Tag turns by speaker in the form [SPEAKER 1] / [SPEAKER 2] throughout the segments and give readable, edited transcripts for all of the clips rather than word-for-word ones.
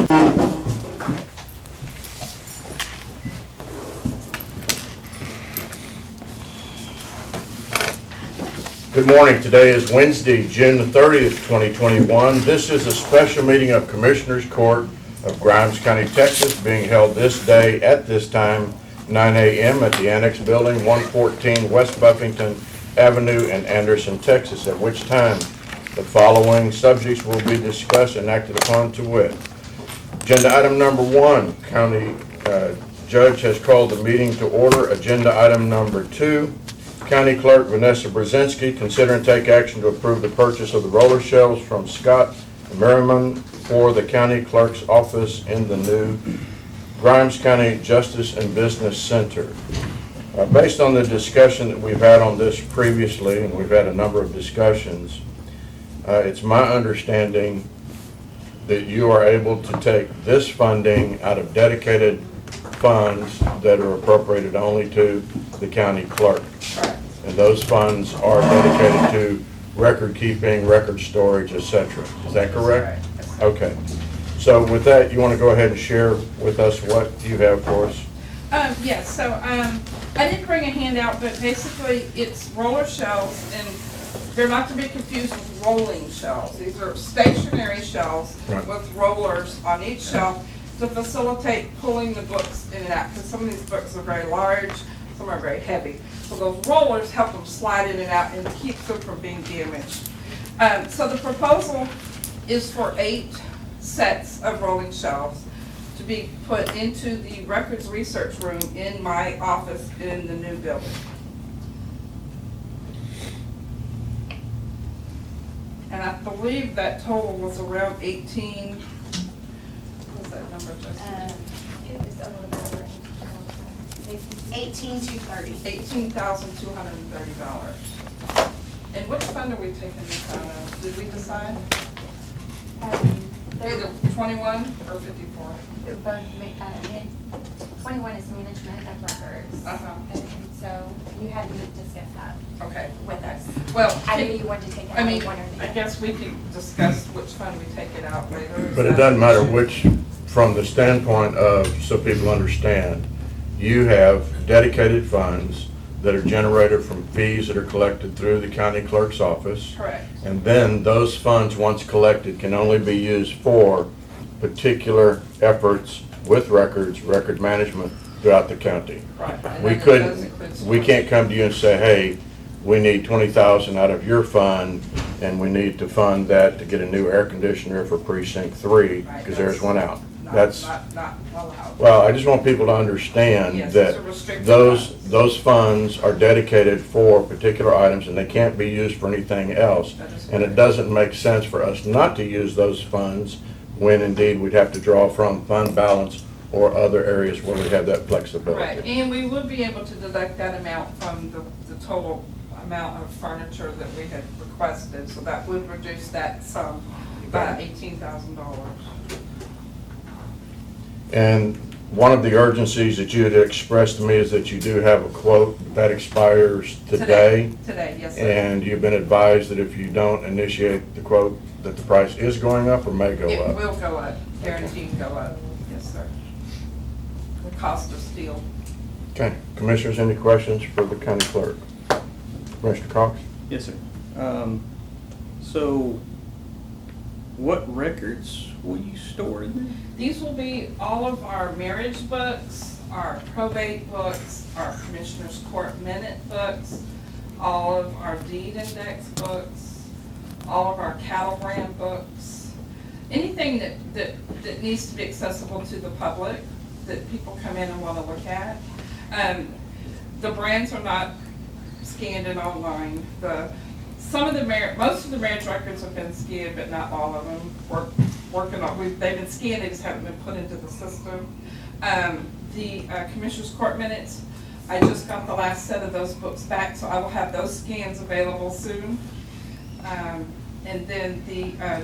[SPEAKER 1] Good morning. Today is Wednesday, June the 30th, 2021. This is a special meeting of Commissioners Court of Grimes County, Texas, being held this day at this time, 9 a.m. at the Annex Building, 114 West Buffington Avenue in Anderson, Texas, at which time the following subjects will be discussed and acted upon to wit. Agenda item number 1, County Judge has called the meeting to order. Agenda item number 2, County Clerk Vanessa Brzezinski, consider and take action to approve the purchase of the roller shelves from Scott Merriman for the County Clerk's office in the new Grimes County Justice and Business Center. Based on the discussion that we've had on this previously, and we've had a number of discussions, it's my understanding that you are able to take this funding out of dedicated funds that are appropriated only to the county clerk. And those funds are dedicated to record keeping, record storage, etc. Is that correct?
[SPEAKER 2] That's right.
[SPEAKER 1] Okay. So with that, you want to go ahead and share with us what you have for us?
[SPEAKER 2] Yes, so I didn't bring a handout, but basically it's roller shelves, and they're not to be confused with rolling shelves. These are stationary shelves
[SPEAKER 1] Right.
[SPEAKER 2] with rollers on each shelf to facilitate pulling the books in and out, because some of these books are very large, some are very heavy. So those rollers help them slide in and out and keeps them from being damaged. So the proposal is for 8 sets of rolling shelves to be put into the records research room in my office in the new building. And I believe that total was around 18, what's that number, Justin?
[SPEAKER 3] It was a little bit over 18,230.
[SPEAKER 2] $18,230. And which fund are we taking this out of? Did we decide? Either 21 or 54?
[SPEAKER 3] They're both, 21 is management of records.
[SPEAKER 2] Uh-huh.
[SPEAKER 3] And so you had to discuss that
[SPEAKER 2] Okay.
[SPEAKER 3] with us.
[SPEAKER 2] Well,
[SPEAKER 3] I knew you wanted to take it
[SPEAKER 2] I
[SPEAKER 3] out
[SPEAKER 2] mean,
[SPEAKER 3] of one or the
[SPEAKER 2] I
[SPEAKER 3] other.
[SPEAKER 2] guess we could discuss which fund we take it out later.
[SPEAKER 1] But it doesn't matter which, from the standpoint of, so people understand, you have dedicated funds that are generated from fees that are collected through the county clerk's office.
[SPEAKER 2] Correct.
[SPEAKER 1] And then those funds, once collected, can only be used for particular efforts with records, record management throughout the county.
[SPEAKER 2] Right. And
[SPEAKER 1] We
[SPEAKER 2] then
[SPEAKER 1] could,
[SPEAKER 2] those include
[SPEAKER 1] we can't come to you and say, hey, we need 20,000 out of your fund, and we need to fund that to get a new air conditioner for precinct 3,
[SPEAKER 2] Right,
[SPEAKER 1] because there's one out.
[SPEAKER 2] Not
[SPEAKER 1] That's,
[SPEAKER 2] allowed.
[SPEAKER 1] well, I just want people to understand
[SPEAKER 2] Yes,
[SPEAKER 1] that
[SPEAKER 2] it's a restricted
[SPEAKER 1] those,
[SPEAKER 2] funds.
[SPEAKER 1] those funds are dedicated for particular items, and they can't be used for anything else.
[SPEAKER 2] That is
[SPEAKER 1] And it
[SPEAKER 2] correct.
[SPEAKER 1] doesn't make sense for us not to use those funds when indeed we'd have to draw from fund balance or other areas where we have that flexibility.
[SPEAKER 2] Right, and we would be able to deduct that amount from the total amount of furniture that we had requested, so that would reduce that sum by $18,000.
[SPEAKER 1] And one of the urgencies that you had expressed to me is that you do have a quote that expires today.
[SPEAKER 2] Today, yes, sir.
[SPEAKER 1] And you've been advised that if you don't initiate the quote, that the price is going up or may go
[SPEAKER 2] It
[SPEAKER 1] up.
[SPEAKER 2] will go up, guaranteed to go up, yes, sir. The cost of steel.
[SPEAKER 1] Okay, commissioners, any questions for the county clerk? Commissioner Cox?
[SPEAKER 4] Yes, sir. So what records will you store in there?
[SPEAKER 2] These will be all of our marriage books, our probate books, our commissioner's court minute books, all of our deed index books, all of our cattle brand books, anything that needs to be accessible to the public, that people come in and want to look at. The brands are not scanned and online. Most of the marriage records have been scanned, but not all of them. They've been scanned, they just haven't been put into the system. The Commissioner's Court minutes, I just got the last set of those books back, so I will have those scans available soon. And then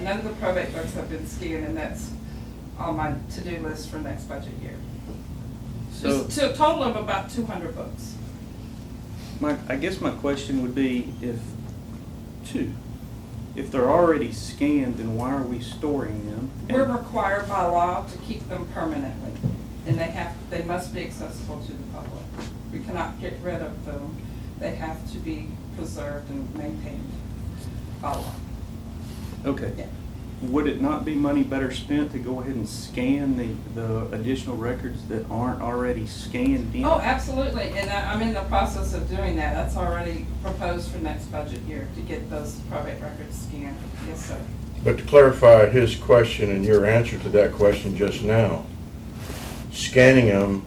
[SPEAKER 2] none of the probate books have been scanned, and that's on my to-do list for next budget year.
[SPEAKER 4] So
[SPEAKER 2] To a total of about 200 books.
[SPEAKER 4] I guess my question would be if two, if they're already scanned, then why are we storing them?
[SPEAKER 2] We're required by law to keep them permanently, and they must be accessible to the public. We cannot get rid of them. They have to be preserved and maintained by law.
[SPEAKER 4] Okay.
[SPEAKER 2] Yeah.
[SPEAKER 4] Would it not be money better spent to go ahead and scan the additional records that aren't already scanned in?
[SPEAKER 2] Oh, absolutely, and I'm in the process of doing that. That's already proposed for next budget year, to get those probate records scanned. Yes, sir.
[SPEAKER 1] But to clarify his question and your answer to that question just now, scanning them,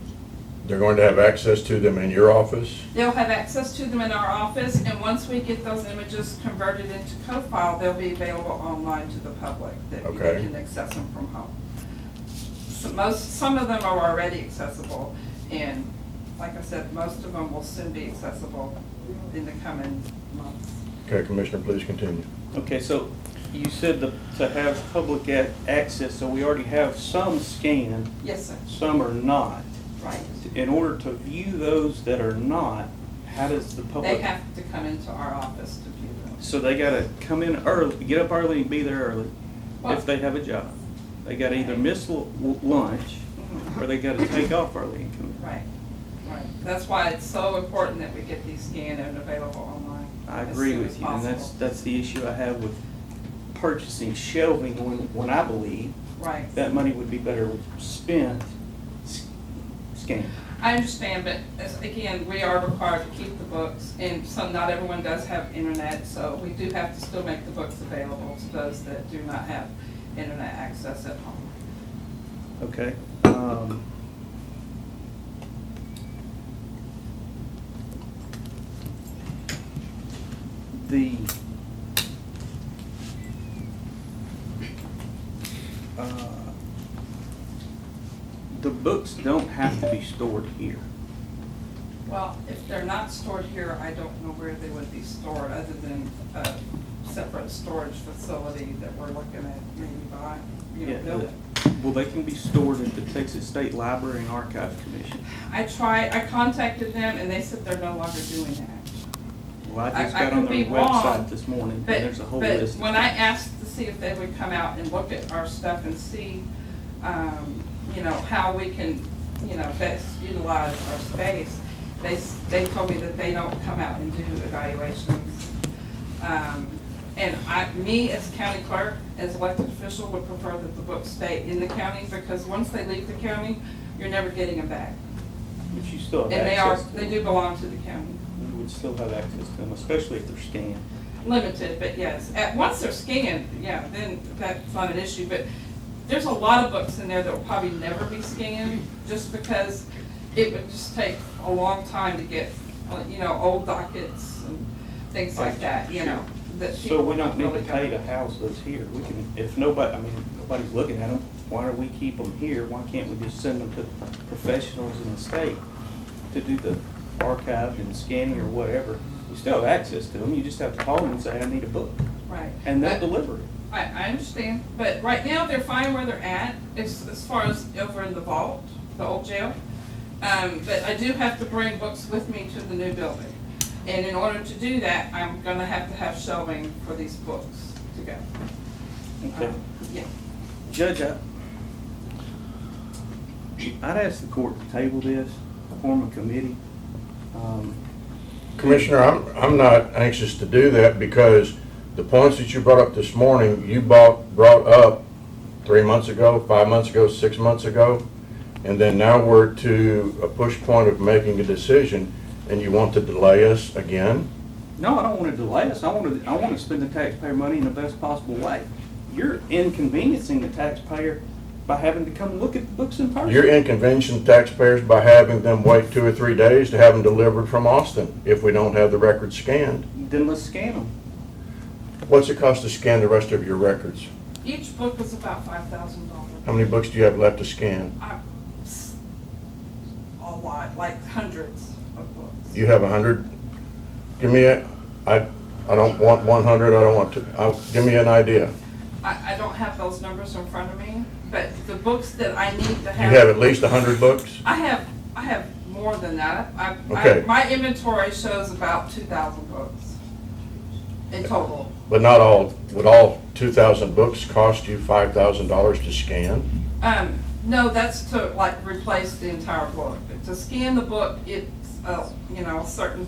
[SPEAKER 1] they're going to have access to them in your office?
[SPEAKER 2] They'll have access to them in our office, and once we get those images converted into CoFile, they'll be available online to the public, that they
[SPEAKER 1] Okay.
[SPEAKER 2] can access them from home. So some of them are already accessible, and like I said, most of them will soon be accessible in the coming months.
[SPEAKER 1] Okay, Commissioner, please continue.
[SPEAKER 4] Okay, so you said to have public access, so we already have some scanned,
[SPEAKER 2] Yes, sir.
[SPEAKER 4] some are not.
[SPEAKER 2] Right.
[SPEAKER 4] In order to view those that are not, how does the public?
[SPEAKER 2] They have to come into our office to view them.
[SPEAKER 4] So they gotta come in early, get up early and be there early,
[SPEAKER 2] Well-
[SPEAKER 4] if they have a job. They gotta either miss lunch, or they gotta take off early and come in.
[SPEAKER 2] Right, right. That's why it's so important that we get these scanned and available online.
[SPEAKER 4] I
[SPEAKER 2] as
[SPEAKER 4] agree
[SPEAKER 2] soon
[SPEAKER 4] with
[SPEAKER 2] as
[SPEAKER 4] you, and
[SPEAKER 2] possible.
[SPEAKER 4] that's the issue I have with purchasing shelving, when I believe
[SPEAKER 2] Right.
[SPEAKER 4] that money would be better spent scanned.
[SPEAKER 2] I understand, but again, we are required to keep the books, and not everyone does have internet, so we do have to still make the books available to those that do not have internet access at home.
[SPEAKER 4] Okay. The the books don't have to be stored here.
[SPEAKER 2] Well, if they're not stored here, I don't know where they would be stored, other than a separate storage facility that we're looking at maybe by,
[SPEAKER 4] Yeah,
[SPEAKER 2] building.
[SPEAKER 4] well, they can be stored at the Texas State Library and Archives Commission.
[SPEAKER 2] I contacted them, and they said they're no longer doing that.
[SPEAKER 4] Well, I just
[SPEAKER 2] I
[SPEAKER 4] got on
[SPEAKER 2] could
[SPEAKER 4] their
[SPEAKER 2] be wrong,
[SPEAKER 4] website this morning, and
[SPEAKER 2] But,
[SPEAKER 4] there's a whole
[SPEAKER 2] but
[SPEAKER 4] list.
[SPEAKER 2] when I asked to see if they would come out and look at our stuff and see, how we can, best utilize our space, they told me that they don't come out and do evaluations. And me as county clerk, as elected official, would prefer that the books stay in the county, because once they leave the county, you're never getting them back.
[SPEAKER 4] But you still have
[SPEAKER 2] And
[SPEAKER 4] access to
[SPEAKER 2] they
[SPEAKER 4] them.
[SPEAKER 2] do belong to the county.
[SPEAKER 4] You would still have access to them, especially if they're scanned.
[SPEAKER 2] Limited, but yes. Once they're scanned, yeah, then that's not an issue. But there's a lot of books in there that will probably never be scanned, just because it would just take a long time to get, old dockets and things like that, that
[SPEAKER 4] So
[SPEAKER 2] people
[SPEAKER 4] we don't need
[SPEAKER 2] really
[SPEAKER 4] to pay
[SPEAKER 2] come-
[SPEAKER 4] to house those here. We can, if nobody's looking at them, why do we keep them here? Why can't we just send them to professionals in the state to do the archive and scanning or whatever? You still have access to them, you just have to call them and say, I need a book,
[SPEAKER 2] Right.
[SPEAKER 4] and they'll
[SPEAKER 2] But-
[SPEAKER 4] deliver it.
[SPEAKER 2] I understand, but right now, they're fine where they're at, as far as over in the vault, the old jail. But I do have to bring books with me to the new building. And in order to do that, I'm gonna have to have shelving for these books to go.
[SPEAKER 4] Okay.
[SPEAKER 2] Yeah.
[SPEAKER 4] Judge, I'd ask the court to table this, form a committee.
[SPEAKER 1] Commissioner, I'm not anxious to do that, because the points that you brought up this morning, you brought up 3 months ago, 5 months ago, 6 months ago, and then now we're to a push point of making a decision, and you want to delay us again?
[SPEAKER 4] No, I don't want to delay us. I want to spend the taxpayer money in the best possible way. You're inconveniencing the taxpayer by having to come look at the books in person.
[SPEAKER 1] You're inconveniencing taxpayers by having them wait 2 or 3 days to have them delivered from Austin if we don't have the records scanned.
[SPEAKER 4] Then let's scan them.
[SPEAKER 1] What's it cost to scan the rest of your records?
[SPEAKER 2] Each book was about $5,000.
[SPEAKER 1] How many books do you have left to scan?
[SPEAKER 2] A lot, like hundreds of books.
[SPEAKER 1] You have 100? Give me I don't want 100, I don't want to, give me an idea.
[SPEAKER 2] I don't have those numbers in front of me, but the books that I need to
[SPEAKER 1] You
[SPEAKER 2] have.
[SPEAKER 1] have at least 100 books?
[SPEAKER 2] I have more than that.
[SPEAKER 1] Okay.
[SPEAKER 2] My inventory shows about 2,000 books in total.
[SPEAKER 1] But not all, would all 2,000 books cost you $5,000 to scan?
[SPEAKER 2] No, that's to like replace the entire book. To scan the book, it's, a certain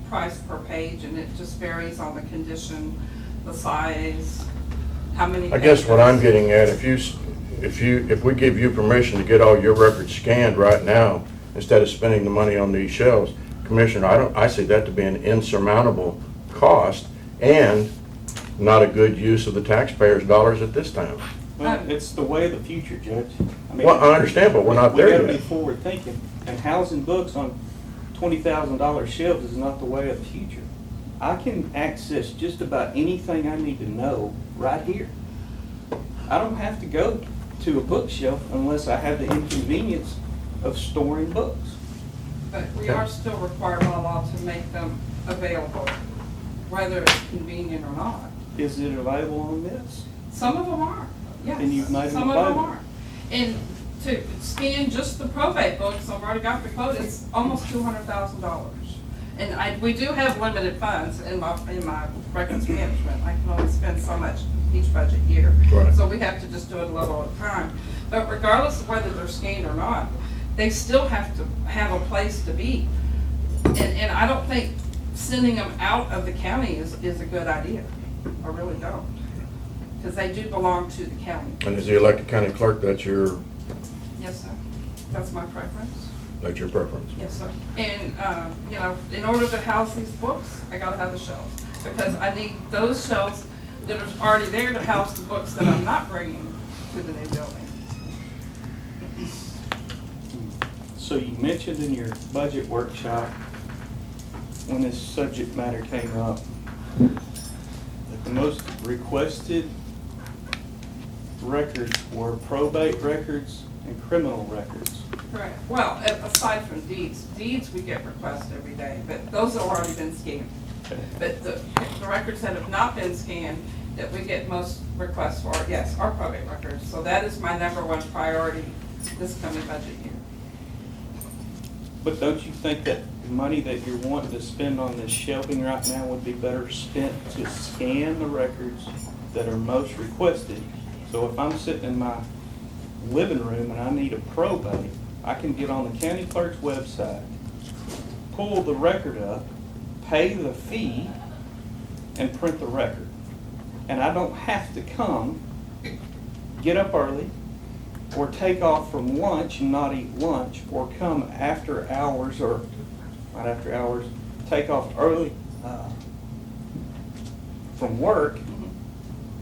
[SPEAKER 2] price per page, and it just varies on the condition, the size, how many.
[SPEAKER 1] I guess what I'm
[SPEAKER 2] pages.
[SPEAKER 1] getting at, if we give you permission to get all your records scanned right now, instead of spending the money on these shelves, Commissioner, I see that to be an insurmountable cost and not a good use of the taxpayers' dollars at this time.
[SPEAKER 4] Well, it's the way of the future, Judge. I mean,
[SPEAKER 1] Well, I understand, but we're not there
[SPEAKER 4] We gotta be
[SPEAKER 1] yet.
[SPEAKER 4] forward thinking, and housing books on $20,000 shelves is not the way of the future. I can access just about anything I need to know right here. I don't have to go to a bookshelf unless I have the inconvenience of storing books.
[SPEAKER 2] But we are still required by law to make them available, whether it's convenient or not.
[SPEAKER 4] Is it available on this?
[SPEAKER 2] Some of them are, yes.
[SPEAKER 4] And you've made them
[SPEAKER 2] Some of them
[SPEAKER 4] available.
[SPEAKER 2] are. And to scan just the probate books, I've already got the quote, it's almost $200,000. And we do have limited funds in my records management. I can only spend so much each budget year.
[SPEAKER 1] Right.
[SPEAKER 2] So we have to just do it a little at a time. But regardless of whether they're scanned or not, they still have to have a place to be. And I don't think sending them out of the county is a good idea. I really don't. Because they do belong to the county.
[SPEAKER 1] And as the elected county clerk, that's your
[SPEAKER 2] Yes, sir. That's my preference.
[SPEAKER 1] preference.
[SPEAKER 2] Yes, sir. And, in order to house these books, I gotta have the shelves. Because I need those shelves that are already there to house the books that I'm not bringing to the new building.
[SPEAKER 4] So you mentioned in your budget workshop, when this subject matter came up, that the most requested records were probate records and criminal records.
[SPEAKER 2] Correct. Well, aside from deeds we get requests every day, but those have already been scanned. But the records that have not been scanned, that we get most requests for, yes, are probate records. So that is my number one priority this coming budget year.
[SPEAKER 4] But don't you think that the money that you're wanting to spend on this shelving right now would be better spent to scan the records that are most requested? So if I'm sitting in my living room and I need a probate, I can get on the county clerk's website, pull the record up, pay the fee, and print the record. And I don't have to come, get up early, or take off from lunch and not eat lunch, or come after hours, or not after hours, take off early from work,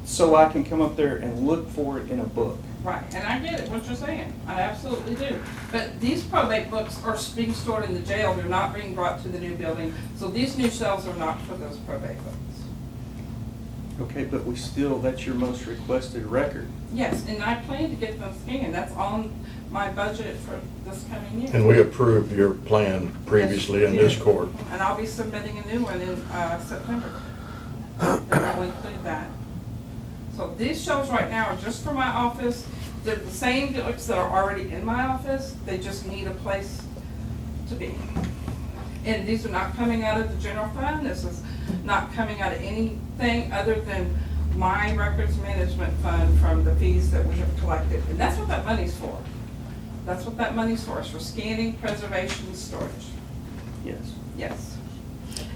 [SPEAKER 4] so I can come up there and look for it in a book.
[SPEAKER 2] Right, and I get it, what you're saying, I absolutely do. But these probate books are being stored in the jail, they're not being brought to the new building, so these new shelves are not for those probate books.
[SPEAKER 4] Okay, but we still, that's your most requested record.
[SPEAKER 2] Yes, and I plan to get them scanned, that's on my budget for this coming year.
[SPEAKER 1] And we approved your plan previously in this court.
[SPEAKER 2] And I'll be submitting a new one in September. And I'll include that. So these shelves right now are just for my office. They're the same books that are already in my office. They just need a place to be. And these are not coming out of the general fund. This is not coming out of anything other than my records management fund from the fees that we have collected. And that's what that money's for. That's what that money's for. It's for scanning, preservation, and storage.
[SPEAKER 4] Yes.
[SPEAKER 2] Yes.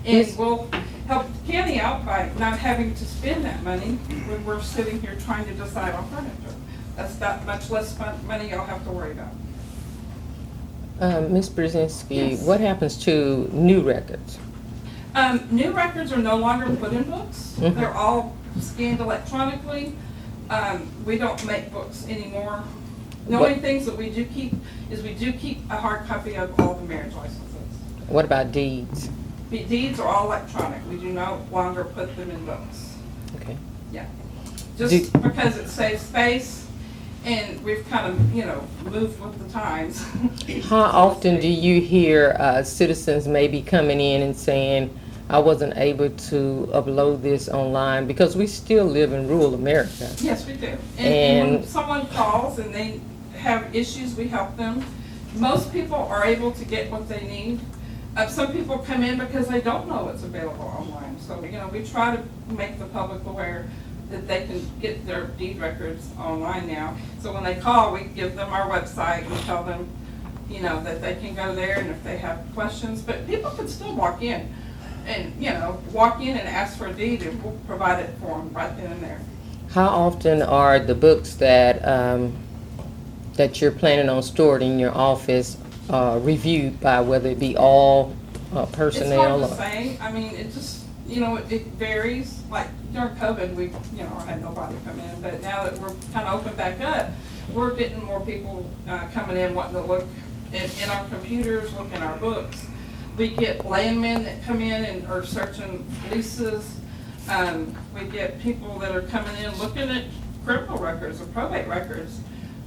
[SPEAKER 2] And we'll help the county out by not having to spend that money when we're sitting here trying to decide on furniture. That's that much less money y'all have to worry about.
[SPEAKER 5] Ms. Brzezinski,
[SPEAKER 2] Yes.
[SPEAKER 5] what happens to new records?
[SPEAKER 2] New records are no longer put in books.
[SPEAKER 5] Mhm.
[SPEAKER 2] They're all scanned electronically. We don't make books anymore. The only
[SPEAKER 5] What-
[SPEAKER 2] things that we do keep is we do keep a hard copy of all the marriage licenses.
[SPEAKER 5] What about deeds?
[SPEAKER 2] The deeds are all electronic. We do no longer put them in books.
[SPEAKER 5] Okay.
[SPEAKER 2] Yeah. Just because it saves space and we've kind of, moved with the times.
[SPEAKER 5] How often do you hear citizens maybe coming in and saying, I wasn't able to upload this online, because we still live in rural America?
[SPEAKER 2] Yes, we do. And when
[SPEAKER 5] And-
[SPEAKER 2] someone calls and they have issues, we help them. Most people are able to get what they need. Some people come in because they don't know it's available online. So, you know, we try to make the public aware that they can get their deed records online now. So when they call, we give them our website and tell them, you know, that they can go there and if they have questions. But people can still walk in and, you know, walk in and ask for a deed and we'll provide it for them right then and there.
[SPEAKER 5] How often are the books that, that you're planning on stored in your office, reviewed by whether it be all personnel?
[SPEAKER 2] It's hard to say. I mean, it just, you know, it varies. Like during COVID, we, you know, had nobody come in, but now that we're kind of open back up, we're getting more people coming in wanting to look in our computers, look in our books. We get landmen that come in and are searching leases. We get people that are coming in looking at criminal records or probate records,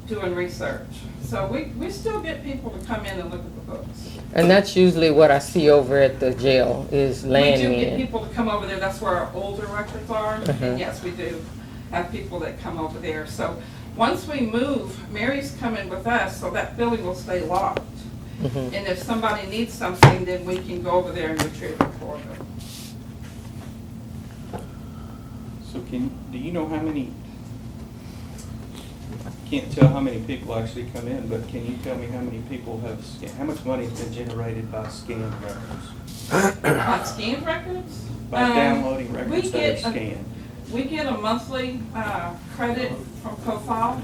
[SPEAKER 2] doing research. So we still get people to come in and look at the books.
[SPEAKER 5] And that's usually what I see over at the jail is
[SPEAKER 2] We do get
[SPEAKER 5] landmen.
[SPEAKER 2] people to come over there, that's where our older records are,
[SPEAKER 5] Uh-huh.
[SPEAKER 2] and yes, we do have people that come over there. So, once we move, Mary's coming with us, so that building will stay locked.
[SPEAKER 5] Mhm.
[SPEAKER 2] And if somebody needs something, then we can go over there and retrieve it for them.
[SPEAKER 4] So do you know how many, can't tell how many people actually come in, but can you tell me how many people have, how much money has been generated by scanned records?
[SPEAKER 2] On scanned records?
[SPEAKER 4] By downloading
[SPEAKER 2] we
[SPEAKER 4] records that
[SPEAKER 2] get
[SPEAKER 4] are
[SPEAKER 2] a-
[SPEAKER 4] scanned?
[SPEAKER 2] We get a monthly credit from CoFile,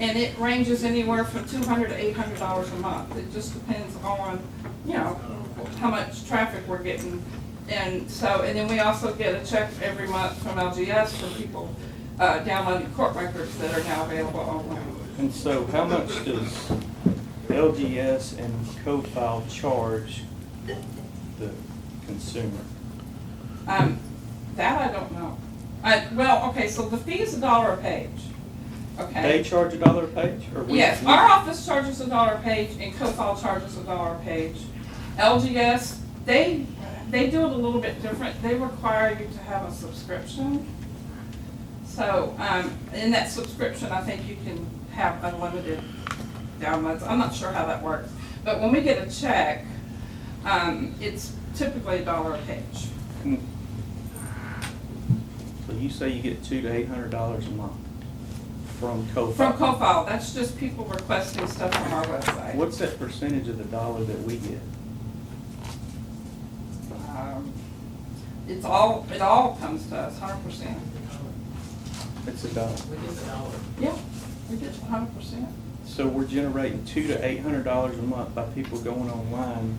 [SPEAKER 2] and it ranges anywhere from $200 to $800 a month. It just depends on, you know, how much traffic we're getting. And so, and then we also get a check every month from LGS for people downloading court records that are now available online.
[SPEAKER 4] And so how much does LGS and CoFile charge the consumer?
[SPEAKER 2] That I don't know. Well, okay, so the fee is $1 a page, okay?
[SPEAKER 4] They charge $1 a page, or we?
[SPEAKER 2] Yes, our office charges $1 a page and CoFile charges $1 a page. LGS, they do it a little bit different. They require you to have a subscription. So, in that subscription, I think you can have unlimited downloads. I'm not sure how that works. But when we get a check, it's typically $1 a page.
[SPEAKER 4] So you say you get $200 to $800 a month from CoFile?
[SPEAKER 2] From CoFile, that's just people requesting stuff from our website.
[SPEAKER 4] What's that percentage of the dollar that we get?
[SPEAKER 2] It all comes to us, 100%.
[SPEAKER 4] It's $1.
[SPEAKER 2] Yeah, we get 100%.
[SPEAKER 4] So we're generating $200 to $800 a month by people going online,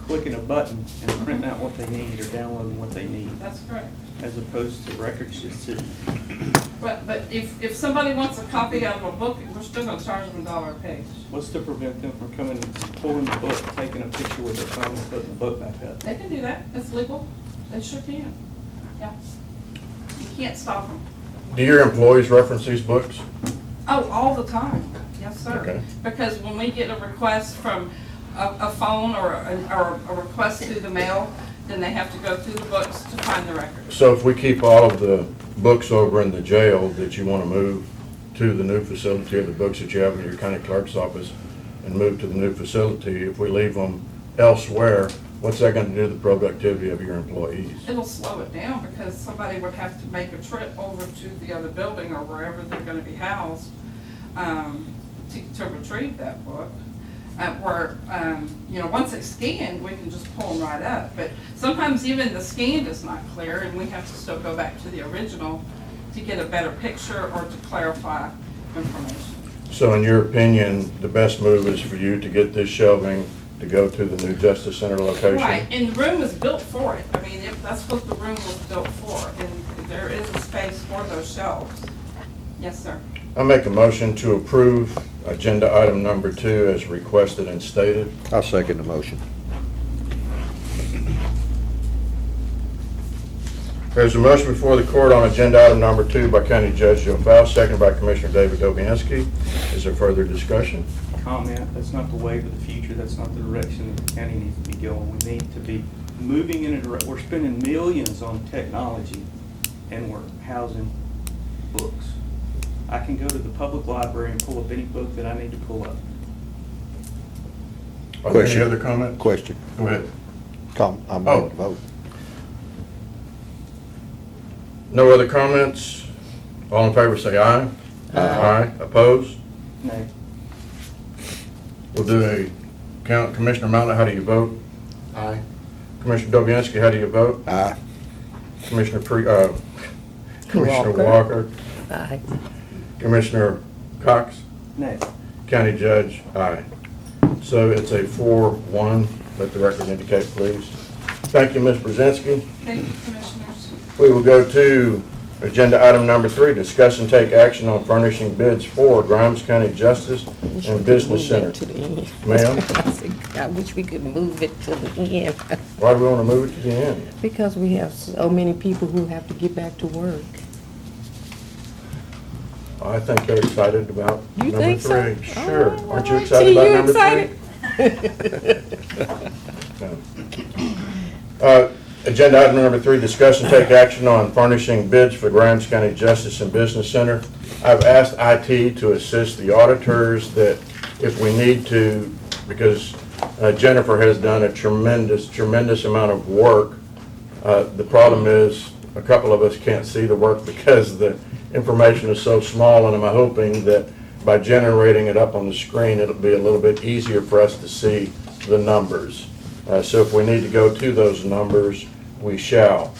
[SPEAKER 4] clicking a button and printing out what they need or downloading what they need,
[SPEAKER 2] That's correct.
[SPEAKER 4] as opposed to records just sitting.
[SPEAKER 2] But if somebody wants a copy out of a book, we're still gonna charge them $1 a page.
[SPEAKER 4] What's to prevent them from coming and pulling the book, taking a picture with their phone and putting the book back up?
[SPEAKER 2] They can do that, it's legal, they sure can, yeah. You can't stop them.
[SPEAKER 1] Do your employees reference these books?
[SPEAKER 2] Oh, all the time, yes, sir.
[SPEAKER 1] Okay.
[SPEAKER 2] Because when we get a request from a phone or a request through the mail, then they have to go through the books to find the records.
[SPEAKER 1] So if we keep all of the books over in the jail that you want to move to the new facility, or the books that you have in your county clerk's office, and move to the new facility, if we leave them elsewhere, what's that going to do to the productivity of your employees?
[SPEAKER 2] It'll slow it down because somebody would have to make a trip over to the other building or wherever they're gonna be housed to retrieve that book. You know, once it's scanned, we can just pull them right up. But sometimes even the scan is not clear and we have to still go back to the original to get a better picture or to clarify information.
[SPEAKER 1] So in your opinion, the best move is for you to get this shelving to go to the new Justice Center location?
[SPEAKER 2] Right, and the room is built for it. I mean, that's what the room was built for, and there is a space for those shelves. Yes, sir.
[SPEAKER 1] I make a motion to approve agenda item number 2 as requested and stated.
[SPEAKER 6] I'll second the motion.
[SPEAKER 1] There's a motion before the court on agenda item number 2 by County Judge Joe Faust, seconded by Commissioner David Dobianski. Is there further discussion?
[SPEAKER 4] Comment, that's not the way of the future, that's not the direction that the county needs to be going. We need to be moving in a direction, we're spending millions on technology and we're housing books. I can go to the public library and pull up any book that I need to pull up.
[SPEAKER 1] Are there any
[SPEAKER 6] Question.
[SPEAKER 1] other comments?
[SPEAKER 6] Question.
[SPEAKER 1] Go ahead.
[SPEAKER 6] I'm
[SPEAKER 1] Oh.
[SPEAKER 6] ready to vote.
[SPEAKER 1] No other comments? All in favor say aye. Aye. Opposed?
[SPEAKER 4] Nay.
[SPEAKER 1] We'll do a count. Commissioner Mallett, how do you vote?
[SPEAKER 6] Aye.
[SPEAKER 1] Commissioner Dobianski, how do you vote?
[SPEAKER 6] Aye.
[SPEAKER 1] Commissioner Commissioner
[SPEAKER 5] Walker.
[SPEAKER 1] Walker?
[SPEAKER 5] Aye.
[SPEAKER 1] Commissioner Cox?
[SPEAKER 4] Nay.
[SPEAKER 1] County Judge? Aye. So it's a 4-1. Let the record indicate, please. Thank you, Ms. Brzezinski.
[SPEAKER 2] Thank you, Commissioners.
[SPEAKER 1] We will go to agenda item number 3, discuss and take action on furnishing bids for Grimes County Justice and Business Center.
[SPEAKER 5] To the end.
[SPEAKER 1] Ma'am?
[SPEAKER 5] I said, I wish we could move it to the end,
[SPEAKER 1] Why do we want to move it to the end?
[SPEAKER 5] because we have so many people who have to get back to work.
[SPEAKER 1] I think they're excited about
[SPEAKER 5] You
[SPEAKER 1] number
[SPEAKER 5] think so?
[SPEAKER 1] 3. Sure.
[SPEAKER 5] Oh,
[SPEAKER 1] Aren't you
[SPEAKER 5] all right.
[SPEAKER 1] excited
[SPEAKER 5] Gee,
[SPEAKER 1] about
[SPEAKER 5] you
[SPEAKER 1] number 3? Agenda item number 3, discuss and take action on furnishing bids for Grimes County Justice and Business Center. I've asked IT to assist the auditors that if we need to, because Jennifer has done a tremendous amount of work. The problem is, a couple of us can't see the work because the information is so small, and I'm hoping that by generating it up on the screen, it'll be a little bit easier for us to see the numbers. So if we need to go to those numbers, we shall.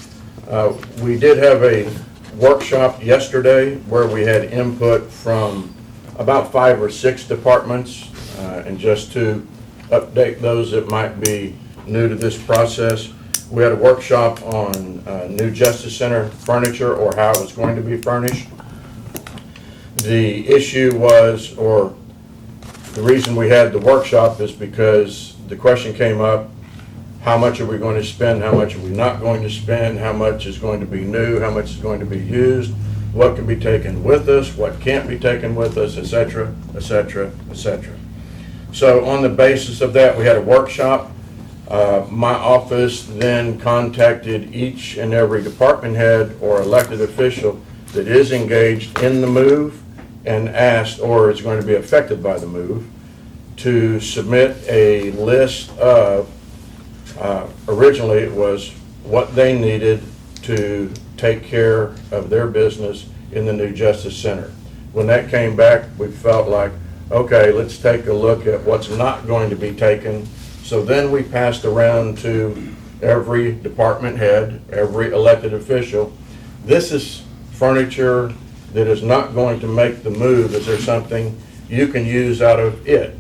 [SPEAKER 1] We did have a workshop yesterday where we had input from about 5 or 6 departments, and just to update those that might be new to this process, we had a workshop on new Justice Center furniture, or how it was going to be furnished. The issue was, or the reason we had the workshop is because the question came up, how much are we going to spend, how much are we not going to spend, how much is going to be new, how much is going to be used, what can be taken with us, what can't be taken with us, et cetera, et cetera, et cetera. So on the basis of that, we had a workshop. My office then contacted each and every department head or elected official that is engaged in the move and asked, or is going to be affected by the move, to submit a list of, originally it was what they needed to take care of their business in the new Justice Center. When that came back, we felt like, okay, let's take a look at what's not going to be taken. So then we passed around to every department head, every elected official. This is furniture that is not going to make the move. Is there something you can use out of it?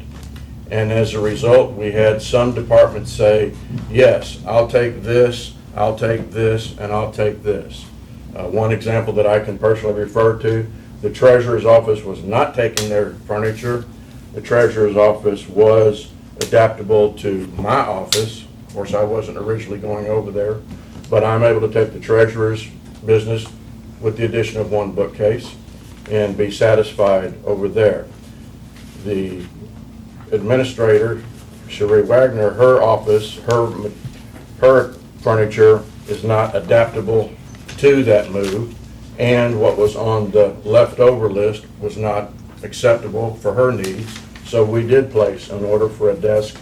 [SPEAKER 1] And as a result, we had some departments say, yes, I'll take this, I'll take this, and I'll take this. One example that I can personally refer to, the treasurer's office was not taking their furniture. The treasurer's office was adaptable to my office. Of course, I wasn't originally going over there, but I'm able to take the treasurer's business with the addition of 1 bookcase and be satisfied over there. The administrator, Cherie Wagner, her office, her furniture is not adaptable to that move, and what was on the leftover list was not acceptable for her needs. So we did place an order for a desk,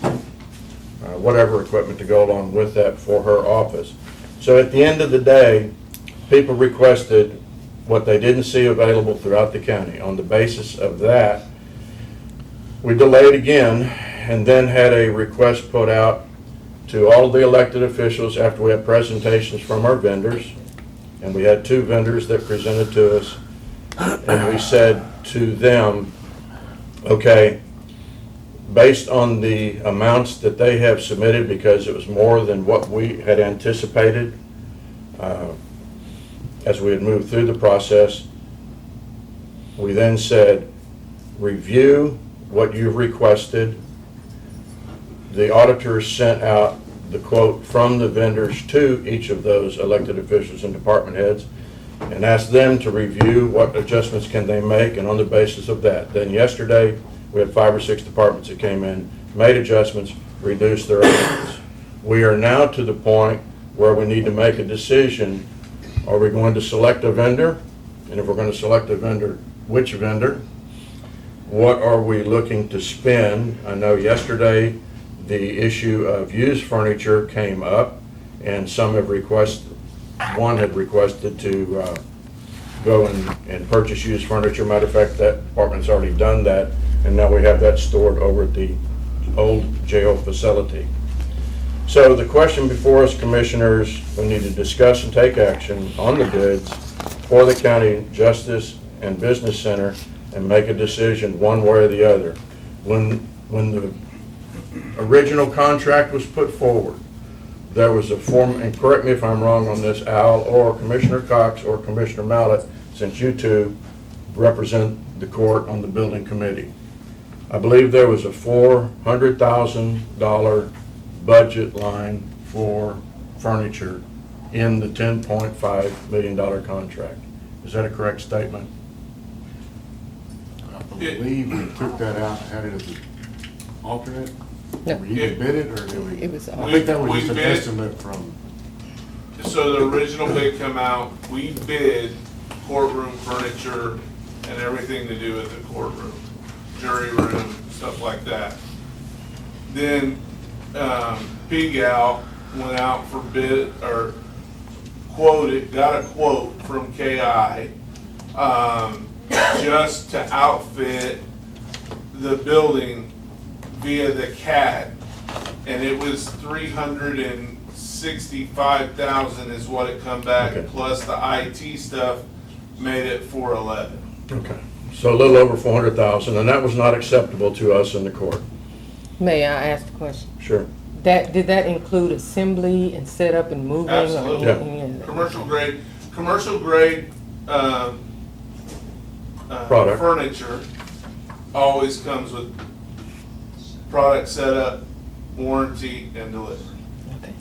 [SPEAKER 1] whatever equipment to go along with that for her office. So at the end of the day, people requested what they didn't see available throughout the county. On the basis of that, we delayed again and then had a request put out to all of the elected officials after we had presentations from our vendors. And we had 2 vendors that presented to us. And we said to them, okay, based on the amounts that they have submitted, because it was more than what we had anticipated as we had moved through the process, we then said, review what you've requested. The auditors sent out the quote from the vendors to each of those elected officials and department heads and asked them to review what adjustments can they make, and on the basis of that. Then yesterday, we had 5 or 6 departments that came in, made adjustments, reduced their amounts. We are now to the point where we need to make a decision. Are we going to select a vendor? And if we're going to select a vendor, which vendor? What are we looking to spend? I know yesterday the issue of used furniture came up, and some have one had requested to go and purchase used furniture. Matter of fact, that department's already done that, and now we have that stored over at the old jail facility. So the question before us, Commissioners, we need to discuss and take action on the bids for the County Justice and Business Center and make a decision one way or the other. When the original contract was put forward, there was a form, and correct me if I'm wrong on this, Al, or Commissioner Cox, or Commissioner Mallett, since you two represent the court on the building committee. I believe there was a $400,000 budget line for furniture in the $10.5 million contract. Is that a correct statement?
[SPEAKER 6] I believe we took that out and had it as an alternate.
[SPEAKER 5] No.
[SPEAKER 6] We either bid it or did we?
[SPEAKER 5] It was,
[SPEAKER 6] I think that was
[SPEAKER 7] We
[SPEAKER 6] just an
[SPEAKER 7] bid.
[SPEAKER 6] estimate from,
[SPEAKER 7] So the original bid come out, we bid courtroom furniture and everything to do with the courtroom, jury room, stuff like that. Then, P-Gal went out for bid, or got a quote from KI, just to outfit the building via the CAD. And it was 365,000 is what it come back,
[SPEAKER 1] Okay.
[SPEAKER 7] plus the IT stuff made it 411.
[SPEAKER 1] Okay. So a little over 400,000, and that was not acceptable to us in the court.
[SPEAKER 5] may I ask a question?
[SPEAKER 1] Sure.
[SPEAKER 5] Did that include assembly and setup and moving? or
[SPEAKER 7] Absolutely.
[SPEAKER 5] anything in there?
[SPEAKER 7] Commercial grade,
[SPEAKER 1] Product.
[SPEAKER 7] furniture always comes with product setup, warranty, and delivery.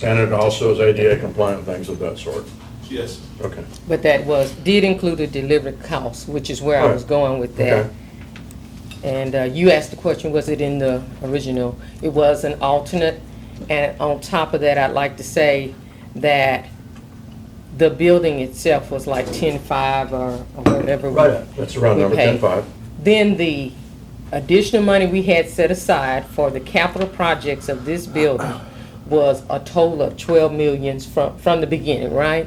[SPEAKER 1] And it also is ADA compliant, things of that sort.
[SPEAKER 7] Yes.
[SPEAKER 1] Okay.
[SPEAKER 5] But that did include a delivery cost, which is where I was
[SPEAKER 1] Right.
[SPEAKER 5] going with that.
[SPEAKER 1] Okay.
[SPEAKER 5] And you asked the question, was it in the original? It was an alternate, and on top of that, I'd like to say that the building itself was like 10.5 or whatever.
[SPEAKER 1] That's around
[SPEAKER 5] we
[SPEAKER 1] number
[SPEAKER 5] paid.
[SPEAKER 1] 10.5.
[SPEAKER 5] Then the additional money we had set aside for the capital projects of this building was a total of 12 million from the beginning, right?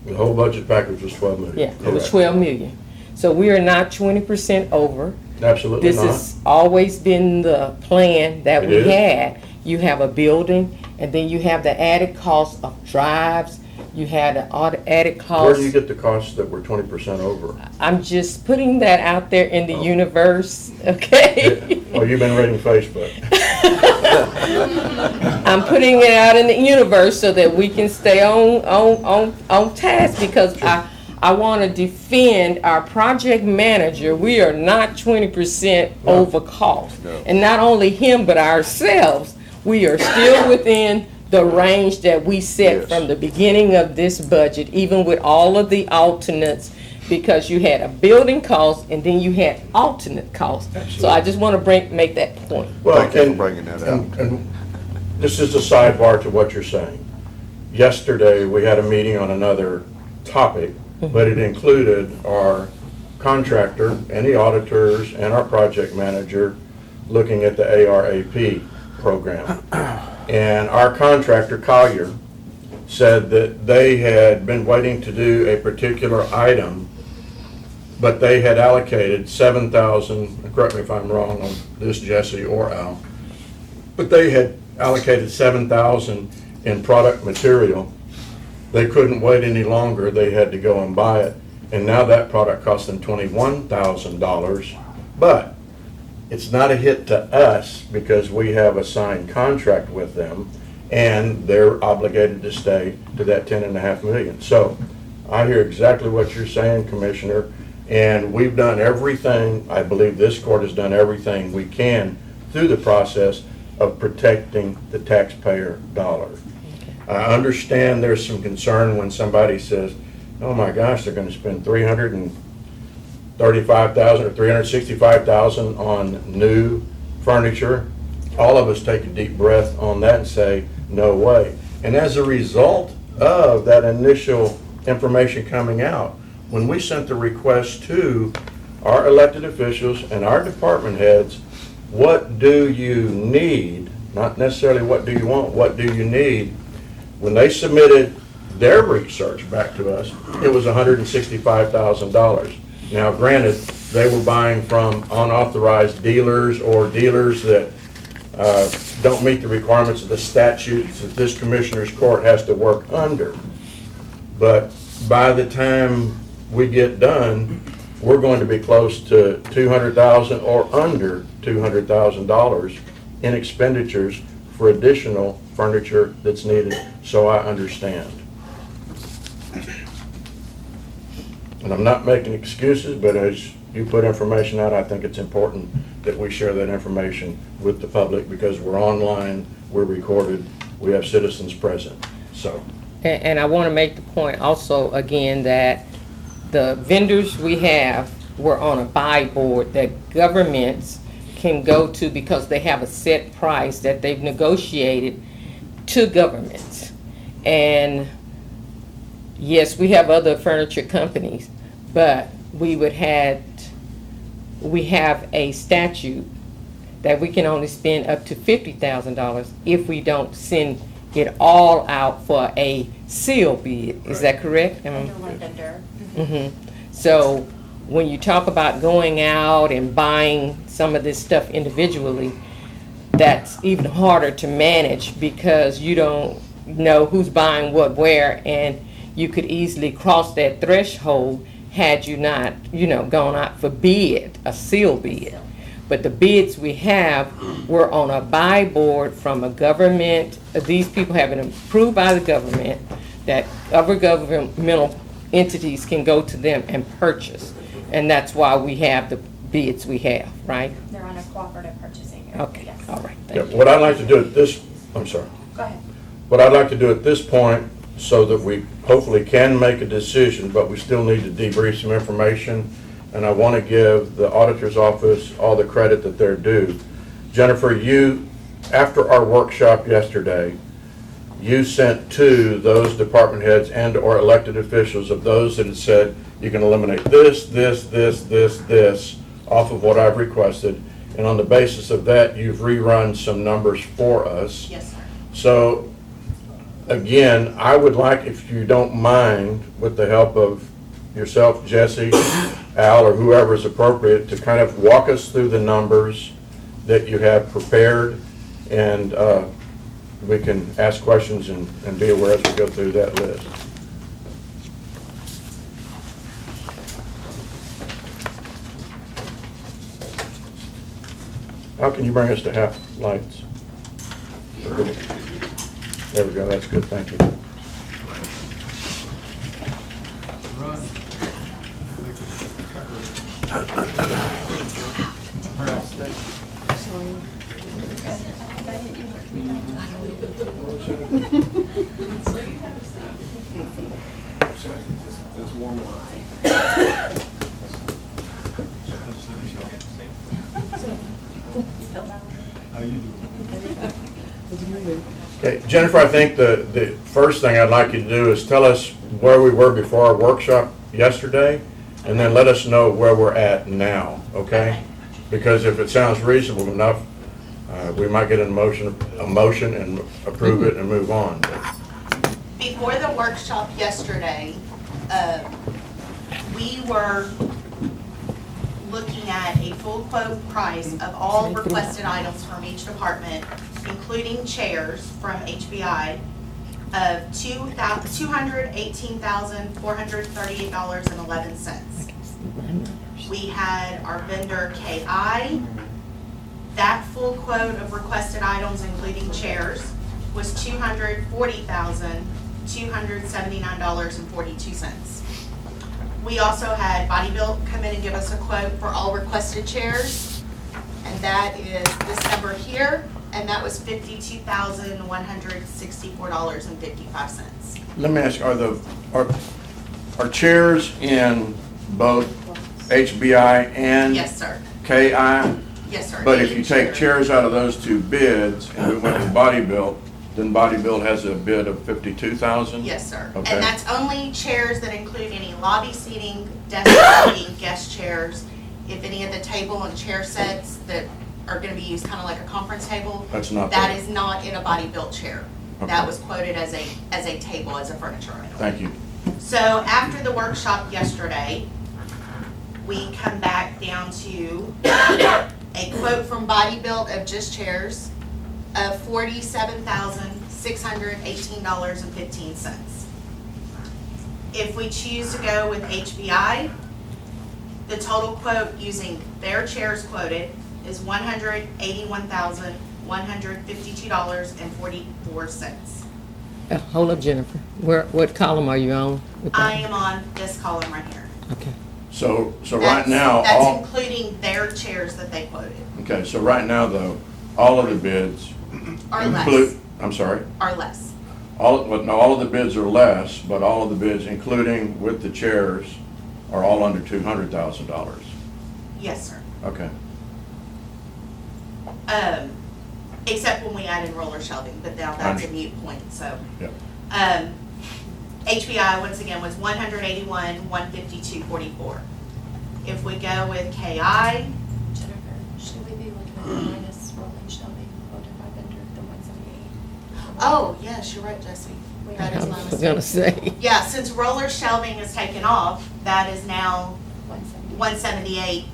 [SPEAKER 1] The whole budget package was 12 million.
[SPEAKER 5] Yeah, it was
[SPEAKER 1] Correct.
[SPEAKER 5] 12 million. So we are not 20% over.
[SPEAKER 1] Absolutely
[SPEAKER 5] This
[SPEAKER 1] not.
[SPEAKER 5] has always been the plan that
[SPEAKER 1] It
[SPEAKER 5] we
[SPEAKER 1] is.
[SPEAKER 5] had. You have a building, and then you have the added cost of drives, you had the added
[SPEAKER 1] Where
[SPEAKER 5] cost.
[SPEAKER 1] do you get the costs that were 20% over?
[SPEAKER 5] I'm just putting that out there in the
[SPEAKER 1] Oh.
[SPEAKER 5] universe, okay?
[SPEAKER 1] Oh, you've been reading Facebook.
[SPEAKER 5] I'm putting it out in the universe so that we can stay on task, because I want to defend our project manager. We are not 20%
[SPEAKER 1] No.
[SPEAKER 5] over cost.
[SPEAKER 6] No.
[SPEAKER 5] And not only him, but ourselves, we are still within the range that we set
[SPEAKER 6] Yes.
[SPEAKER 5] from the beginning of this budget, even with all of the alternates, because you had a building cost and then you had alternate costs. So I just want to make that point.
[SPEAKER 1] Well,
[SPEAKER 6] Thank you for
[SPEAKER 1] and-
[SPEAKER 6] bringing that
[SPEAKER 1] and this is a sidebar to what you're saying. Yesterday, we had a meeting on another topic, but it included our contractor and the auditors and our project manager looking at the ARAP program. And our contractor, Collier, said that they had been waiting to do a particular item, but they had allocated 7,000, correct me if I'm wrong on this, Jesse or Al, but they had allocated 7,000 in product material. They couldn't wait any longer, they had to go and buy it, and now that product cost them $21,000. But it's not a hit to us because we have a signed contract with them, and they're obligated to stay to that 10.5 million. So I hear exactly what you're saying, Commissioner, and we've done everything, I believe this court has done everything we can through the process of protecting the taxpayer dollar. I understand there's some concern when somebody says, oh my gosh, they're gonna spend $335,000 or $365,000 on new furniture. All of us take a deep breath on that and say, no way. And as a result of that initial information coming out, when we sent the request to our elected officials and our department heads, what do you need not necessarily what do you want, what do you need. When they submitted their research back to us, it was $165,000. Now granted, they were buying from unauthorized dealers or dealers that don't meet the requirements of the statutes that this Commissioners Court has to work under. But by the time we get done, we're going to be close to $200,000 or under $200,000 in expenditures for additional furniture that's needed, so I understand. And I'm not making excuses, but as you put information out, I think it's important that we share that information with the public because we're online, we're recorded, we have citizens present, so.
[SPEAKER 5] And I want to make the point also, again, that the vendors we have were on a buy board that governments can go to because they have a set price that they've negotiated to governments. And yes, we have other furniture companies, but we have a statute that we can only spend up to $50,000 if we don't send it all out for a seal bid. Is that correct?
[SPEAKER 3] Under one vendor.
[SPEAKER 5] So when you talk about going out and buying some of this stuff individually, that's even harder to manage because you don't know who's buying what where, and you could easily cross that threshold had you not, gone out for bid, a seal bid. But the bids we have were on a buy board from a government. These people have been approved by the government that other governmental entities can go to them and purchase. And that's why we have the bids we have, right?
[SPEAKER 3] They're on a cooperative purchasing agreement.
[SPEAKER 5] Okay,
[SPEAKER 3] Yes.
[SPEAKER 5] all right,
[SPEAKER 1] Yeah,
[SPEAKER 5] thank you.
[SPEAKER 1] what I'd like to do at this, I'm sorry.
[SPEAKER 3] Go ahead.
[SPEAKER 1] What I'd like to do at this point, so that we hopefully can make a decision, but we still need to debrief some information, and I want to give the auditor's office all the credit that they're due. Jennifer, you, after our workshop yesterday, you sent to those department heads and/or elected officials of those that had said, you can eliminate this off of what I've requested, and on the basis of that, you've rerun some numbers for us.
[SPEAKER 8] Yes, sir.
[SPEAKER 1] So, again, I would like, if you don't mind, with the help of yourself, Jesse, Al, or whoever is appropriate, to kind of walk us through the numbers that you have prepared, and we can ask questions and be aware as we go through that list. How can you bring us to half lights? There we go, that's good, thank you. Okay, Jennifer, I think the first thing I'd like you to do is tell us where we were before our workshop yesterday, and then let us know where we're at now, okay? Because if it sounds reasonable enough, we might get a motion and approve it and move on.
[SPEAKER 8] Before the workshop yesterday, we were looking at a full quote price of all requested items from each department, including chairs from HBI, of $218,438.11. We had our vendor KI. That full quote of requested items, including chairs, was $240,279.42. We also had Body Built come in and give us a quote for all requested chairs, and that is this number here, and that was $52,164.55.
[SPEAKER 1] Let me ask, are chairs in both HBI and
[SPEAKER 8] Yes, sir.
[SPEAKER 1] KI?
[SPEAKER 8] Yes, sir.
[SPEAKER 1] But if you take chairs out of those two bids and we went with Body Built, then Body Built has a bid of $52,000?
[SPEAKER 8] Yes, sir.
[SPEAKER 1] Okay.
[SPEAKER 8] And that's only chairs that include any lobby seating, desk seating, guest chairs. If any of the table and chair sets that are gonna be used kind of like a conference table.
[SPEAKER 1] That's not
[SPEAKER 8] That
[SPEAKER 1] there.
[SPEAKER 8] is not in a body-built chair. That
[SPEAKER 1] Okay.
[SPEAKER 8] was quoted as a table, as a furniture item.
[SPEAKER 1] Thank you.
[SPEAKER 8] So after the workshop yesterday, we come back down to a quote from Body Built of just chairs of $47,618.15. If we choose to go with HBI, the total quote using their chairs quoted is $181,152.44.
[SPEAKER 5] Hold up, Jennifer. What column are you on? with that?
[SPEAKER 8] I am on this column right here.
[SPEAKER 5] Okay.
[SPEAKER 1] So right
[SPEAKER 8] That's-
[SPEAKER 1] now,
[SPEAKER 8] That's
[SPEAKER 1] all,
[SPEAKER 8] including their chairs that they quoted,
[SPEAKER 1] okay, so right now, though, all of the bids
[SPEAKER 8] or less,
[SPEAKER 1] include, I'm sorry?
[SPEAKER 8] or less.
[SPEAKER 1] All of the bids are less, but all of the bids, including with the chairs, are all under $200,000.
[SPEAKER 8] Yes, sir.
[SPEAKER 1] Okay,
[SPEAKER 8] Except when we add in roller shelving, but now that's a moot point, so.
[SPEAKER 1] yep.
[SPEAKER 8] HBI, once again, was $181,152.44. If we go with KI,
[SPEAKER 3] Jennifer, should we be looking at the minus rolling shelving quoted by vendor, the 178?
[SPEAKER 8] oh, yes, you're right, Jesse. That is
[SPEAKER 5] I
[SPEAKER 8] my
[SPEAKER 5] was
[SPEAKER 8] mistake.
[SPEAKER 5] gonna say.
[SPEAKER 8] Yeah, since roller shelving is taken off, that is now
[SPEAKER 3] 178.
[SPEAKER 8] 178.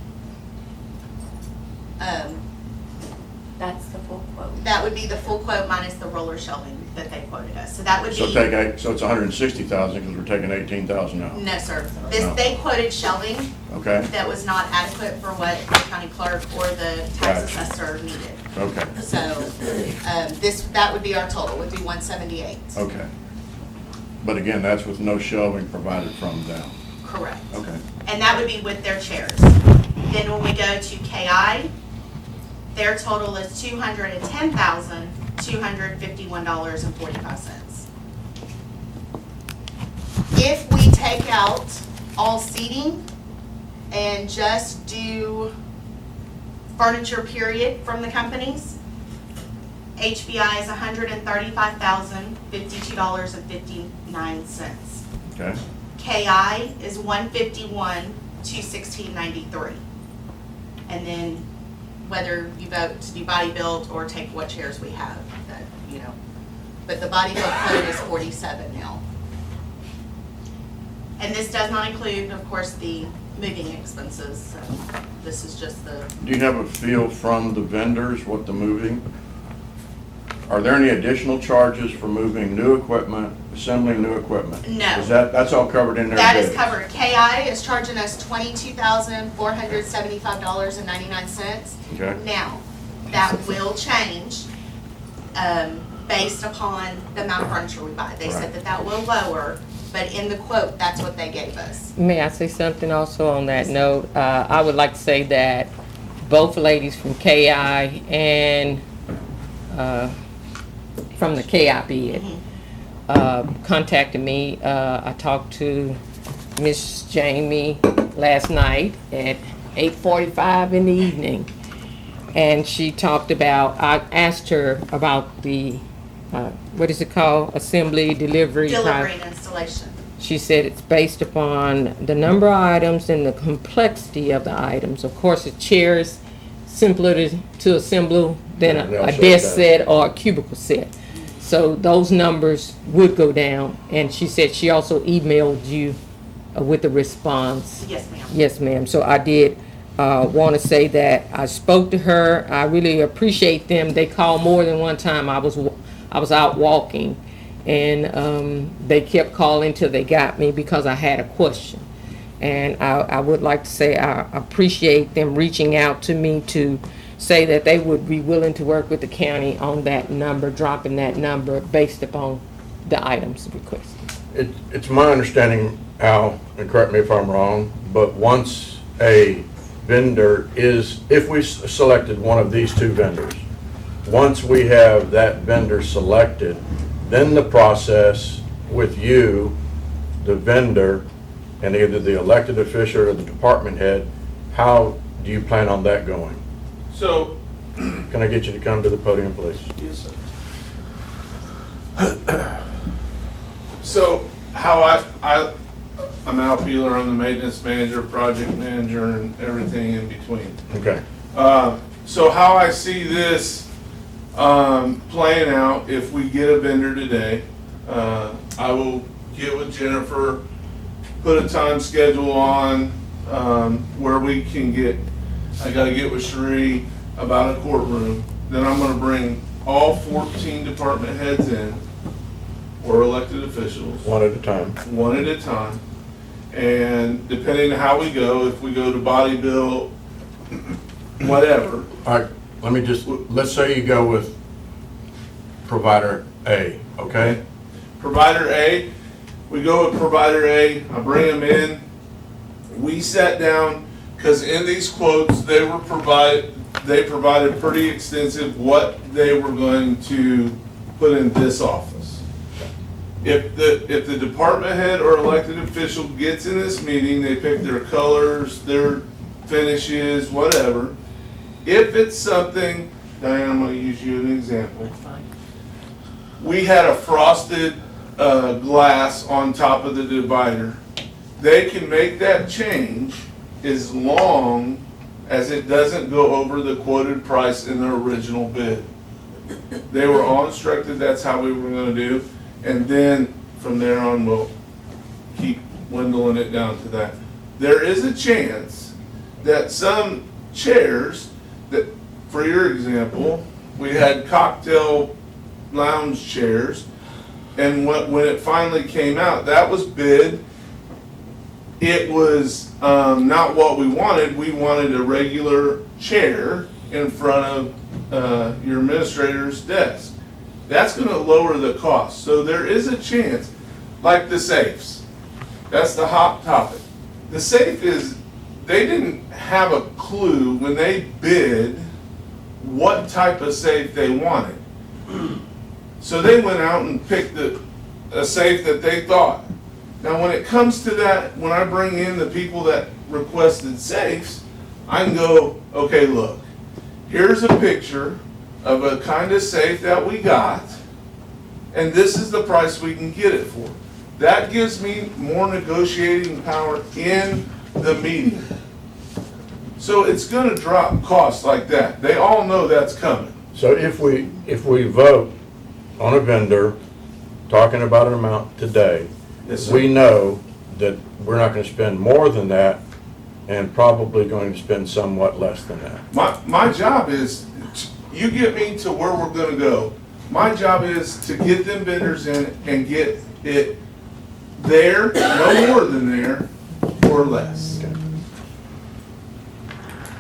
[SPEAKER 3] That's the full quote.
[SPEAKER 8] That would be the full quote minus the roller shelving that they quoted us. So that would
[SPEAKER 1] So
[SPEAKER 8] be,
[SPEAKER 1] so it's $160,000 because we're taking $18,000 out.
[SPEAKER 8] no, sir.
[SPEAKER 1] No.
[SPEAKER 8] They quoted shelving
[SPEAKER 1] Okay,
[SPEAKER 8] that was not adequate for what the county clerk or the tax
[SPEAKER 1] Gotcha.
[SPEAKER 8] assessor needed.
[SPEAKER 1] okay,
[SPEAKER 8] So, that would be our total, would be 178.
[SPEAKER 1] okay. But again, that's with no shelving provided from them.
[SPEAKER 8] Correct.
[SPEAKER 1] Okay,
[SPEAKER 8] And that would be with their chairs. Then when we go to KI, their total is $210,251.45. If we take out all seating and just do furniture period from the companies, HBI is $135,052.59.
[SPEAKER 1] okay,
[SPEAKER 8] KI is $151,216.93. And then whether you vote to do body built or take what chairs we have, that, you know. But the body built quote is 47 now. And this does not include, of course, the moving expenses, so this is just the,
[SPEAKER 1] do you have a feel from the vendors what the moving? Are there any additional charges for moving new equipment, assembling new equipment?
[SPEAKER 8] No.
[SPEAKER 1] That's all covered in their
[SPEAKER 8] that is
[SPEAKER 1] bids?
[SPEAKER 8] covered. KI is charging us $22,475.99.
[SPEAKER 1] Okay,
[SPEAKER 8] Now, that will change based upon the amount of furniture we buy. They said
[SPEAKER 1] Right.
[SPEAKER 8] that will lower, but in the quote, that's what they gave us.
[SPEAKER 5] May I say something also on that note? I would like to say that both ladies from KI and from the KI bid contacted me. I talked to Miss Jamie last night at 8:45 in the evening. And she talked about, I asked her about the, what is it called? Assembly, delivery.
[SPEAKER 8] Delivery and installation.
[SPEAKER 5] She said it's based upon the number of items and the complexity of the items. Of course, a chair is simpler to assemble than
[SPEAKER 1] Yeah,
[SPEAKER 5] a
[SPEAKER 1] so
[SPEAKER 5] desk
[SPEAKER 1] that-
[SPEAKER 5] set or a cubicle set. So those numbers would go down. And she said she also emailed you with a response.
[SPEAKER 8] Yes, ma'am.
[SPEAKER 5] Yes, ma'am. So I did want to say that I spoke to her. I really appreciate them. They called more than one time. I was out walking, and they kept calling till they got me because I had a question. And I would like to say I appreciate them reaching out to me to say that they would be willing to work with the county on that number, dropping that number based upon the items requested.
[SPEAKER 1] it's my understanding, Al, and correct me if I'm wrong, but once a vendor is, if we selected one of these two vendors, once we have that vendor selected, then the process with you, the vendor, and either the elected official or the department head, how do you plan on that going?
[SPEAKER 7] So,
[SPEAKER 1] Can I get you to come to the podium, please?
[SPEAKER 7] yes, sir. So, how I'm Al Peeler, I'm the maintenance manager, project manager, and everything in between.
[SPEAKER 1] Okay,
[SPEAKER 7] So how I see this playing out, if we get a vendor today, I will get with Jennifer, put a time schedule on where we can get, I gotta get with Sheree about a courtroom. Then I'm gonna bring all 14 department heads in, or elected officials,
[SPEAKER 1] One at a time.
[SPEAKER 7] one at a time. And depending on how we go, if we go to body bill, whatever,
[SPEAKER 1] All right, let me just, let's say you go with provider A, okay?
[SPEAKER 7] provider A, we go with provider A, I bring them in, we sat down, because in these quotes, they provided pretty extensive what they were going to put in this office. If the department head or elected official gets in this meeting, they pick their colors, their finishes, whatever. If it's something, Diane, I'm gonna use you as an example. We had a frosted glass on top of the divider. They can make that change as long as it doesn't go over the quoted price in the original bid. They were all instructed that's how we were gonna do, and then from there on, we'll keep dwindling it down to that. There is a chance that some chairs, that, for your example, we had cocktail lounge chairs, and when it finally came out, that was bid. It was not what we wanted. We wanted a regular chair in front of your administrator's desk. That's gonna lower the cost. So there is a chance, like the safes. That's the hot topic. The safe is, they didn't have a clue when they bid what type of safe they wanted. So they went out and picked a safe that they thought. Now, when it comes to that, when I bring in the people that requested safes, I can go, okay, look, here's a picture of a kind of safe that we got, and this is the price we can get it for. That gives me more negotiating power in the meeting. So it's gonna drop costs like that. They all know that's coming.
[SPEAKER 1] So if we vote on a vendor, talking about an amount today,
[SPEAKER 7] Yes, sir.
[SPEAKER 1] we know that we're not gonna spend more than that, and probably going to spend somewhat less than that.
[SPEAKER 7] My job is, you get me to where we're gonna go. My job is to get them vendors in and get it there, no more than there, or less.
[SPEAKER 1] Okay.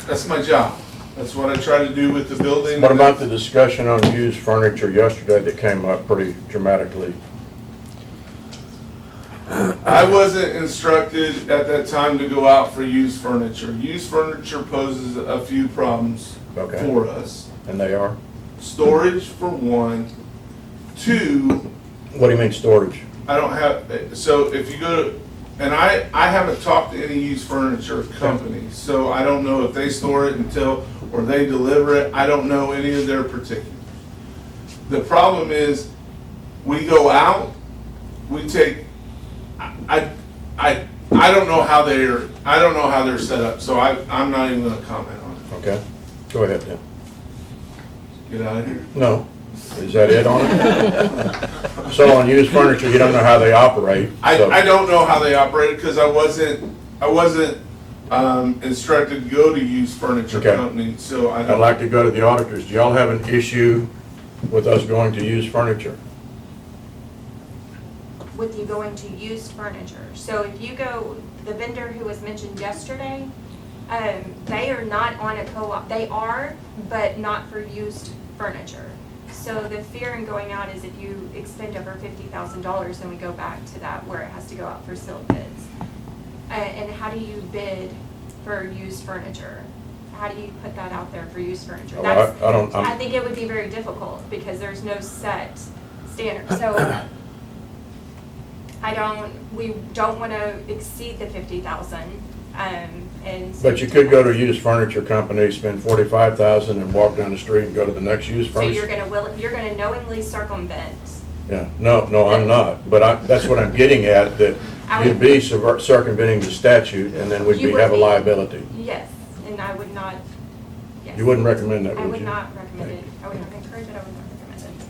[SPEAKER 7] That's my job. That's what I try to do with the building.
[SPEAKER 1] What about the discussion on used furniture yesterday that came up pretty dramatically?
[SPEAKER 7] I wasn't instructed at that time to go out for used furniture. Used furniture poses a few problems
[SPEAKER 1] Okay.
[SPEAKER 7] for us.
[SPEAKER 1] And they are?
[SPEAKER 7] Storage for one. Two,
[SPEAKER 1] What do you mean storage?
[SPEAKER 7] I don't have, so if you go to, and I haven't talked to any used furniture companies, so I don't know if they store it until, or they deliver it. I don't know any of their particulars. The problem is, we go out, we take, I don't know how they're set up, so I'm not even gonna comment on it.
[SPEAKER 1] Okay, go ahead then.
[SPEAKER 7] Get out of here.
[SPEAKER 1] No, is that it on it? So on used furniture, you don't know how they operate? so-
[SPEAKER 7] I don't know how they operate, because I wasn't instructed to go to used furniture
[SPEAKER 1] Okay.
[SPEAKER 7] company, so I
[SPEAKER 1] I'd
[SPEAKER 7] don't.
[SPEAKER 1] like to go to the auditors. Do y'all have an issue with us going to used furniture?
[SPEAKER 3] With you going to used furniture. So if you go, the vendor who was mentioned yesterday, they are not on a co-op, they are, but not for used furniture. So the fear in going out is if you expend over $50,000, then we go back to that where it has to go out for sealed bids. And how do you bid for used furniture? How do you put that out there for used furniture?
[SPEAKER 1] Well, I don't- I'm-
[SPEAKER 3] I think it would be very difficult because there's no set standard. So we don't want to exceed the 50,000, and.
[SPEAKER 1] But you could go to a used furniture company, spend 45,000 and walk down the street and go to the next used
[SPEAKER 3] So you're
[SPEAKER 1] furniture.
[SPEAKER 3] you're gonna knowingly circumvent.
[SPEAKER 1] Yeah, no, I'm not, but that's what I'm getting at, that
[SPEAKER 3] I
[SPEAKER 1] you'd
[SPEAKER 3] would-
[SPEAKER 1] be circumventing the statute and then we'd
[SPEAKER 3] You would
[SPEAKER 1] have a
[SPEAKER 3] be.
[SPEAKER 1] liability.
[SPEAKER 3] Yes, and I would not, yes. Yes.
[SPEAKER 1] You wouldn't recommend that,
[SPEAKER 3] I
[SPEAKER 1] would
[SPEAKER 3] would
[SPEAKER 1] you?
[SPEAKER 3] not recommend it. I would not encourage it, I would not recommend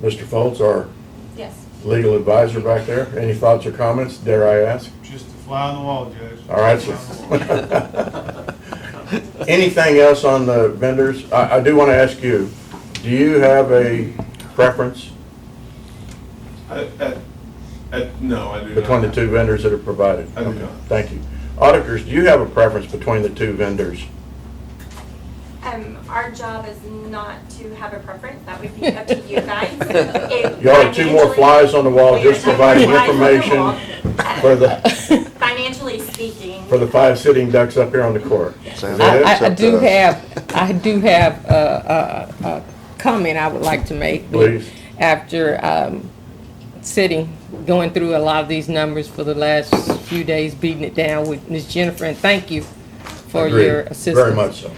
[SPEAKER 3] it.
[SPEAKER 1] Mr. Foltz, our
[SPEAKER 3] Yes.
[SPEAKER 1] legal advisor back there, any thoughts or comments, dare I ask?
[SPEAKER 9] Just a fly on the wall, Judge.
[SPEAKER 1] All right,
[SPEAKER 9] Fly on the wall.
[SPEAKER 1] Anything else on the vendors? I do want to ask you, do you have a preference
[SPEAKER 7] No, I do not.
[SPEAKER 1] between the two vendors that are provided?
[SPEAKER 7] I do
[SPEAKER 1] Okay,
[SPEAKER 7] not.
[SPEAKER 1] Thank you. Auditors, do you have a preference between the two vendors?
[SPEAKER 3] Our job is not to have a preference, that would be up to you guys. If
[SPEAKER 1] Y'all are two more
[SPEAKER 3] financially-
[SPEAKER 1] flies on the wall, just providing
[SPEAKER 3] Flies on the
[SPEAKER 1] information
[SPEAKER 3] wall.
[SPEAKER 1] for the,
[SPEAKER 3] Financially speaking.
[SPEAKER 1] for the 5 sitting ducks up here on the court. Is
[SPEAKER 6] Sounds
[SPEAKER 1] that it?
[SPEAKER 5] I do have a comment I would like to make.
[SPEAKER 1] Please.
[SPEAKER 5] After going through a lot of these numbers for the last few days, beating it down with Ms. Jennifer, and thank you for
[SPEAKER 1] Agreed.
[SPEAKER 5] your assistance.
[SPEAKER 1] Very much so.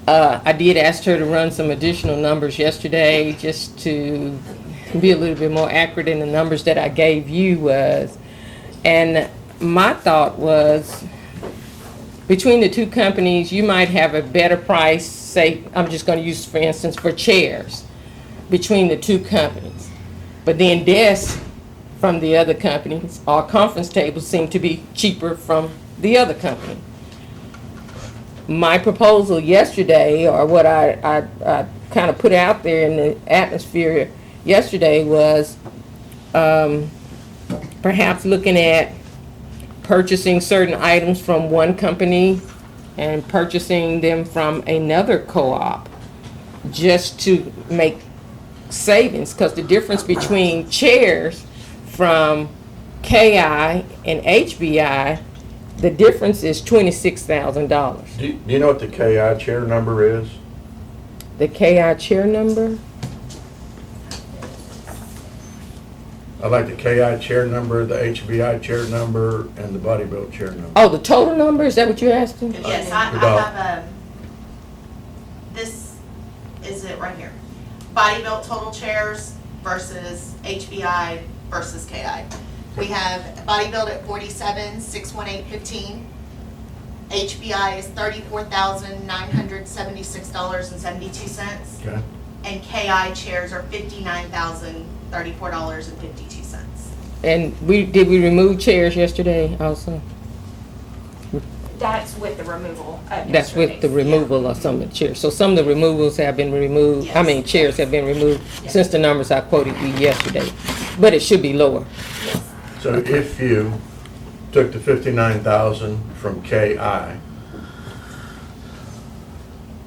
[SPEAKER 5] I did ask her to run some additional numbers yesterday, just to be a little bit more accurate in the numbers that I gave you was. And my thought was, between the two companies, you might have a better price, say, I'm just gonna use, for instance, for chairs, between the two companies. But then desks from the other companies, or conference tables seem to be cheaper from the other company. My proposal yesterday, or what I kind of put out there in the atmosphere yesterday, was perhaps looking at purchasing certain items from one company and purchasing them from another co-op, just to make savings, because the difference between chairs from KI and HBI, the difference is $26,000.
[SPEAKER 1] Do you know what the KI chair number is?
[SPEAKER 5] The KI chair number?
[SPEAKER 1] I'd like the KI chair number, the HBI chair number, and the body build chair number.
[SPEAKER 5] Oh, the total number, is that what you're asking?
[SPEAKER 8] Yes, I have, this is it right here. Body built total chairs versus HBI versus KI. We have body built at 47,618.15. HBI is $34,976.72.
[SPEAKER 1] Okay.
[SPEAKER 8] And KI chairs are $59,034.52.
[SPEAKER 5] And did we remove chairs yesterday also?
[SPEAKER 3] That's with the removal of
[SPEAKER 5] That's with the
[SPEAKER 3] yesterday's.
[SPEAKER 5] removal of some of the chairs. So some of the removals have been removed, I mean,
[SPEAKER 8] Yes.
[SPEAKER 5] chairs have been removed since the numbers I quoted you yesterday. But it should be lower.
[SPEAKER 3] Yes.
[SPEAKER 1] So if you took the 59,000 from KI,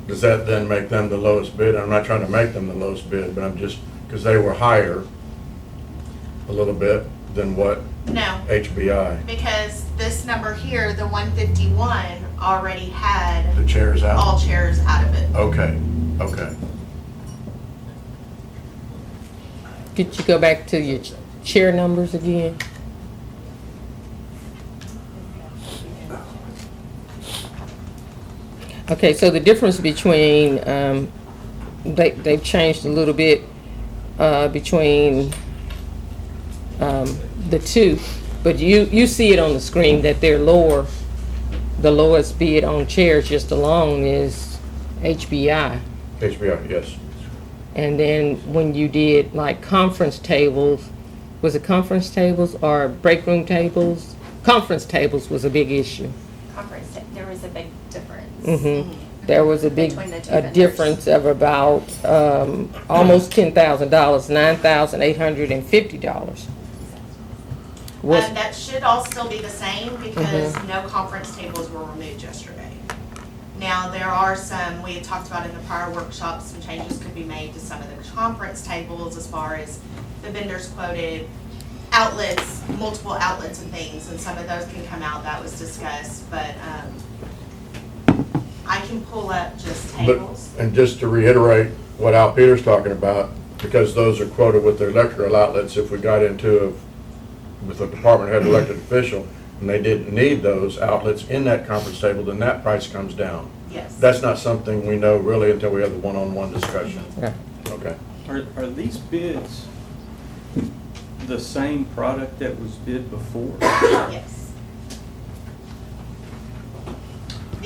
[SPEAKER 1] does that then make them the lowest bid? I'm not trying to make them the lowest bid, but I'm just, because they were higher a little bit than what
[SPEAKER 8] No,
[SPEAKER 1] HBI.
[SPEAKER 8] because this number here, the 151, already had
[SPEAKER 1] The chair's out?
[SPEAKER 8] all chairs out of it.
[SPEAKER 1] Okay, okay.
[SPEAKER 5] Could you go back to your chair numbers again? Okay, so the difference between, they've changed a little bit between the two, but you see it on the screen that they're lower. The lowest bid on chairs just alone is HBI.
[SPEAKER 1] HBI, yes.
[SPEAKER 5] And then when you did like conference tables, was it conference tables or break room tables? Conference tables was a big issue.
[SPEAKER 3] Conference, there was a big difference.
[SPEAKER 5] There was a big,
[SPEAKER 3] Between the two
[SPEAKER 5] a
[SPEAKER 3] vendors.
[SPEAKER 5] difference of about, almost $10,000, $9,850. Was,
[SPEAKER 8] That should all still be the same because no conference tables were removed yesterday. Now, there are some, we had talked about in the prior workshop, some changes could be made to some of the conference tables as far as the vendors quoted outlets, multiple outlets and things, and some of those can come out, that was discussed, but, I can pull up just tables.
[SPEAKER 1] And just to reiterate what Al Peter's talking about, because those are quoted with their electrical outlets, if we got into with a department head elected official, and they didn't need those outlets in that conference table, then that price comes down.
[SPEAKER 8] Yes.
[SPEAKER 1] That's not something we know really until we have the one-on-one discussion.
[SPEAKER 5] yeah.
[SPEAKER 1] Okay.
[SPEAKER 4] Are these bids the same product that was bid before?
[SPEAKER 8] Yes.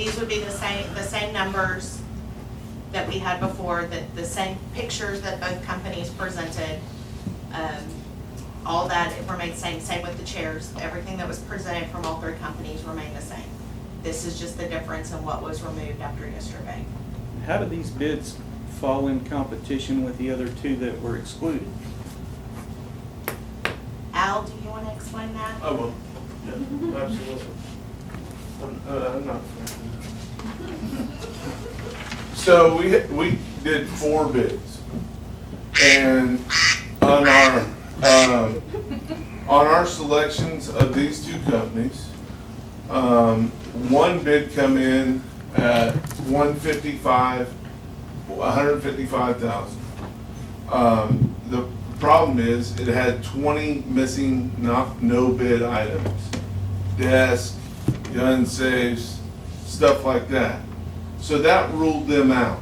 [SPEAKER 8] These would be the same numbers that we had before, that the same pictures that both companies presented. All that remained same with the chairs. Everything that was presented from all three companies remained the same. This is just the difference in what was removed after yesterday.
[SPEAKER 4] How do these bids fall in competition with the other two that were excluded?
[SPEAKER 8] Al, do you want to explain that?
[SPEAKER 7] I will, yeah, absolutely. I'm not. So we did 4 bids, and on our selections of these 2 companies, one bid come in at $155,000. The problem is, it had 20 missing no bid items. Desk, gun safes, stuff like that. So that ruled them out.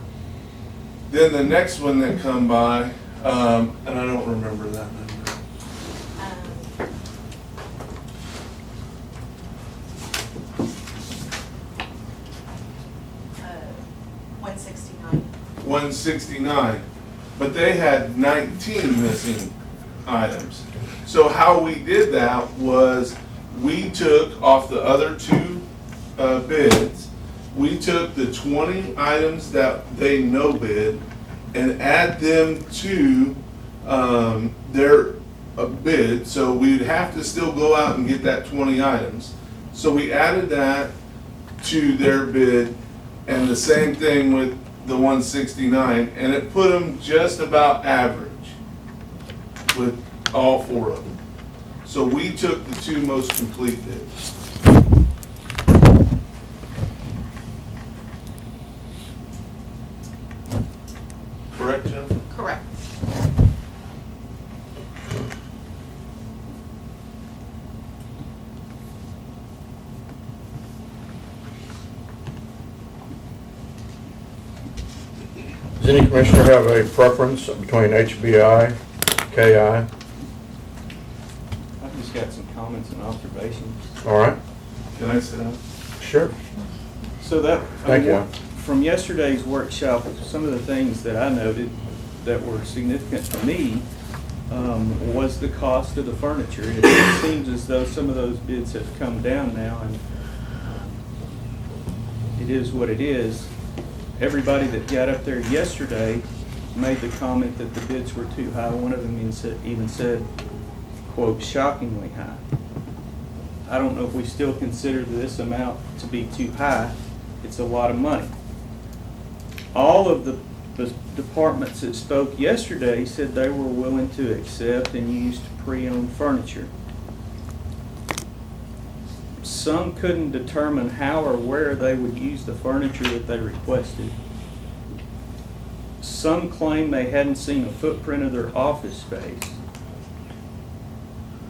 [SPEAKER 7] Then the next one that come by, and I don't remember that number.
[SPEAKER 8] 169.
[SPEAKER 7] 169, but they had 19 missing items. So how we did that was, we took off the other 2 bids, we took the 20 items that they no bid and add them to their bid, so we'd have to still go out and get that 20 items. So we added that to their bid, and the same thing with the 169, and it put them just about average with all 4 of them. So we took the 2 most complete bids. Correct, Jennifer?
[SPEAKER 8] Correct.
[SPEAKER 1] Does any commissioner have a preference between HBI, KI?
[SPEAKER 4] I've just got some comments and observations.
[SPEAKER 1] All right,
[SPEAKER 7] Can I sit down?
[SPEAKER 1] sure.
[SPEAKER 4] So that,
[SPEAKER 1] Thank you.
[SPEAKER 4] from yesterday's workshop, some of the things that I noted that were significant to me was the cost of the furniture. It seems as though some of those bids have come down now, and it is what it is. Everybody that got up there yesterday made the comment that the bids were too high. One of them even said, quote, shockingly high. I don't know if we still consider this amount to be too high. It's a lot of money. All of the departments that spoke yesterday said they were willing to accept and use pre-owned furniture. Some couldn't determine how or where they would use the furniture that they requested. Some claimed they hadn't seen a footprint of their office space.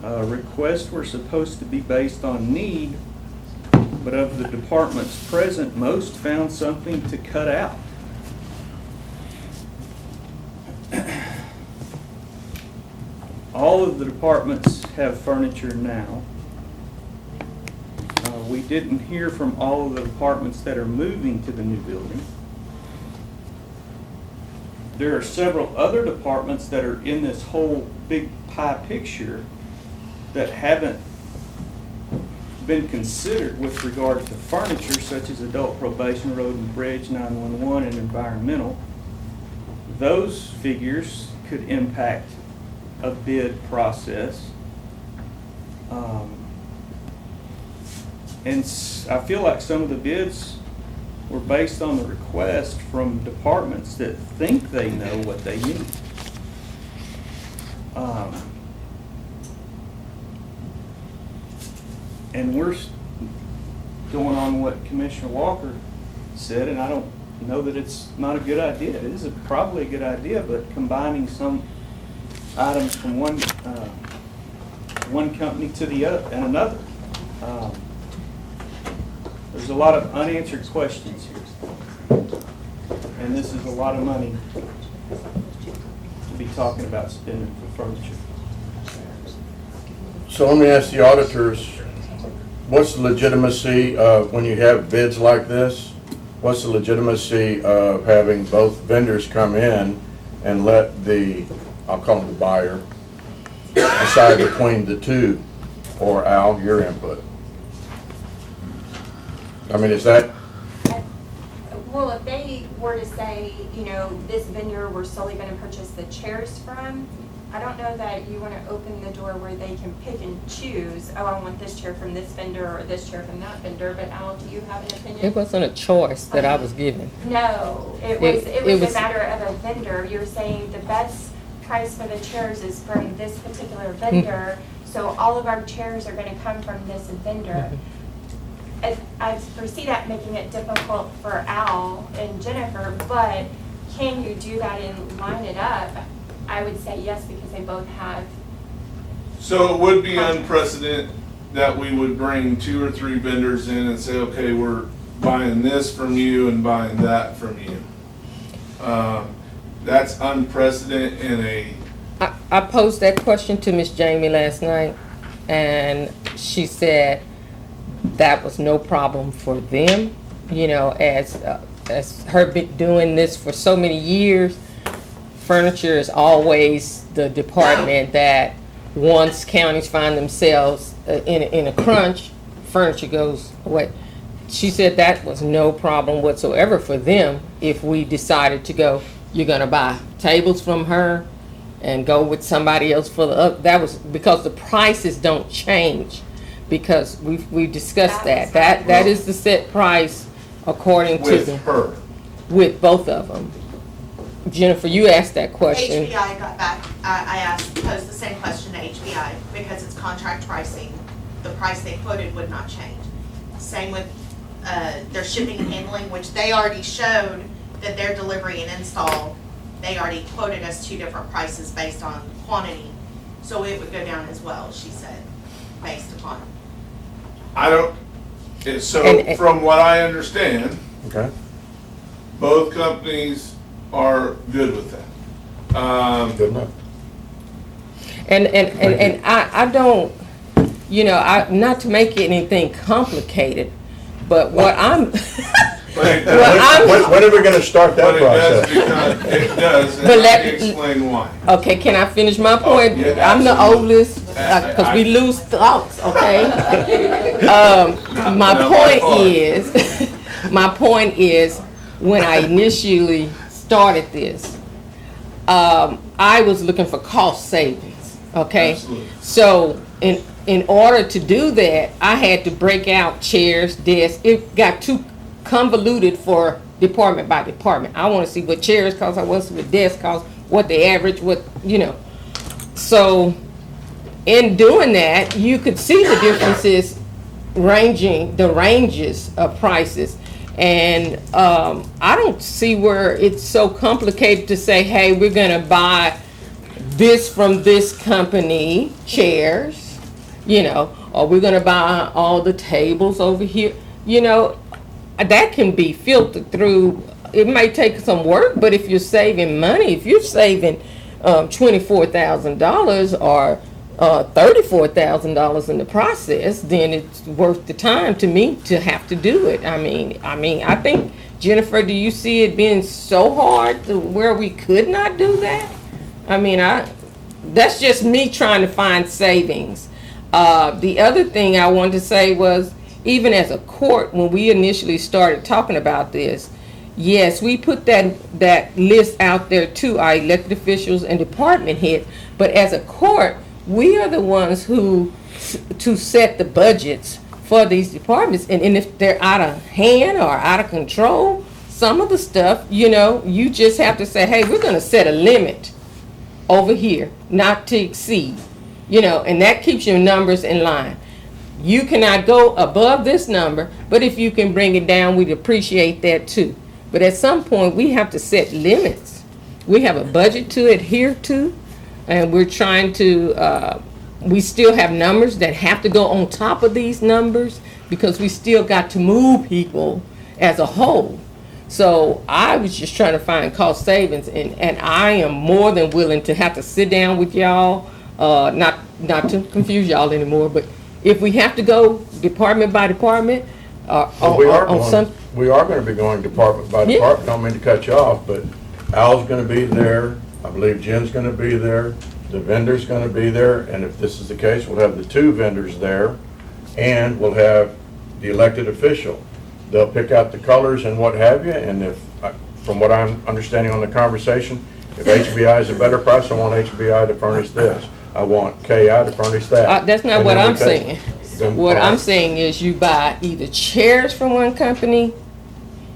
[SPEAKER 4] Requests were supposed to be based on need, but of the departments present, most found something to cut out. All of the departments have furniture now. We didn't hear from all of the departments that are moving to the new building. There are several other departments that are in this whole big pie picture that haven't been considered with regard to furniture, such as adult probation, road and bridge, 911, and environmental. Those figures could impact a bid process. And I feel like some of the bids were based on the request from departments that think they know what they need. And we're going on what Commissioner Walker said, and I don't know that it's not a good idea. It is probably a good idea, but combining some items from one company to the other and another. There's a lot of unanswered questions here. And this is a lot of money to be talking about spending for furniture.
[SPEAKER 1] So let me ask the auditors, what's the legitimacy of, when you have bids like this, what's the legitimacy of having both vendors come in and let the, I'll call him the buyer, decide between the two? Or Al, your input? I mean, is that,
[SPEAKER 3] Well, if they were to say, you know, this vendor we're solely gonna purchase the chairs from, I don't know that you wanna open the door where they can pick and choose, oh, I want this chair from this vendor or this chair from that vendor, but Al, do you have an opinion?
[SPEAKER 5] It wasn't a choice that I was given.
[SPEAKER 3] No, it was a matter of a vendor. You're saying the best price for the chairs is from this particular vendor, so all of our chairs are gonna come from this vendor. I foresee that making it difficult for Al and Jennifer, but can you do that and line it up? I would say yes, because they both have.
[SPEAKER 7] So it would be unprecedented that we would bring 2 or 3 vendors in and say, okay, we're buying this from you and buying that from you. That's unprecedented in a,
[SPEAKER 5] I posed that question to Miss Jamie last night, and she said that was no problem for them. You know, as her been doing this for so many years, furniture is always the department that once counties find themselves in a crunch, furniture goes away. She said that was no problem whatsoever for them if we decided to go, you're gonna buy tables from her and go with somebody else for the other. That was because the prices don't change, because we discussed that. That is the set price according to
[SPEAKER 7] with her.
[SPEAKER 5] with both of them. Jennifer, you asked that question.
[SPEAKER 8] HBI got back, posed the same question to HBI, because it's contract pricing, the price they quoted would not change. Same with, their shipping and handling, which they already showed that their delivery and install, they already quoted us 2 different prices based on quantity. So it would go down as well, she said, based upon.
[SPEAKER 7] I don't, so
[SPEAKER 5] And-
[SPEAKER 7] from what I understand,
[SPEAKER 1] okay?
[SPEAKER 7] both companies are good with that.
[SPEAKER 1] Good enough.
[SPEAKER 5] And I don't, you know, not to make anything complicated, but what I'm,
[SPEAKER 7] But
[SPEAKER 1] When are we gonna start that
[SPEAKER 7] it does
[SPEAKER 1] process?
[SPEAKER 7] become, it does, and
[SPEAKER 5] But
[SPEAKER 7] let
[SPEAKER 5] let-
[SPEAKER 7] me explain why.
[SPEAKER 5] okay, can I finish my point?
[SPEAKER 7] yeah,
[SPEAKER 5] I'm the
[SPEAKER 7] absolutely.
[SPEAKER 5] oldest, because we lose thoughts, okay? My
[SPEAKER 7] Not my
[SPEAKER 5] point
[SPEAKER 7] fault.
[SPEAKER 5] is, my point is, when I initially started this, I was looking for cost savings, okay?
[SPEAKER 7] Absolutely.
[SPEAKER 5] So in order to do that, I had to break out chairs, desks. It got too convoluted for department by department. I want to see what chairs cost, I want to see what desks cost, what the average, what, you know. So in doing that, you could see the differences the ranges of prices. And I don't see where it's so complicated to say, hey, we're gonna buy this from this company, chairs, you know, or we're gonna buy all the tables over here. You know, that can be filtered through. It may take some work, but if you're saving money, if you're saving $24,000 or $34,000 in the process, then it's worth the time to me to have to do it. I mean, I think, Jennifer, do you see it being so hard to where we could not do that? I mean, that's just me trying to find savings. The other thing I wanted to say was, even as a court, when we initially started talking about this, yes, we put that list out there to our elected officials and department heads, but as a court, we are the ones who to set the budgets for these departments, and if they're out of hand or out of control, some of the stuff, you know, you just have to say, hey, we're gonna set a limit over here, not to exceed, you know, and that keeps your numbers in line. You cannot go above this number, but if you can bring it down, we'd appreciate that too. But at some point, we have to set limits. We have a budget to adhere to, and we're trying to, we still have numbers that have to go on top of these numbers, because we still got to move people as a whole. So I was just trying to find cost savings, and I am more than willing to have to sit down with y'all, not to confuse y'all anymore, but if we have to go department by department,
[SPEAKER 1] Well,
[SPEAKER 5] on some,
[SPEAKER 1] we are gonna be going department by
[SPEAKER 5] Yeah.
[SPEAKER 1] department, don't mean to cut you off, but Al's gonna be there, I believe Jen's gonna be there, the vendor's gonna be there, and if this is the case, we'll have the two vendors there, and we'll have the elected official. They'll pick out the colors and what have you, and if, from what I'm understanding on the conversation, if HBI is a better price, I want HBI to furnish this. I want KI to furnish that.
[SPEAKER 5] that's not
[SPEAKER 1] And
[SPEAKER 5] what
[SPEAKER 1] then we
[SPEAKER 5] I'm
[SPEAKER 1] take-
[SPEAKER 5] saying.
[SPEAKER 1] then-
[SPEAKER 5] What I'm saying is you buy either chairs from one company,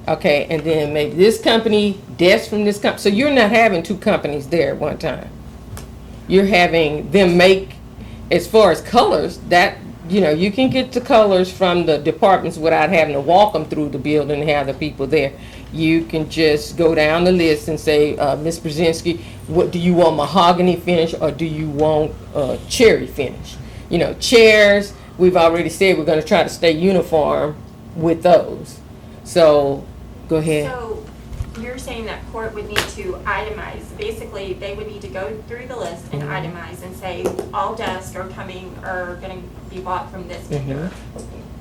[SPEAKER 5] okay, and then maybe this company, desks from this company. So you're not having two companies there at one time. You're having them make, as far as colors, that, you know, you can get the colors from the departments without having to walk them through the building and have the people there. You can just go down the list and say, Ms. Brzezinski, what, do you want mahogany finish or do you want cherry finish? You know, chairs, we've already said we're gonna try to stay uniform with those. So, go ahead.
[SPEAKER 3] So you're saying that court would need to itemize, basically, they would need to go through the list and itemize and say, all desks are gonna be bought from this vendor.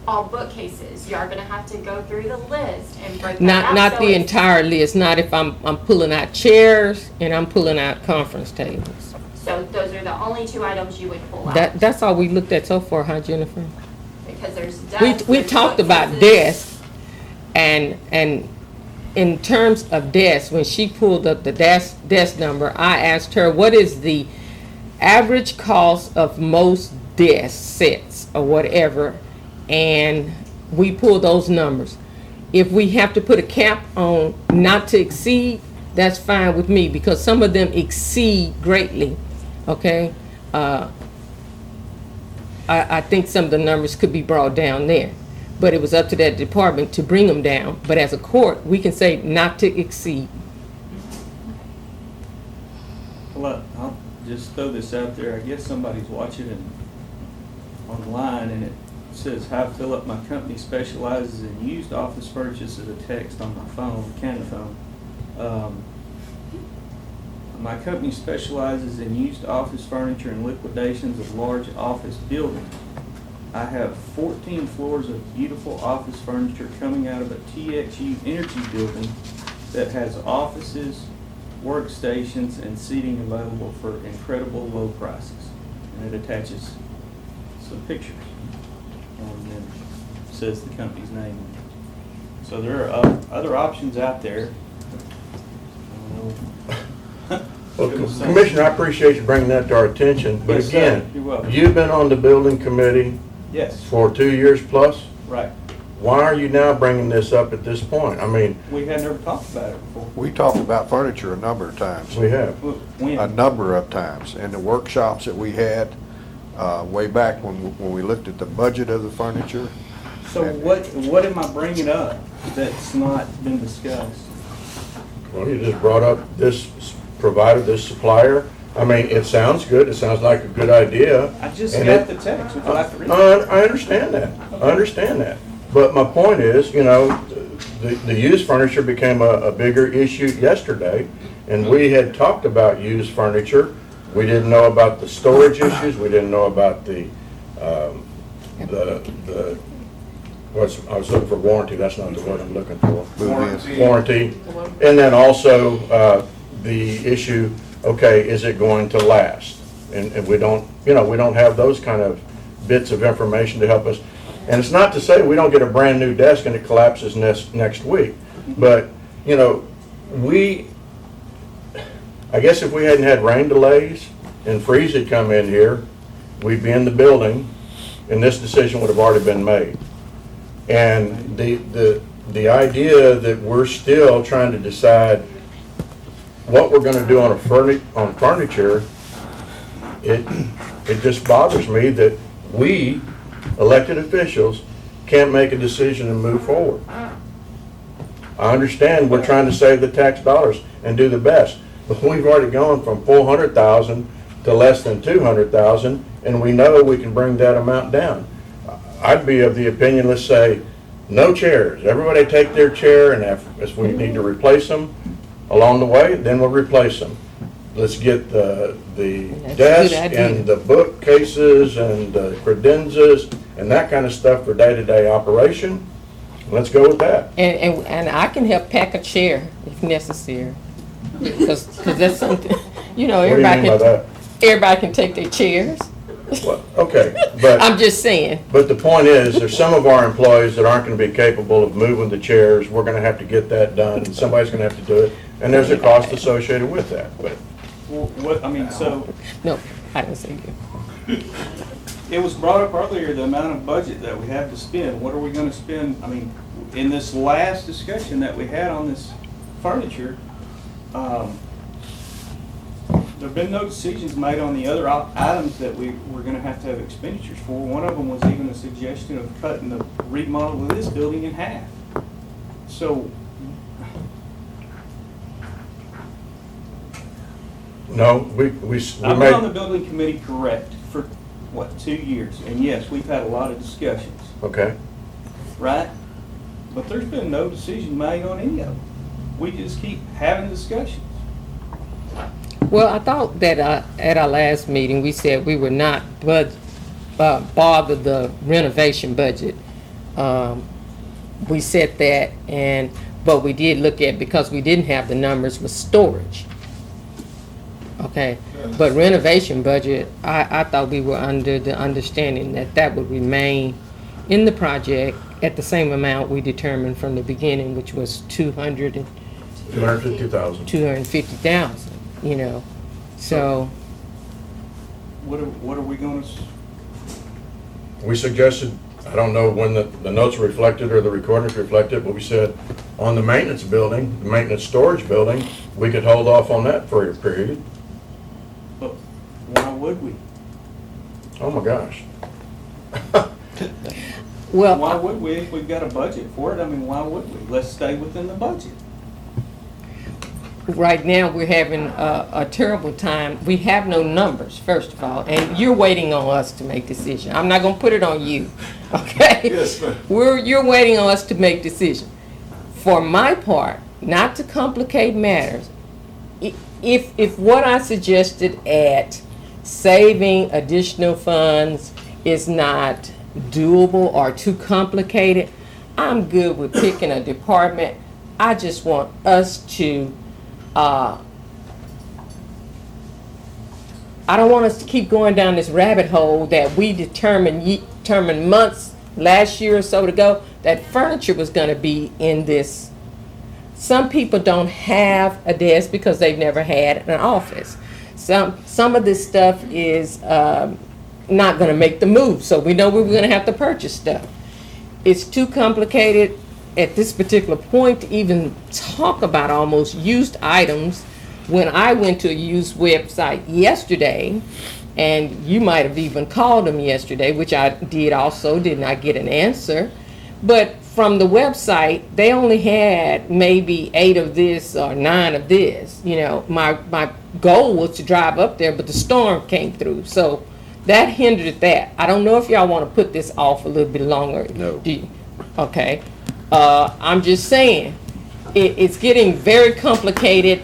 [SPEAKER 3] All bookcases, you are gonna have to go through the list and break that out.
[SPEAKER 5] Not
[SPEAKER 3] So
[SPEAKER 5] the
[SPEAKER 3] it's-
[SPEAKER 5] entire list, not if I'm pulling out chairs and I'm pulling out conference tables.
[SPEAKER 3] So those are the only two items you would pull out,
[SPEAKER 5] That's all we looked at so far, huh, Jennifer?
[SPEAKER 3] because there's
[SPEAKER 5] We
[SPEAKER 3] desks. there's
[SPEAKER 5] talked about
[SPEAKER 3] bookcases.
[SPEAKER 5] desks, and in terms of desks, when she pulled up the desk number, I asked her, what is the average cost of most desk sets or whatever, and we pulled those numbers. If we have to put a cap on not to exceed, that's fine with me, because some of them exceed greatly, okay? I think some of the numbers could be brought down there, but it was up to that department to bring them down. But as a court, we can say not to exceed.
[SPEAKER 4] Well, I'll just throw this out there. I guess somebody's watching it online, and it says, "Hi, Philip. My company specializes in used office furniture." As a text on my phone, Canada phone. My company specializes in used office furniture and liquidations of large office buildings. I have 14 floors of beautiful office furniture coming out of a TXU Energy building that has offices, workstations, and seating available for incredible low prices. And it attaches some pictures. And then says the company's name. So there are other options out there. I don't know.
[SPEAKER 1] Well, Commissioner, I appreciate you bringing that to our attention, but
[SPEAKER 4] Yes, sir.
[SPEAKER 1] again,
[SPEAKER 4] You're welcome.
[SPEAKER 1] you've been on the building committee
[SPEAKER 4] Yes,
[SPEAKER 1] for 2 years plus.
[SPEAKER 4] right.
[SPEAKER 1] Why are you now bringing this up at this point? I mean,
[SPEAKER 4] We had never talked about it before.
[SPEAKER 6] We talked about furniture a number of times,
[SPEAKER 1] we have.
[SPEAKER 4] When?
[SPEAKER 6] a number of times. In the workshops that we had, way back when we looked at the budget of the furniture.
[SPEAKER 4] So what am I bringing up that's not been discussed?
[SPEAKER 1] Well, you just brought up this provider, this supplier. I mean, it sounds good. It sounds like a good idea.
[SPEAKER 4] I just
[SPEAKER 1] And
[SPEAKER 4] got
[SPEAKER 1] it-
[SPEAKER 4] the text, would you like to read it?
[SPEAKER 1] I understand that. I understand that. But my point is, you know, the used furniture became a bigger issue yesterday, and we had talked about used furniture. We didn't know about the storage issues. We didn't know about the I was looking for warranty. That's not the word I'm looking for.
[SPEAKER 7] Warranty.
[SPEAKER 1] Warranty. And then also, the issue, okay, is it going to last? And we don't, you know, we don't have those kind of bits of information to help us. And it's not to say we don't get a brand-new desk and it collapses next week. But, you know, I guess if we hadn't had rain delays and freeze had come in here, we'd be in the building and this decision would have already been made. And the idea that we're still trying to decide what we're gonna do on furniture, it just bothers me that we, elected officials, can't make a decision and move forward. I understand we're trying to save the tax dollars and do the best, but we've already gone from 400,000 to less than 200,000, and we know we can bring that amount down. I'd be of the opinion, let's say, no chairs. Everybody take their chair, and if we need to replace them along the way, then we'll replace them. let's get the
[SPEAKER 5] That's a
[SPEAKER 1] desk
[SPEAKER 5] good idea.
[SPEAKER 1] and the bookcases and the credenzas and that kind of stuff for day-to-day operation. Let's go with that.
[SPEAKER 5] And I can help pack a chair if necessary. Because that's something, you know,
[SPEAKER 1] What do you mean by that?
[SPEAKER 5] everybody can take their chairs.
[SPEAKER 1] Well, okay, but.
[SPEAKER 5] I'm just saying.
[SPEAKER 1] But the point is, there's some of our employees that aren't gonna be capable of moving the chairs. We're gonna have to get that done, and somebody's gonna have to do it. And there's a cost associated with that, but
[SPEAKER 4] Well, what, I mean, so,
[SPEAKER 5] No, I didn't say you.
[SPEAKER 4] it was brought up earlier, the amount of budget that we have to spend. What are we gonna spend? I mean, in this last discussion that we had on this furniture, there've been no decisions made on the other items that we were gonna have to have expenditures for. One of them was even a suggestion of cutting the remodel of this building in half. So,
[SPEAKER 1] no, we
[SPEAKER 4] I've been on the
[SPEAKER 1] made,
[SPEAKER 4] building committee, correct, for, what, 2 years? And yes, we've had a lot of discussions,
[SPEAKER 1] okay.
[SPEAKER 4] right? But there's been no decision made on any of them. We just keep having discussions.
[SPEAKER 5] Well, I thought that at our last meeting, we said we would not bother the renovation budget. We said that, but we did look at, because we didn't have the numbers, with storage. Okay, but renovation budget, I thought we were under the understanding that that would remain in the project at the same amount we determined from the beginning, which was
[SPEAKER 1] 250,000.
[SPEAKER 5] 250,000, you know, so.
[SPEAKER 4] What are we gonna,
[SPEAKER 1] We suggested, I don't know when the notes were reflected or the recordings reflected, but we said on the maintenance building, the maintenance storage building, we could hold off on that for a period.
[SPEAKER 4] but why would we?
[SPEAKER 1] Oh my gosh.
[SPEAKER 5] Well,
[SPEAKER 4] Why would we if we've got a budget for it? I mean, why would we? Let's stay within the budget.
[SPEAKER 5] right now, we're having a terrible time. We have no numbers, first of all, and you're waiting on us to make decision. I'm not gonna put it on you, okay?
[SPEAKER 7] Yes, ma'am.
[SPEAKER 5] You're waiting on us to make decision. For my part, not to complicate matters, if what I suggested at saving additional funds is not doable or too complicated, I'm good with picking a department. I just want us to, I don't want us to keep going down this rabbit hole that we determined months, last year or so ago, that furniture was gonna be in this. Some people don't have a desk because they've never had an office. Some of this stuff is not gonna make the move, so we know we were gonna have to purchase stuff. It's too complicated at this particular point to even talk about almost used items. When I went to a used website yesterday, and you might have even called them yesterday, which I did also, did not get an answer. But from the website, they only had maybe 8 of this or 9 of this. You know, my goal was to drive up there, but the storm came through, so that hindered that. I don't know if y'all want to put this off a little bit longer.
[SPEAKER 6] No.
[SPEAKER 5] Do you? Okay. I'm just saying, it's getting very complicated.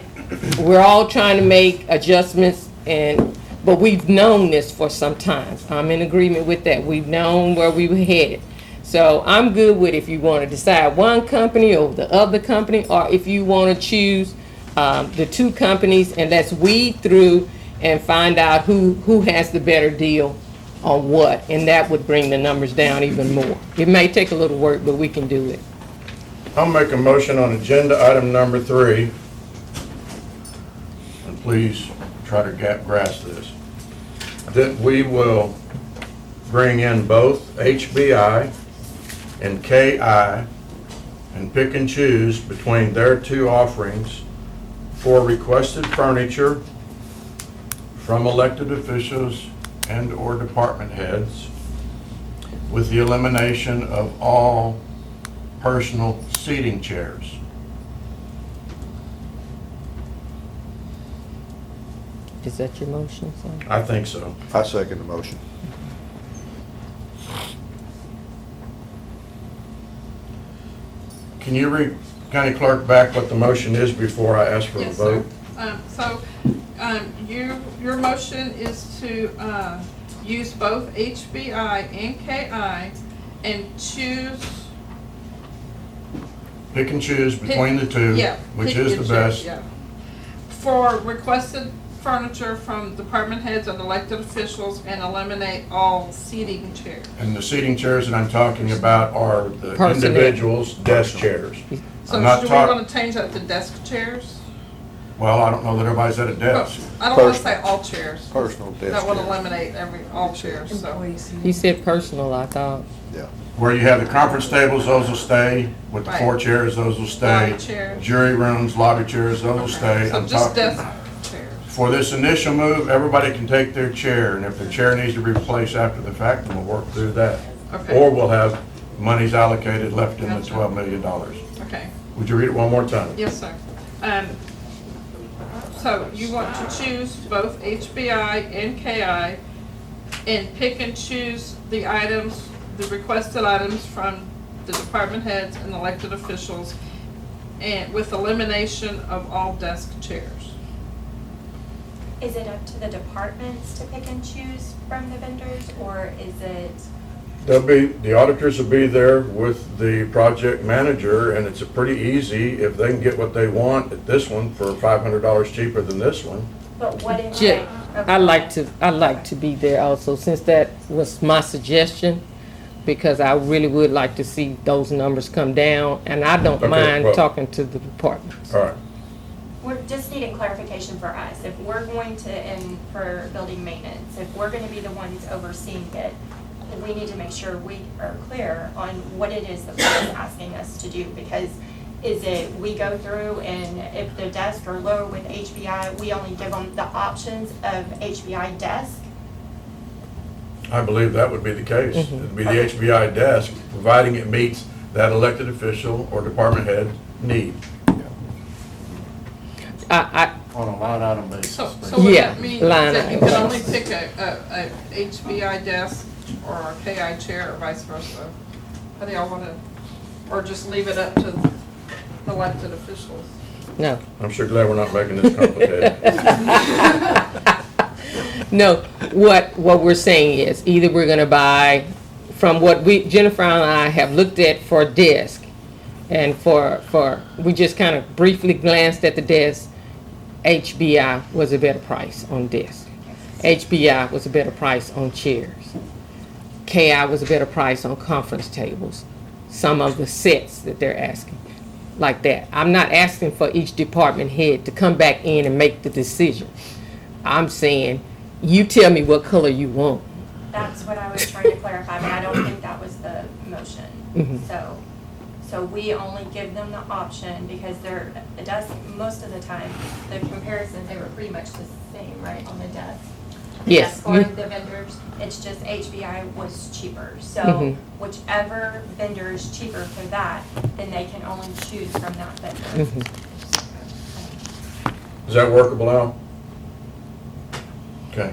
[SPEAKER 5] We're all trying to make adjustments, but we've known this for some time. I'm in agreement with that. We've known where we were headed. So I'm good with if you want to decide one company over the other company, or if you want to choose the 2 companies, and let's weed through and find out who has the better deal on what, and that would bring the numbers down even more. It may take a little work, but we can do it.
[SPEAKER 1] I'll make a motion on agenda item number 3. And please try to grasp this. That we will bring in both HBI and KI and pick and choose between their 2 offerings for requested furniture from elected officials and/or department heads, with the elimination of all personal seating chairs.
[SPEAKER 5] Is that your motion, son?
[SPEAKER 1] I think so.
[SPEAKER 6] I second the motion.
[SPEAKER 1] Can you read, County Clerk, back what the motion is before I ask for a
[SPEAKER 2] Yes, sir.
[SPEAKER 1] vote?
[SPEAKER 2] So your motion is to, use both HBI and KI and choose.
[SPEAKER 1] Pick and choose between the two,
[SPEAKER 2] Yeah,
[SPEAKER 1] which
[SPEAKER 2] pick
[SPEAKER 1] is
[SPEAKER 2] and
[SPEAKER 1] the
[SPEAKER 2] choose,
[SPEAKER 1] best.
[SPEAKER 2] yeah. For requested furniture from department heads and elected officials and eliminate all seating chairs.
[SPEAKER 1] And the seating chairs that I'm talking about are the
[SPEAKER 5] Personnel.
[SPEAKER 1] individuals' desk chairs.
[SPEAKER 2] So
[SPEAKER 1] I'm not
[SPEAKER 2] do we
[SPEAKER 1] talking,
[SPEAKER 2] wanna change that to desk chairs?
[SPEAKER 1] well, I don't know that everybody's at a desk.
[SPEAKER 2] I don't wanna
[SPEAKER 6] Personal.
[SPEAKER 2] say all chairs.
[SPEAKER 6] Personal desk
[SPEAKER 2] That would
[SPEAKER 6] chairs.
[SPEAKER 2] eliminate all chairs, so.
[SPEAKER 5] He said personal, I thought.
[SPEAKER 6] Yeah.
[SPEAKER 1] Where you have the conference tables, those will stay. With the 4
[SPEAKER 2] Right.
[SPEAKER 1] chairs, those will stay.
[SPEAKER 2] Lobby chairs.
[SPEAKER 1] Jury rooms, lobby chairs, those will stay.
[SPEAKER 2] So
[SPEAKER 1] I'm
[SPEAKER 2] just
[SPEAKER 1] talking-
[SPEAKER 2] desk chairs.
[SPEAKER 1] For this initial move, everybody can take their chair, and if their chair needs to be replaced after the fact, then we'll work through that.
[SPEAKER 2] Okay.
[SPEAKER 1] Or we'll have monies allocated left in the
[SPEAKER 2] Gotcha.
[SPEAKER 1] $12 million.
[SPEAKER 2] Okay,
[SPEAKER 1] Would you read it one more time?
[SPEAKER 2] yes, sir. So you want to choose both HBI and KI and pick and choose the items, the requested items from the department heads and elected officials, and with elimination of all desk chairs.
[SPEAKER 3] Is it up to the departments to pick and choose from the vendors, or is it,
[SPEAKER 1] The auditors will be there with the project manager, and it's a pretty easy, if they can get what they want at this one for $500 cheaper than this one.
[SPEAKER 3] but what if
[SPEAKER 5] Ja-
[SPEAKER 3] they?
[SPEAKER 5] I'd like to be there also, since that was my suggestion, because I really would like to see those numbers come down, and I don't
[SPEAKER 1] Okay,
[SPEAKER 5] mind
[SPEAKER 1] well-
[SPEAKER 5] talking to the departments.
[SPEAKER 1] All right.
[SPEAKER 3] We're just needing clarification for us. If we're going to, and for building maintenance, if we're gonna be the ones overseeing it, we need to make sure we are clear on what it is that we're asking us to do, because is it, we go through and if the desks are low with HBI, we only give them the options of HBI desk?
[SPEAKER 1] I believe that would be the case.
[SPEAKER 5] Mhm.
[SPEAKER 1] It'd be the HBI desk, providing it meets that elected official or department head need.
[SPEAKER 9] On a line item basis.
[SPEAKER 2] So would
[SPEAKER 5] Yeah,
[SPEAKER 2] that mean
[SPEAKER 5] line
[SPEAKER 2] that you
[SPEAKER 5] item.
[SPEAKER 2] can only pick a HBI desk or a KI chair or vice versa? How do y'all wanna, or just leave it up to the elected officials?
[SPEAKER 5] No.
[SPEAKER 1] I'm sure glad we're not making this complicated.
[SPEAKER 5] No, what we're saying is, either we're gonna buy, from what Jennifer and I have looked at for desk, and we just kind of briefly glanced at the desk, HBI was a better price on desk. HBI was a better price on chairs. KI was a better price on conference tables. Some of the sets that they're asking, like that. I'm not asking for each department head to come back in and make the decision. I'm saying, you tell me what color you want.
[SPEAKER 3] That's what I was trying to clarify, but I don't think that was the motion.
[SPEAKER 5] Mhm.
[SPEAKER 3] So we only give them the option because it does, most of the time, the comparisons, they were pretty much the same, right, on the desk?
[SPEAKER 5] Yes.
[SPEAKER 3] For the vendors, it's just HBI was cheaper. So
[SPEAKER 5] Mhm.
[SPEAKER 3] whichever vendor is cheaper for that, then they can only choose from that vendor.
[SPEAKER 5] Mhm.
[SPEAKER 1] Is that workable, Al? Okay.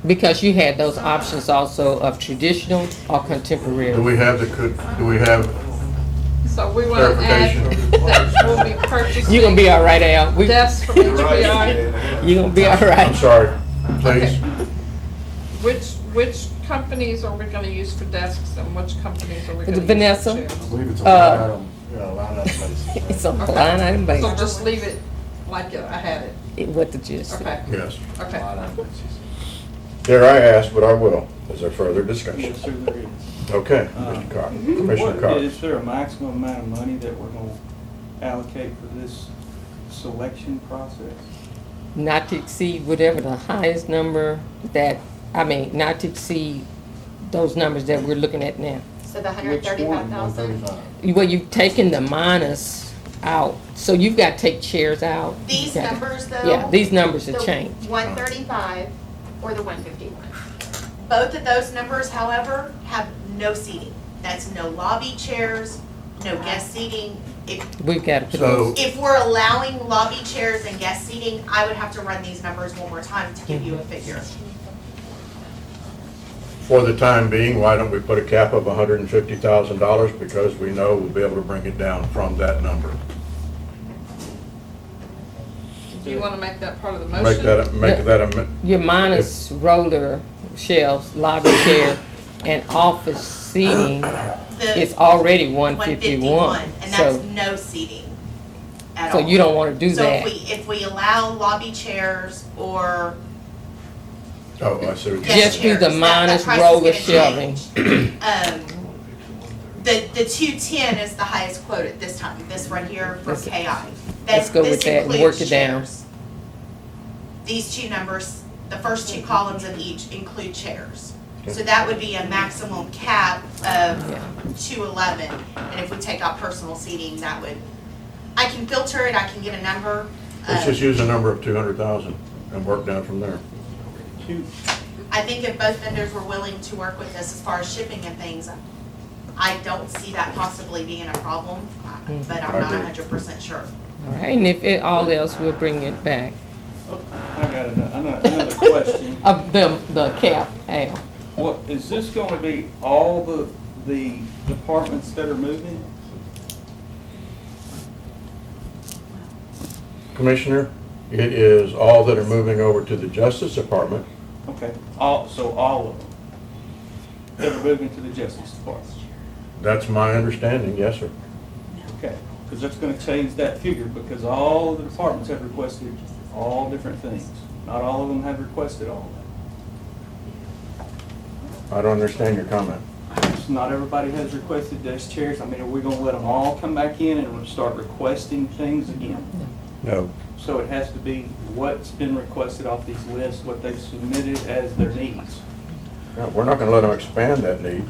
[SPEAKER 5] Because you had those options also of traditional or
[SPEAKER 1] Do
[SPEAKER 5] contemporary.
[SPEAKER 1] we have
[SPEAKER 2] So we wanna add
[SPEAKER 1] Clarification.
[SPEAKER 2] that we'll be purchasing.
[SPEAKER 5] You gonna be all right, Al?
[SPEAKER 2] Desks from HBI.
[SPEAKER 5] You gonna be all
[SPEAKER 1] I'm
[SPEAKER 5] right?
[SPEAKER 1] sorry, please.
[SPEAKER 2] Which companies are we gonna use for desks and which companies are we gonna use for
[SPEAKER 5] Vanessa?
[SPEAKER 2] chairs?
[SPEAKER 9] I believe it's a
[SPEAKER 5] Uh,
[SPEAKER 9] line item, line item basis.
[SPEAKER 5] It's on the line item
[SPEAKER 2] So
[SPEAKER 5] basis.
[SPEAKER 2] just leave it like I had it.
[SPEAKER 5] What the gist?
[SPEAKER 2] Okay,
[SPEAKER 1] Yes.
[SPEAKER 2] okay.
[SPEAKER 9] Line item basis.
[SPEAKER 1] Dare I ask, but I will. Is there further discussion?
[SPEAKER 4] Yes, sir, there is.
[SPEAKER 1] Okay, Mr. Cox, Commissioner
[SPEAKER 4] What-
[SPEAKER 1] Cox.
[SPEAKER 4] Is there a maximum amount of money that we're gonna allocate for this selection process?
[SPEAKER 5] Not to exceed whatever the highest number not to exceed those numbers that we're looking at now.
[SPEAKER 3] So the
[SPEAKER 9] Which one?
[SPEAKER 3] 135,000?
[SPEAKER 9] 135.
[SPEAKER 5] Well, you've taken the minus out, so you've got to take chairs out.
[SPEAKER 8] These
[SPEAKER 5] You've got-
[SPEAKER 8] numbers though.
[SPEAKER 5] Yeah, these numbers have
[SPEAKER 8] the
[SPEAKER 5] changed.
[SPEAKER 8] 135 or the 151. Both of those numbers, however, have no seating. That's no lobby chairs, no guest seating.
[SPEAKER 5] We've got to put
[SPEAKER 1] So-
[SPEAKER 5] those.
[SPEAKER 8] If we're allowing lobby chairs and guest seating, I would have to run these numbers one more time to give you a figure.
[SPEAKER 1] For the time being, why don't we put a cap of $150,000 because we know we'll be able to bring it down from that number.
[SPEAKER 2] Do you wanna make that part of the
[SPEAKER 1] Make
[SPEAKER 2] motion?
[SPEAKER 1] that,
[SPEAKER 5] Your minus roller shelves, lobby chair, and office seating is already 151.
[SPEAKER 8] And
[SPEAKER 5] So,
[SPEAKER 8] that's no seating at all.
[SPEAKER 5] so you don't wanna do
[SPEAKER 8] So
[SPEAKER 5] that.
[SPEAKER 8] if we allow lobby chairs or
[SPEAKER 1] oh, I see what you're
[SPEAKER 8] desk
[SPEAKER 5] Just do the
[SPEAKER 8] chairs, that
[SPEAKER 5] minus
[SPEAKER 8] price is
[SPEAKER 5] roller
[SPEAKER 8] gonna
[SPEAKER 5] shelving.
[SPEAKER 8] change. The 210 is the highest quote at this time, this right here for
[SPEAKER 5] Let's-
[SPEAKER 8] KI.
[SPEAKER 5] let's go
[SPEAKER 8] This
[SPEAKER 5] with that and
[SPEAKER 8] includes
[SPEAKER 5] work it down.
[SPEAKER 8] chairs. These two numbers, the first two columns of each include chairs. So that would be a maximum cap of
[SPEAKER 5] Yeah.
[SPEAKER 8] 211, and if we take out personal seating, that would, I can filter it, I can get a number.
[SPEAKER 1] Let's just use a number of 200,000 and work down from there.
[SPEAKER 8] I think if both vendors were willing to work with us as far as shipping and things, I don't see that possibly being a problem, but I'm not
[SPEAKER 1] I agree.
[SPEAKER 8] 100% sure.
[SPEAKER 5] All right, and if it, all else, we'll bring it back.
[SPEAKER 4] I got another question.
[SPEAKER 5] Of the cap, Al.
[SPEAKER 4] What, is this gonna be all the departments that are moving?
[SPEAKER 1] Commissioner, it is all that are moving over to the Justice Department.
[SPEAKER 4] Okay, all of them that are moving to the Justice Department?
[SPEAKER 1] That's my understanding, yes, sir.
[SPEAKER 4] Okay, because that's gonna change that figure, because all of the departments have requested all different things. Not all of them have requested all
[SPEAKER 1] I don't understand your comment.
[SPEAKER 4] of that. So not everybody has requested desk chairs. I mean, are we gonna let them all come back in and start requesting things again?
[SPEAKER 1] No.
[SPEAKER 4] So it has to be what's been requested off these lists, what they've submitted as their needs.
[SPEAKER 1] No, we're not gonna let them expand that need.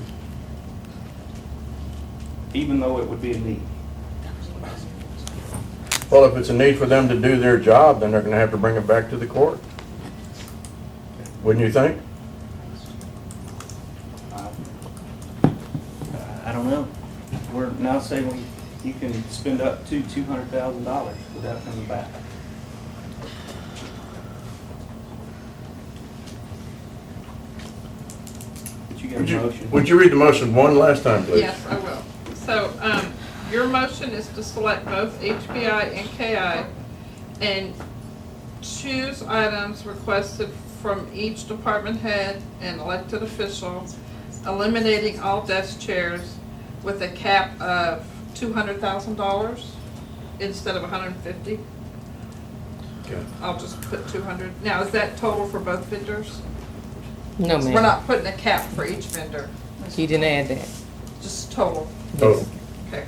[SPEAKER 4] Even though it would be a need.
[SPEAKER 1] Well, if it's a need for them to do their job, then they're gonna have to bring it back to the court. Wouldn't you think?
[SPEAKER 4] I don't know. We're now saying you can spend up to $200,000 without coming back. But you got a motion.
[SPEAKER 1] Would you read the motion one last time, please?
[SPEAKER 2] Yes, I will. So, your motion is to select both HPI and KI and choose items requested from each department head and elected official, eliminating all desk chairs with a cap of $200,000 instead of $150,000.
[SPEAKER 1] Okay.
[SPEAKER 2] I'll just put 200. Now, is that total for both vendors?
[SPEAKER 5] No,
[SPEAKER 2] We're
[SPEAKER 5] ma'am.
[SPEAKER 2] not putting a cap for each vendor,
[SPEAKER 5] He didn't add that.
[SPEAKER 2] just total.
[SPEAKER 1] Total.
[SPEAKER 2] Okay.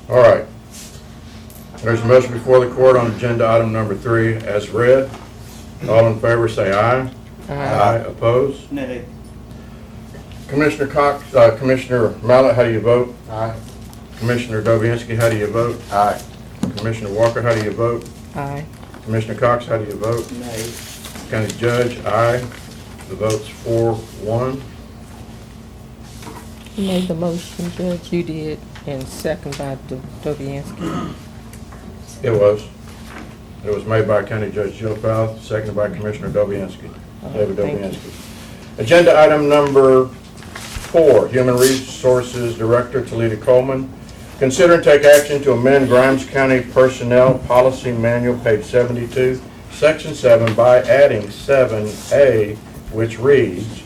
[SPEAKER 1] All right. There's a motion before the court on agenda item number 3 as read. All in favor, say aye. Aye. Opposed?
[SPEAKER 4] Nay.
[SPEAKER 1] Commissioner Cox, Commissioner Mallett, how do you vote?
[SPEAKER 9] Aye.
[SPEAKER 1] Commissioner Dobianski, how do you vote?
[SPEAKER 6] Aye.
[SPEAKER 1] Commissioner Walker, how do you vote?
[SPEAKER 5] Aye.
[SPEAKER 1] Commissioner Cox, how do you vote?
[SPEAKER 4] Nay.
[SPEAKER 1] County Judge, aye. The vote's 4-1.
[SPEAKER 5] You made the motion, Judge, you did, and second by Dobianski.
[SPEAKER 1] It was. It was made by County Judge Jill South, seconded by Commissioner Dobianski, David
[SPEAKER 5] Thank you.
[SPEAKER 1] Dobianski. Agenda item number 4, Human Resources Director Talita Coleman. Consider and take action to amend Grimes County Personnel Policy Manual, page 72, section 7, by adding 7A, which reads,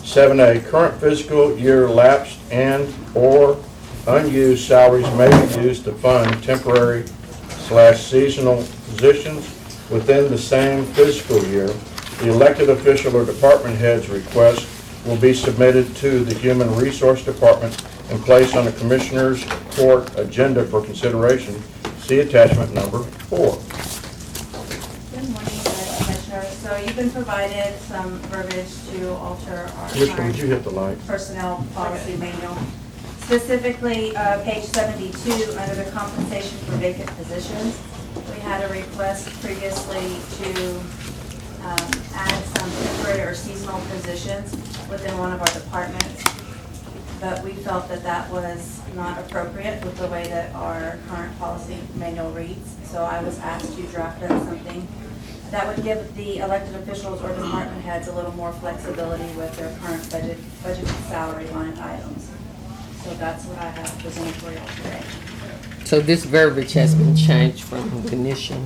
[SPEAKER 1] 7A, current fiscal year lapsed and/or unused salaries may be used to fund temporary/seasonal positions within the same fiscal year. The elected official or department head's request will be submitted to the Human Resource Department and placed on the Commissioners Court agenda for consideration. See attachment number 4.
[SPEAKER 10] Good morning, Commissioners. So you've been provided some verbiage to alter our
[SPEAKER 1] Commissioner, would you
[SPEAKER 10] current
[SPEAKER 1] hit the light?
[SPEAKER 10] personnel policy manual. Specifically, page 72, under the compensation for vacant positions. We had a request previously to add some temporary or seasonal positions within one of our departments, but we felt that that was not appropriate with the way that our current policy manual reads. So I was asked to draft up something that would give the elected officials or department heads a little more flexibility with their current budgeted salary line items. So that's what I have presented for you all today.
[SPEAKER 5] So this verbiage has been changed from condition.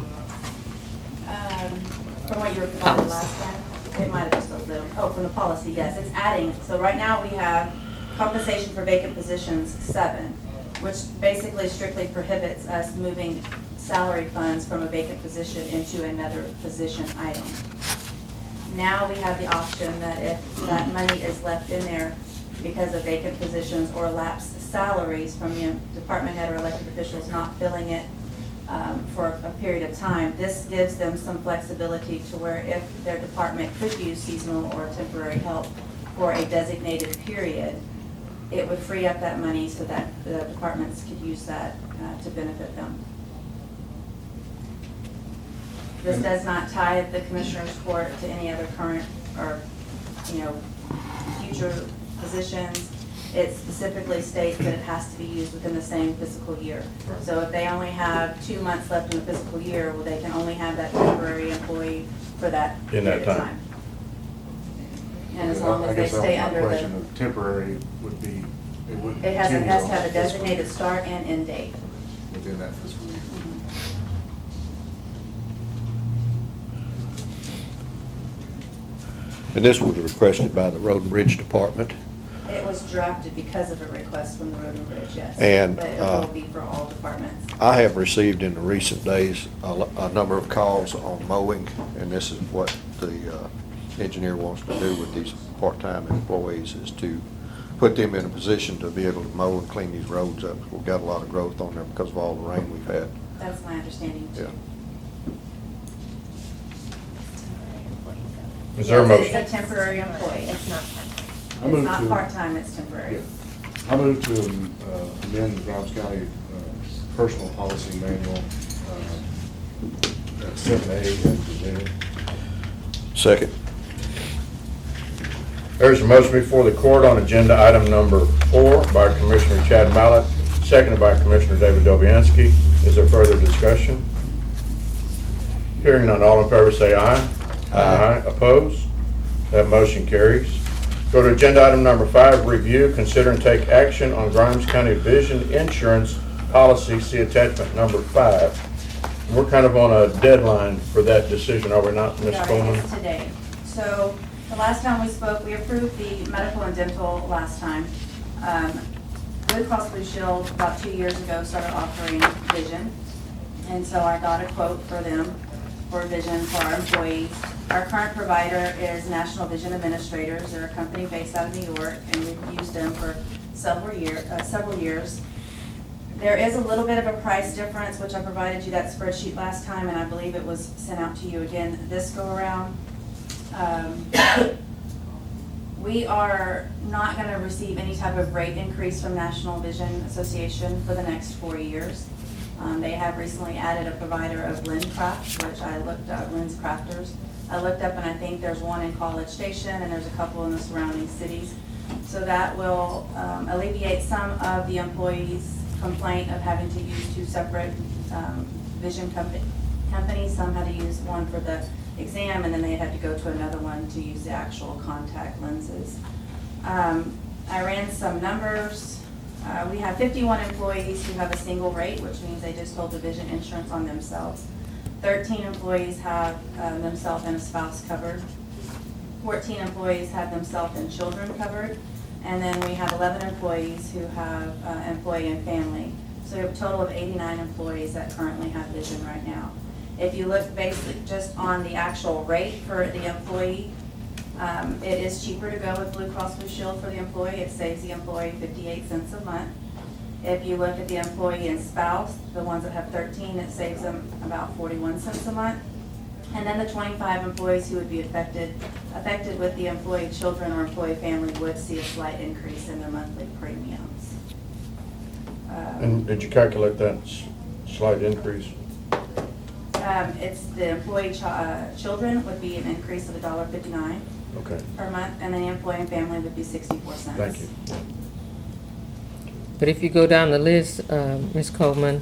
[SPEAKER 10] From what you were provided last time, it might have just a little, from the policy, yes, it's adding, so right now we have compensation for vacant positions 7, which basically strictly prohibits us moving salary funds from a vacant position into another position item. Now we have the option that if that money is left in there because of vacant positions or lapsed salaries from the department head or elected officials not filling it for a period of time, this gives them some flexibility to where if their department could use seasonal or temporary help for a designated period, it would free up that money so that the departments could use that to benefit them. This does not tie the Commissioners Court to any other current or, future positions. It specifically states that it has to be used within the same fiscal year. So if they only have 2 months left in the fiscal year, well, they can only have that temporary employee for that
[SPEAKER 1] In
[SPEAKER 10] period
[SPEAKER 1] that
[SPEAKER 10] of
[SPEAKER 1] time.
[SPEAKER 10] time. And as long as they stay under
[SPEAKER 9] My question
[SPEAKER 10] the,
[SPEAKER 9] of temporary would be, it would
[SPEAKER 10] it has to
[SPEAKER 9] continue
[SPEAKER 10] have
[SPEAKER 9] on
[SPEAKER 10] a
[SPEAKER 9] the fiscal
[SPEAKER 10] designated
[SPEAKER 9] year,
[SPEAKER 10] start and end date.
[SPEAKER 9] within that fiscal year.
[SPEAKER 6] And this was requested by the Road and Bridge Department.
[SPEAKER 10] It was drafted because of a request from the Road and Bridge, yes.
[SPEAKER 6] And,
[SPEAKER 10] But it will be for all departments.
[SPEAKER 6] I have received in the recent days a number of calls on mowing, and this is what the engineer wants to do with these part-time employees, is to put them in a position to be able to mow and clean these roads up. We've got a lot of growth on there because of all the rain we've had.
[SPEAKER 10] That's my understanding too.
[SPEAKER 6] Yeah.
[SPEAKER 1] Is there a motion?
[SPEAKER 10] It's a temporary employee. It's not
[SPEAKER 9] I move
[SPEAKER 10] not
[SPEAKER 9] to-
[SPEAKER 10] part-time, it's temporary.
[SPEAKER 9] Yeah. I move to amend the Grimes County Personal Policy Manual, at 7A as presented.
[SPEAKER 6] Second.
[SPEAKER 1] There's a motion before the court on agenda item number 4 by Commissioner Chad Mallett, seconded by Commissioner David Dobianski. Is there further discussion? Hearing none, all in favor say aye. Aye. Opposed? That motion carries. Go to agenda item number 5, review, consider and take action on Grimes County Vision Insurance Policy, see attachment number 5. We're kind of on a deadline for that decision, are we not, Ms.
[SPEAKER 10] Sorry,
[SPEAKER 1] Coleman?
[SPEAKER 10] it's today. So the last time we spoke, we approved the medical and dental last time. Blue Cross Blue Shield about 2 years ago started offering vision. And so I got a quote for them for vision for our employees. Our current provider is National Vision Administrators. They're a company based out of New York, and we've used them for several years. There is a little bit of a price difference, which I provided you that spreadsheet last time, and I believe it was sent out to you again this go around. We are not going to receive any type of rate increase from National Vision Association for the next 4 years. They have recently added a provider of LensCraft, which I looked up, Lens Crafters. I looked up and I think there's one in College Station and there's a couple in the surrounding cities. So that will alleviate some of the employees' complaint of having to use 2 separate vision companies. Some had to use one for the exam and then they had to go to another one to use the actual contact lenses. I ran some numbers. We have 51 employees who have a single rate, which means they just hold the vision insurance on themselves. 13 employees have themselves and a spouse covered. 14 employees have themselves and children covered. And then we have 11 employees who have employee and family. So we have a total of 89 employees that currently have vision right now. If you look basically just on the actual rate for the employee, it is cheaper to go with Blue Cross Blue Shield for the employee. It saves the employee 58 cents a month. If you look at the employee and spouse, the ones that have 13, it saves them about 41 cents a month. And then the 25 employees who would be affected with the employee children or employee family would see a slight increase in their monthly premiums.
[SPEAKER 1] And did you calculate that slight increase?
[SPEAKER 10] It's the employee children would be an increase of $1.59
[SPEAKER 1] Okay,
[SPEAKER 10] per month, and then the employee and family would be 64 cents.
[SPEAKER 1] thank you.
[SPEAKER 5] But if you go down the list, Ms. Coleman,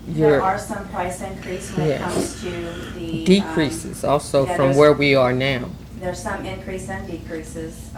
[SPEAKER 10] There
[SPEAKER 5] your
[SPEAKER 10] are some price increase when it
[SPEAKER 5] Yes.
[SPEAKER 10] comes to the.
[SPEAKER 5] decreases also
[SPEAKER 10] yeah,
[SPEAKER 5] from
[SPEAKER 10] there's-
[SPEAKER 5] where we are now.
[SPEAKER 10] There's some increase and decreases.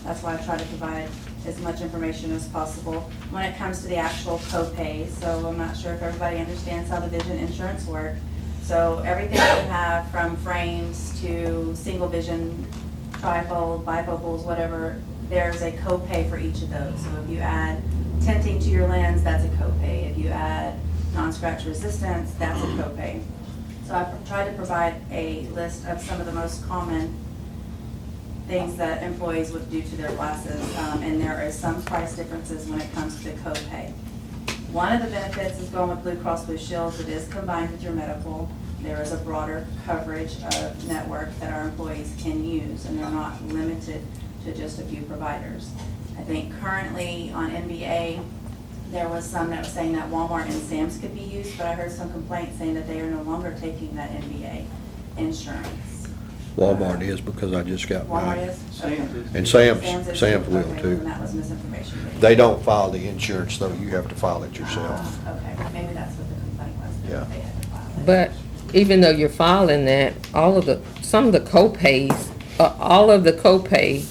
[SPEAKER 10] That's why I try to provide as much information as possible. When it comes to the actual copay, so I'm not sure if everybody understands how the vision insurance works. So everything we have from frames to single vision, trifold, bifocals, whatever, there's a copay for each of those. So if you add tinting to your lens, that's a copay. If you add non-scratch resistance, that's a copay. So I've tried to provide a list of some of the most common things that employees would do to their glasses, and there is some price differences when it comes to the copay. One of the benefits is going with Blue Cross Blue Shield. It is combined with your medical. There is a broader coverage of network that our employees can use, and they're not limited to just a few providers. I think currently on NBA, there was some that was saying that Walmart and Sam's could be used, but I heard some complaints saying that they are no longer taking that NBA insurance.
[SPEAKER 6] Walmart is because I just got
[SPEAKER 10] Walmart
[SPEAKER 6] mine.
[SPEAKER 10] is?
[SPEAKER 4] Sam's is.
[SPEAKER 6] And
[SPEAKER 10] is
[SPEAKER 6] Sam's
[SPEAKER 10] too?
[SPEAKER 6] will
[SPEAKER 10] Okay,
[SPEAKER 6] too.
[SPEAKER 10] then that was misinformation.
[SPEAKER 6] They don't file the insurance though, you have to file it yourself.
[SPEAKER 10] Okay, maybe that's what the complaint was. that
[SPEAKER 6] Yeah.
[SPEAKER 10] they had to file it.
[SPEAKER 5] But even though you're filing that, some of the co-pays, all of the co-pay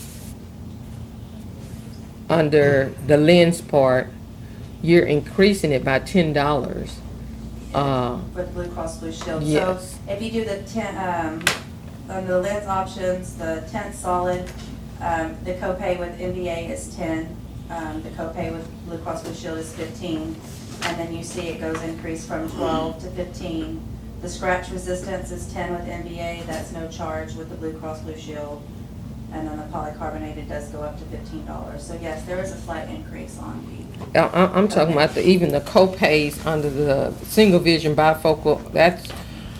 [SPEAKER 5] under the lens part, you're increasing it by $10.
[SPEAKER 10] With Blue Cross Blue Shield.
[SPEAKER 5] Yes.
[SPEAKER 10] So if you do the under the lens options, the tint solid, the copay with NBA is 10. The copay with Blue Cross Blue Shield is 15. And then you see it goes increase from 12 to 15. The scratch resistance is 10 with NBA. That's no charge with the Blue Cross Blue Shield. And then the polycarbonated does go up to $15. So yes, there is a slight increase on
[SPEAKER 5] I'm talking about even the co-pays under the single vision bifocal, that's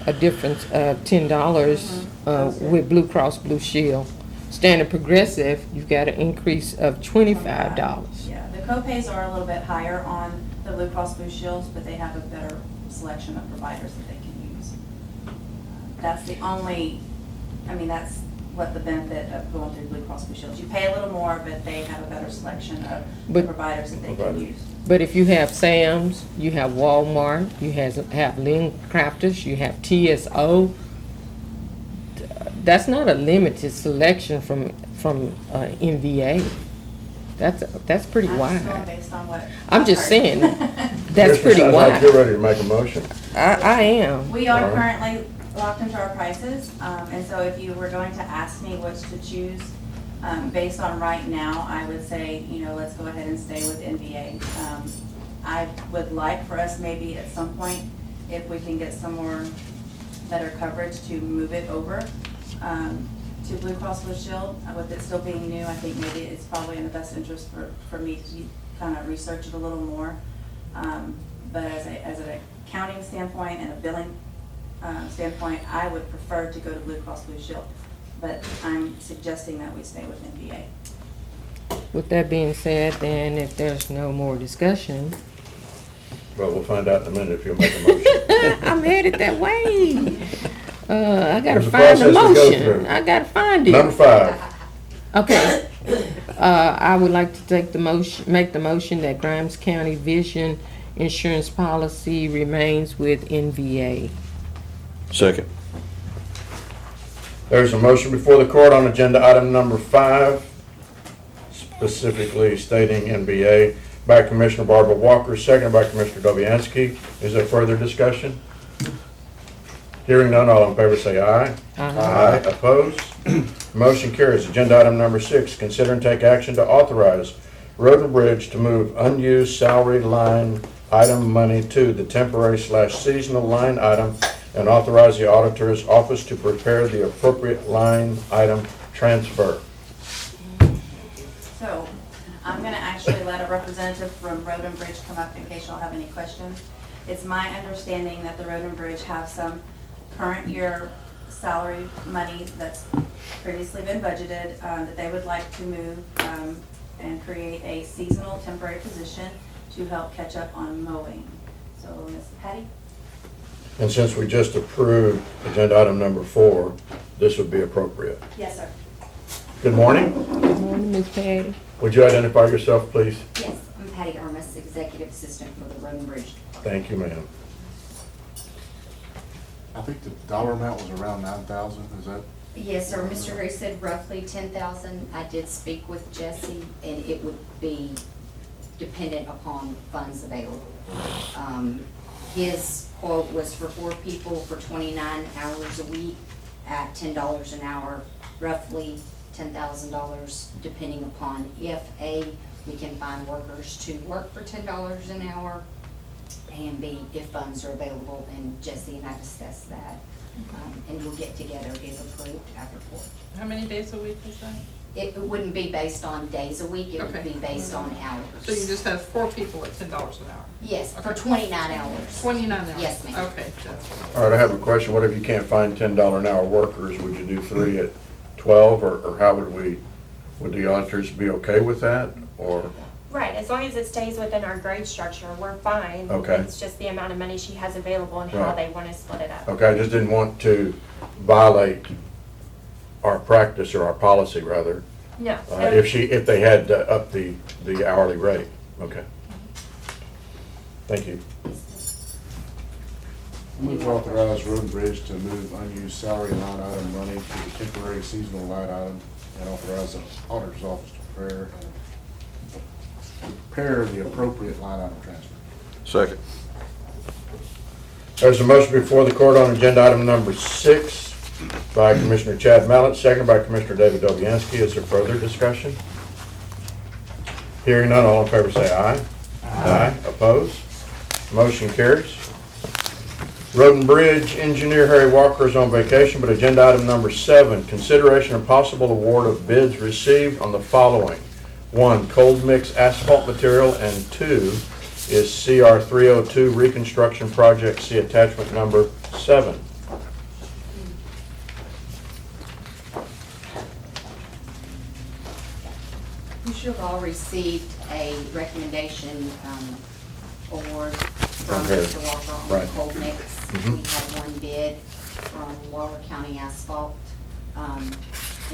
[SPEAKER 5] a difference of $10 with Blue Cross Blue Shield. Standard Progressive, you've got an increase of $25.
[SPEAKER 10] Yeah, the copays are a little bit higher on the Blue Cross Blue Shields, but they have a better selection of providers that they can use. That's the only, that's what the benefit of going through Blue Cross Blue Shields. You pay a little more, but they have a better selection of providers that they can use.
[SPEAKER 5] But if you have Sam's, you have Walmart, you have Lynn Crafters, you have TSO, that's not a limited selection from NVA. That's pretty
[SPEAKER 10] I'm just going
[SPEAKER 5] wide.
[SPEAKER 10] based on what.
[SPEAKER 5] I'm just
[SPEAKER 10] I've
[SPEAKER 5] saying,
[SPEAKER 10] heard.
[SPEAKER 5] that's
[SPEAKER 1] Commissioner,
[SPEAKER 5] pretty
[SPEAKER 1] sounds like
[SPEAKER 5] wide.
[SPEAKER 1] you're ready to make a motion.
[SPEAKER 5] I am.
[SPEAKER 10] We are
[SPEAKER 1] Alright.
[SPEAKER 10] currently locked into our prices, and so if you were going to ask me which to choose, based on right now, I would say, let's go ahead and stay with NBA. I would like for us maybe at some point, if we can get some more better coverage, to move it over to Blue Cross Blue Shield. With it still being new, I think maybe it's probably in the best interest for me to kind of research it a little more. But as an accounting standpoint and a billing standpoint, I would prefer to go to Blue Cross Blue Shield. But I'm suggesting that we stay with NBA.
[SPEAKER 5] With that being said, then if there's no more discussion,
[SPEAKER 1] Well, we'll find out in a minute if you'll make a motion.
[SPEAKER 5] I'm headed that way. I gotta
[SPEAKER 1] There's a
[SPEAKER 5] find the
[SPEAKER 1] process to go
[SPEAKER 5] motion.
[SPEAKER 1] through.
[SPEAKER 5] I gotta find it.
[SPEAKER 1] Number 5,
[SPEAKER 5] Okay. I would like to make the motion that Grimes County Vision insurance policy remains with NVA.
[SPEAKER 6] Second.
[SPEAKER 1] there's a motion before the court on agenda item number 5, specifically stating NBA, by Commissioner Barbara Walker, seconded by Commissioner Dobianski. Is there further discussion? Hearing none, all in favor say aye. Aye. Opposed? Motion carries. Agenda item number 6, consider and take action to authorize Road and Bridge to move unused salary line item money to the temporary/seasonal line item and authorize the auditor's office to prepare the appropriate line item transfer.
[SPEAKER 10] So I'm going to actually let a representative from Road and Bridge come up in case y'all have any questions. It's my understanding that the Road and Bridge have some current year salary money that's previously been budgeted, that they would like to move and create a seasonal temporary position to help catch up on mowing. So, Ms. Patty?
[SPEAKER 1] And since we just approved agenda item number 4, this would be appropriate.
[SPEAKER 10] Yes, sir.
[SPEAKER 1] Good morning.
[SPEAKER 5] Good morning, Ms. Patty.
[SPEAKER 1] Would you identify yourself, please?
[SPEAKER 11] Yes, I'm Patty Ermis, Executive Assistant for the Road and Bridge.
[SPEAKER 1] Thank you, ma'am.
[SPEAKER 9] I think the dollar amount was around 9,000, is that
[SPEAKER 11] Yes, sir. Mr. Gray said roughly 10,000. I did speak with Jesse, and it would be dependent upon funds available. His quote was for 4 people for 29 hours a week at $10 an hour, roughly $10,000, depending upon if A, we can find workers to work for $10 an hour, and B, if funds are available, and Jesse and I discussed that. And we'll get together if approved after court.
[SPEAKER 2] How many days a week is that?
[SPEAKER 11] It wouldn't be based on days a week, it would
[SPEAKER 2] Okay.
[SPEAKER 11] be based on hours.
[SPEAKER 2] So you just have 4 people at $10 an hour?
[SPEAKER 11] Yes, for
[SPEAKER 2] Okay.
[SPEAKER 11] 29 hours.
[SPEAKER 2] 29 hours?
[SPEAKER 11] Yes, ma'am.
[SPEAKER 2] Okay, that's what
[SPEAKER 1] All right, I have a question. What if you can't find $10 an hour workers? Would you do 3 at 12, or how would the auditors be okay with that, or?
[SPEAKER 3] Right, as long as it stays within our grade structure, we're fine.
[SPEAKER 1] Okay.
[SPEAKER 3] It's just the amount of money she has available and how
[SPEAKER 1] Right.
[SPEAKER 3] they want to split it up.
[SPEAKER 1] Okay, I just didn't want to violate our practice, or our policy, rather,
[SPEAKER 3] No.
[SPEAKER 1] if they had up the hourly rate. Okay. Thank you.
[SPEAKER 9] Move to authorize Road and Bridge to move unused salary line item money to the temporary seasonal line item, and authorize the auditor's office to prepare the appropriate line item transfer.
[SPEAKER 6] Second.
[SPEAKER 1] There's a motion before the court on agenda item number 6 by Commissioner Chad Mallett, second by Commissioner David Dobianski. Is there further discussion? Hearing none, all in favor say aye. Aye. Opposed? Motion carries. Road and Bridge Engineer Harry Walker is on vacation, but agenda item number 7, consideration and possible award of bids received on the following. 1, cold mix asphalt material, and 2 is CR 302 reconstruction project. See attachment number 7.
[SPEAKER 11] You should have all received a recommendation award from
[SPEAKER 1] Okay.
[SPEAKER 11] Mr. Walker on the
[SPEAKER 1] Right.
[SPEAKER 11] cold mix.
[SPEAKER 1] Mhm.
[SPEAKER 11] We had 1 bid from Waller County Asphalt. And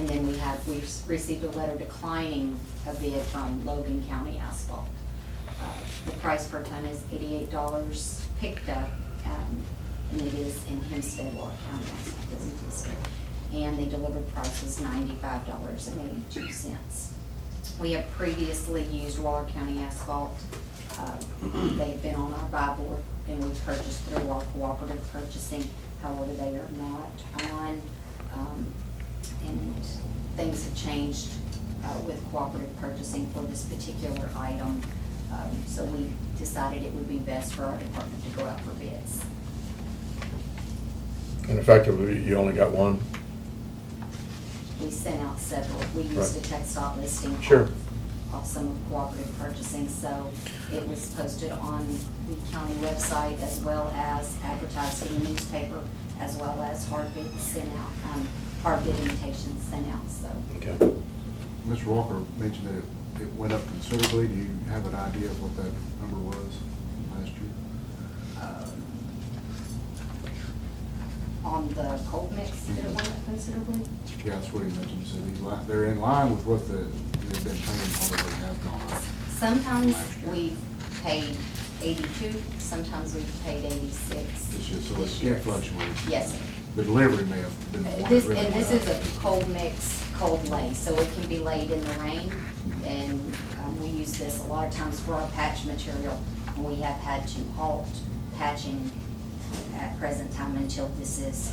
[SPEAKER 11] then we received a letter declining a bid from Logan County Asphalt. The price per ton is $88 picked up, and it is in Hempstead, Waller County Asphalt, is in Hempstead. And the delivered price was $95.82. We have previously used Waller County Asphalt. They've been on our buy board, and we've purchased through our cooperative purchasing. However, they are not on, and things have changed with cooperative purchasing for this particular item. So we decided it would be best for our department to go out for bids.
[SPEAKER 1] And effectively, you only got one?
[SPEAKER 11] We sent out several. We used a text stop listing.
[SPEAKER 1] Sure.
[SPEAKER 11] Of some of cooperative purchasing, so it was posted on the county website as well as advertised in the newspaper, as well as hard bids sent out, hard bid invitations sent out, so.
[SPEAKER 1] Okay.
[SPEAKER 9] Mr. Walker mentioned that it went up considerably. Do you have an idea of what that number was last year?
[SPEAKER 11] On the cold mix, did it went up considerably?
[SPEAKER 9] Yeah, that's what he mentioned. So they're in line with what they've been paying, although they have gone up.
[SPEAKER 11] Sometimes we've paid 82, sometimes we've paid 86.
[SPEAKER 9] It's just, so
[SPEAKER 11] this
[SPEAKER 9] it
[SPEAKER 11] year.
[SPEAKER 9] can fluctuate.
[SPEAKER 11] Yes, sir.
[SPEAKER 9] The delivery may have been the one. that
[SPEAKER 11] This,
[SPEAKER 9] really
[SPEAKER 11] and this
[SPEAKER 9] went
[SPEAKER 11] is
[SPEAKER 9] up.
[SPEAKER 11] a cold mix, cold lay, so it can be laid in the rain. And we use this a lot of times for our patch material, and we have had to halt patching at present time until this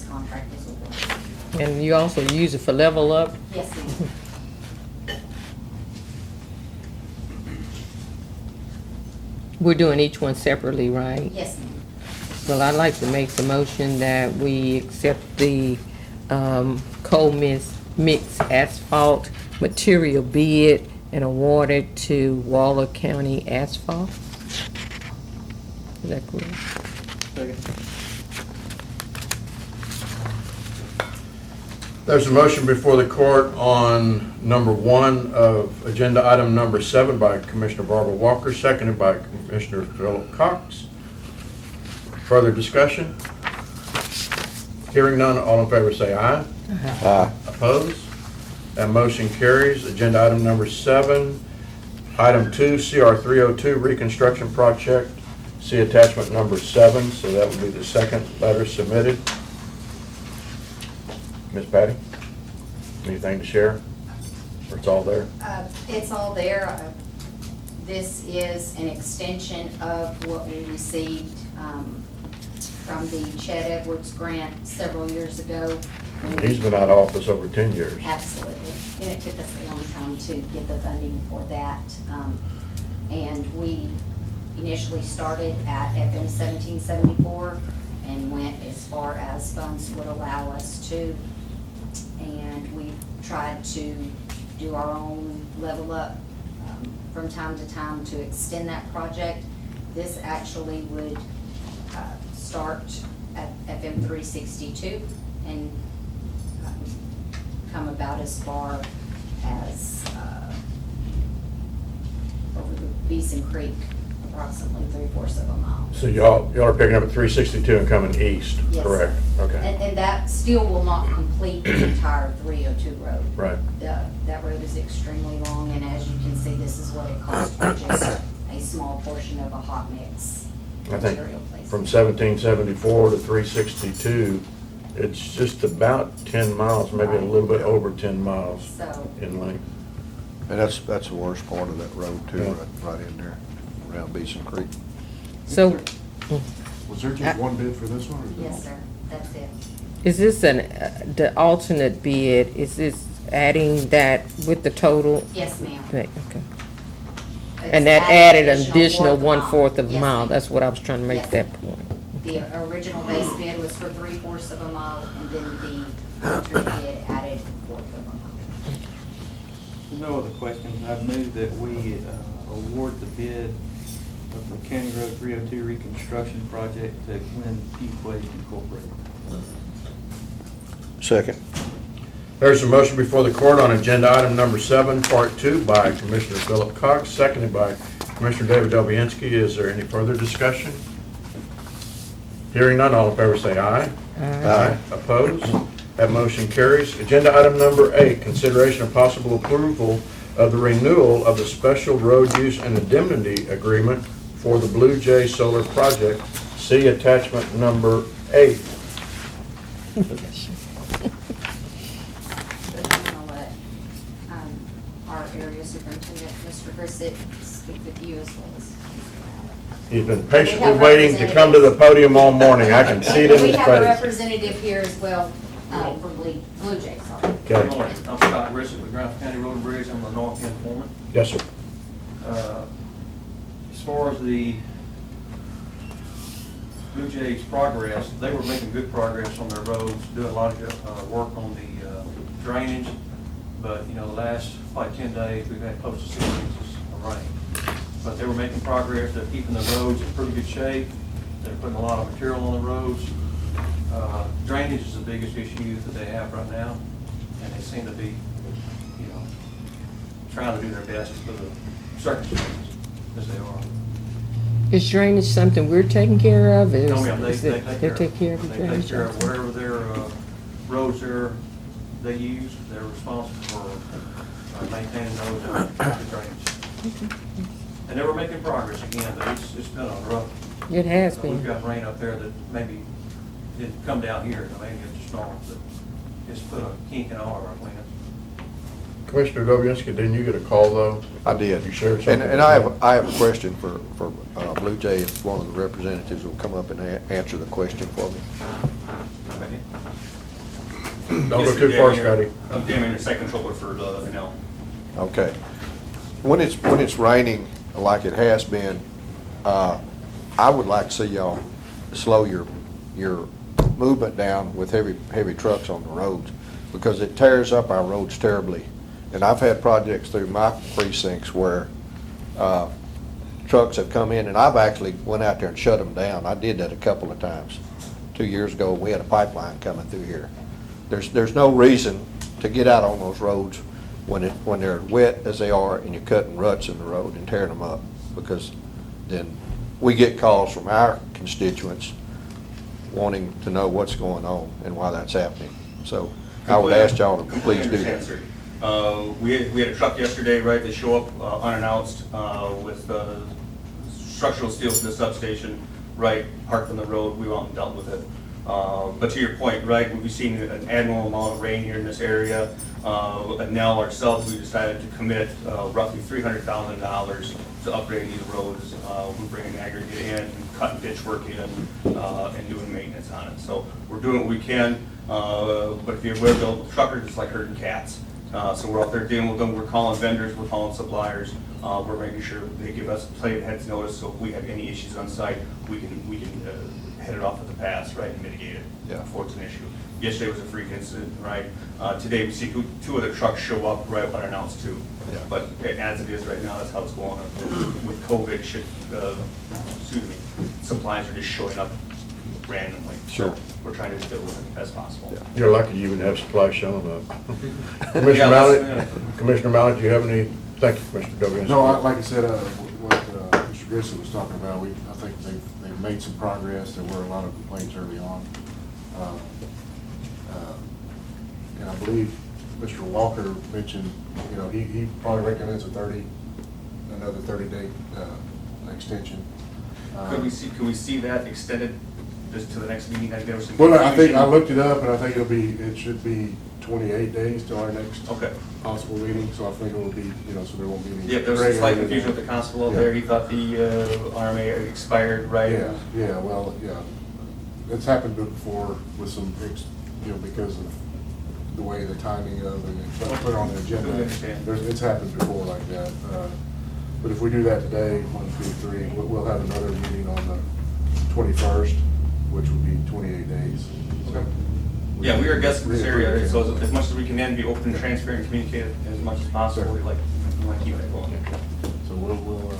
[SPEAKER 11] contract is awarded.
[SPEAKER 5] And you also use it for level up?
[SPEAKER 11] Yes, ma'am.
[SPEAKER 5] We're doing each one separately, right?
[SPEAKER 11] Yes, ma'am.
[SPEAKER 5] Well, I'd like to make the motion that we accept the coal mix asphalt material bid and award it to Waller County Asphalt. Is that correct?
[SPEAKER 4] Second.
[SPEAKER 1] There's a motion before the court on number 1 of agenda item number 7 by Commissioner Barbara Walker, seconded by Commissioner Philip Cox. Further discussion? Hearing none, all in favor say aye.
[SPEAKER 6] Aye.
[SPEAKER 1] Opposed? That motion carries. Agenda item number 7, item 2, CR 302 reconstruction project. See attachment number 7, so that would be the second letter submitted. Ms. Patty, anything to share? Or it's all there?
[SPEAKER 11] It's all there. This is an extension of what we received from the Chet Edwards grant several years ago.
[SPEAKER 1] He's been out of office over 10 years.
[SPEAKER 11] Absolutely. And it took us a long time to get the funding for that. And we initially started at FM 1774 and went as far as funds would allow us to. And we tried to do our own level up from time to time to extend that project. This actually would start at FM 362 and come about as far as over the Beeson Creek, approximately 3/4 of a mile.
[SPEAKER 1] So y'all are picking up at 362 and coming east,
[SPEAKER 11] Yes,
[SPEAKER 1] correct?
[SPEAKER 11] sir.
[SPEAKER 1] Okay,
[SPEAKER 11] And that still will not complete the entire 302 road.
[SPEAKER 1] right.
[SPEAKER 11] That road is extremely long, and as you can see, this is what it costs for just a small portion of a hot mix
[SPEAKER 1] I think
[SPEAKER 11] material place.
[SPEAKER 1] from 1774 to 362, it's just about 10 miles, maybe a little bit over 10 miles
[SPEAKER 11] So,
[SPEAKER 1] in length.
[SPEAKER 6] And that's the worst part of that road too,
[SPEAKER 1] Yeah.
[SPEAKER 6] right in there, around Beeson Creek.
[SPEAKER 5] So,
[SPEAKER 9] Was there just one bid for this one, or is it?
[SPEAKER 11] yes, sir, that's it.
[SPEAKER 5] is this the alternate bid, is this adding that with the total?
[SPEAKER 11] Yes, ma'am.
[SPEAKER 5] Okay.
[SPEAKER 11] It's
[SPEAKER 5] And that added an
[SPEAKER 11] additional
[SPEAKER 5] additional
[SPEAKER 11] fourth
[SPEAKER 5] one-fourth of a
[SPEAKER 11] Yes,
[SPEAKER 5] mile,
[SPEAKER 11] ma'am.
[SPEAKER 5] that's what I was trying to make
[SPEAKER 11] Yes.
[SPEAKER 5] that point.
[SPEAKER 11] The original base bid was for 3/4 of a mile, and then the alternate bid added 1/4 of a mile.
[SPEAKER 4] No other questions. I move that we award the bid of the County Road 302 reconstruction project to Glenn Fuquay Incorporated.
[SPEAKER 6] Second.
[SPEAKER 1] There's a motion before the court on agenda item number 7, part 2, by Commissioner Philip Cox, seconded by Commissioner David Dobianski. Is there any further discussion? Hearing none, all in favor say aye.
[SPEAKER 6] Aye.
[SPEAKER 1] Opposed? That motion carries. Agenda item number 8, consideration of possible approval of the renewal of the special road use and indemnity agreement for the Blue Jay Solar Project. See attachment number 8.
[SPEAKER 11] But I'm gonna let our area superintendent, Mr. Brissett, speak with you as well as.
[SPEAKER 1] He's been patiently waiting to come to the podium all morning. I can see it in
[SPEAKER 11] We
[SPEAKER 1] his
[SPEAKER 11] have a
[SPEAKER 1] face.
[SPEAKER 11] representative here as well for Blue Jays. Sorry.
[SPEAKER 1] Okay.
[SPEAKER 12] Good morning. I'm Scott Brissett with Grimes County Road and Bridge. I'm the north end foreman.
[SPEAKER 1] Yes, sir.
[SPEAKER 12] As far as the Blue Jays' progress, they were making good progress on their roads, doing a lot of work on the drainage. But, you know, the last probably 10 days, we've had close to 6 inches of rain. But they were making progress. They're keeping the roads in pretty good shape. They're putting a lot of material on the roads. Drainage is the biggest issue that they have right now, and they seem to be, you know, trying to do their best for the circumstances as they are.
[SPEAKER 5] Is drainage something we're taking care of?
[SPEAKER 12] No, ma'am, they take
[SPEAKER 5] They take care of the
[SPEAKER 12] They
[SPEAKER 5] drainage?
[SPEAKER 12] take care of wherever their roads they use, they're responsible for maintaining those and the drainage. And they were making progress again, but it's been a rough.
[SPEAKER 5] It has
[SPEAKER 12] We've
[SPEAKER 5] been.
[SPEAKER 12] got rain up there that maybe didn't come down here, maybe it's storm, but it's put a kink in all of our plans.
[SPEAKER 1] Commissioner Dobianski, didn't you get a call, though?
[SPEAKER 6] I did.
[SPEAKER 1] You shared something?
[SPEAKER 6] And I have a question for Blue Jay, if one of the representatives will come up and answer the question for me.
[SPEAKER 1] Don't go too far, Scotty.
[SPEAKER 13] I'm Damon, your site controller for the Canal.
[SPEAKER 6] Okay. When it's raining like it has been, I would like to see y'all slow your movement down with heavy trucks on the roads, because it tears up our roads terribly. And I've had projects through my precincts where trucks have come in, and I've actually went out there and shut them down. I did that a couple of times. 2 years ago, we had a pipeline coming through here. There's no reason to get out on those roads when they're wet as they are, and you're cutting ruts in the road and tearing them up, because then we get calls from our constituents wanting to know what's going on and why that's happening. So I would ask y'all to please do that.
[SPEAKER 13] We had a truck yesterday, right, that show up unannounced with structural steel to the substation, right, parked on the road. We went and dealt with it. But to your point, right, we've seen an abnormal amount of rain here in this area. And now ourselves, we decided to commit roughly $300,000 to upgrade these roads. We're bringing aggregate in, cutting ditch work in, and doing maintenance on it. So we're doing what we can, but if you're aware, the truckers, it's like herding cats. So we're out there dealing with them, we're calling vendors, we're calling suppliers, we're making sure they give us plenty of heads notice, so if we have any issues on site, we can head it off at the pass, right, and mitigate it before it's an issue. Yesterday was a freak incident, right? Today we see two other trucks show up right unannounced too.
[SPEAKER 6] Yeah.
[SPEAKER 13] But as it is right now, that's how it's going. With COVID, supplies are just showing up randomly.
[SPEAKER 6] Sure.
[SPEAKER 13] So we're trying to deal with it as best possible.
[SPEAKER 6] Yeah.
[SPEAKER 1] You're lucky you even have supply showing up. Commissioner
[SPEAKER 13] Yeah,
[SPEAKER 1] Mallett, Commissioner Mallett, do you have any, thank you, Commissioner Dobianski.
[SPEAKER 9] No, like I said, what Mr. Grissom was talking about, I think they've made some progress. There were a lot of complaints early on. And I believe Mr. Walker mentioned, he probably recommends another 30-day extension.
[SPEAKER 13] Could we see that extended just to the next meeting? I think there was some
[SPEAKER 9] Well, I think I
[SPEAKER 13] confusion.
[SPEAKER 9] looked it up, and I think it should be 28 days till our next
[SPEAKER 13] Okay.
[SPEAKER 9] possible meeting, so I think it will be, so there won't be any.
[SPEAKER 13] Yeah, there was some slight
[SPEAKER 9] gray area
[SPEAKER 13] confusion with the
[SPEAKER 9] there.
[SPEAKER 13] constable out
[SPEAKER 9] Yeah.
[SPEAKER 13] there. He thought the RMA expired, right?
[SPEAKER 9] Yeah, well, it's happened before with some, because of the way the timing of it, put it on the agenda.
[SPEAKER 13] I understand.
[SPEAKER 9] It's happened before like that. But if we do that today, 1, 2, 3, we'll have another meeting on the 21st, which would be 28 days.
[SPEAKER 13] Okay. Yeah, we are guests in this area, so as much as we can then be open, transparent, and communicate as much as possible, we want to keep it going.
[SPEAKER 9] So we'll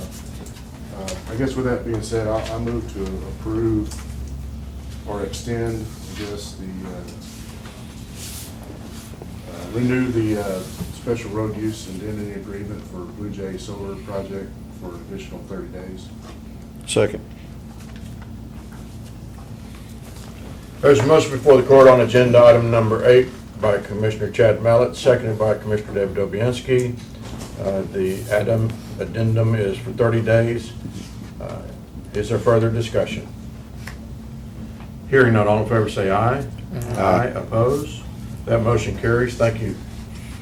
[SPEAKER 9] I guess with that being said, I move to approve or extend, I guess, renew the special road use indemnity agreement for Blue Jay Solar Project for an additional 30 days.
[SPEAKER 6] Second.
[SPEAKER 1] There's a motion before the court on agenda item number 8 by Commissioner Chad Mallett, seconded by Commissioner David Dobianski. The addendum is for 30 days. Is there further discussion? Hearing none, all in favor say aye. Aye. Opposed? That motion carries. Thank you.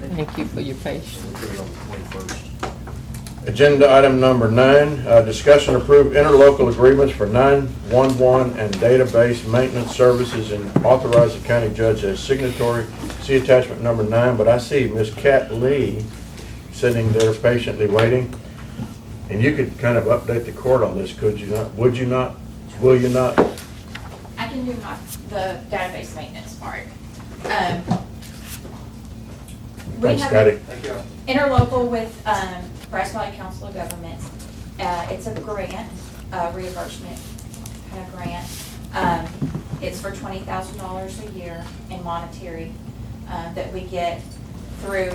[SPEAKER 5] Thank you for your patience.
[SPEAKER 9] We'll put it on the 21st.
[SPEAKER 1] Agenda item number 9, discuss and approve interlocal agreements for 911 and database maintenance services and authorize the county judge as signatory. See attachment number 9, but I see Miss Kat Lee sitting there patiently waiting. And you could kind of update the court on this, could you not? Would you not? Will you not?
[SPEAKER 14] I can do the database maintenance part. We
[SPEAKER 1] Thanks,
[SPEAKER 14] have
[SPEAKER 1] Scotty.
[SPEAKER 14] interlocal with Bryce Valley Council of Governments. It's a grant, reimbursement kind of grant. It's for $20,000 a year in monetary that we get through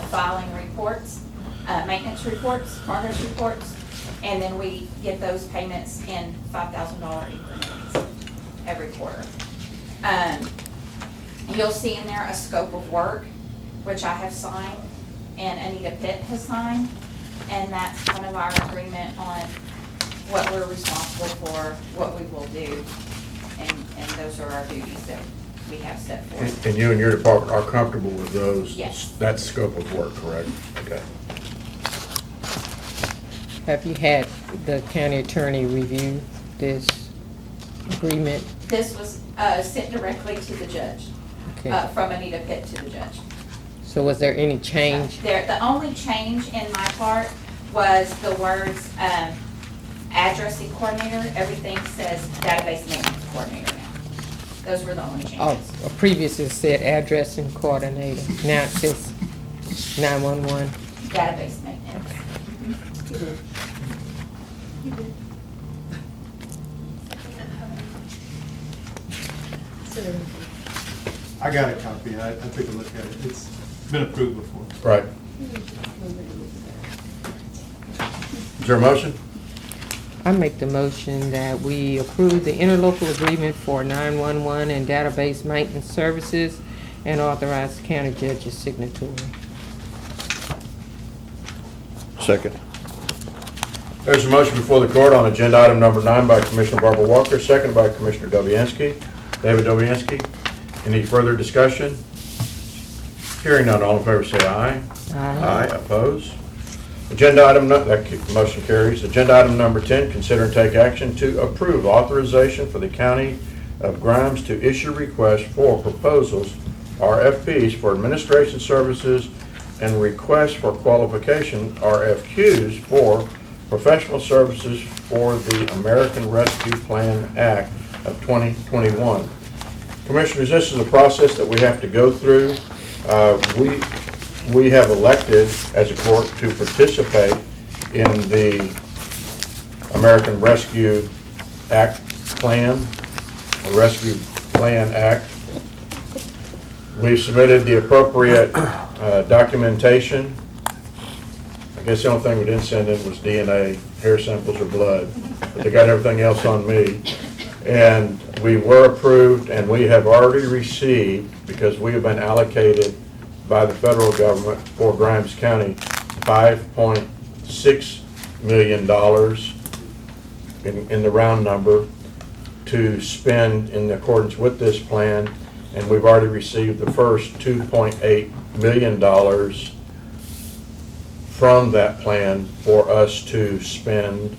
[SPEAKER 14] filing reports, maintenance reports, progress reports, and then we get those payments in $5,000 increments every quarter. You'll see in there a scope of work, which I have signed, and Anita Pitt has signed, and that's kind of our agreement on what we're responsible for, what we will do, and those are our duties that we have set forth.
[SPEAKER 1] And you and your department are comfortable with those?
[SPEAKER 14] Yes.
[SPEAKER 1] That scope of work, correct? Okay.
[SPEAKER 5] Have you had the county attorney review this agreement?
[SPEAKER 14] This was sent directly to the judge,
[SPEAKER 5] Okay.
[SPEAKER 14] from Anita Pitt to the judge.
[SPEAKER 5] So was there any change?
[SPEAKER 14] The only change in my part was the words addressing coordinator. Everything says database maintenance coordinator now. Those were the only
[SPEAKER 5] Oh,
[SPEAKER 14] changes.
[SPEAKER 5] previously it said addressing coordinator. Now it says 911.
[SPEAKER 14] Database maintenance.
[SPEAKER 15] I got a copy, I took a look at it, it's been approved before.
[SPEAKER 1] Right. Is there a motion?
[SPEAKER 5] I make the motion that we approve the interlocal agreement for 911 and database maintenance services and authorize the county judge's signatory.
[SPEAKER 6] Second.
[SPEAKER 1] There's a motion before the court on agenda item number 9 by Commissioner Barbara Walker, seconded by Commissioner Dobianski. David Dobianski. Any further discussion? Hearing none, all in favor say aye. Aye, opposed? Agenda item, motion carries. Agenda item number 10, consider and take action to approve authorization for the County of Grimes to issue requests for proposals, RFPs, for administration services and requests for qualification, RFQs, for professional services for the American Rescue Plan Act of 2021. Commissioners, this is a process that we have to go through. We have elected as a court to participate in the American Rescue Act plan, the Rescue Plan Act. We've submitted the appropriate documentation. I guess the only thing we didn't send in was DNA, hair samples, or blood, but they got everything else on me. And we were approved, and we have already received, because we have been allocated by the federal government for Grimes County, $5.6 million in the round number to spend in accordance with this plan. And we've already received the first $2.8 million from that plan for us to spend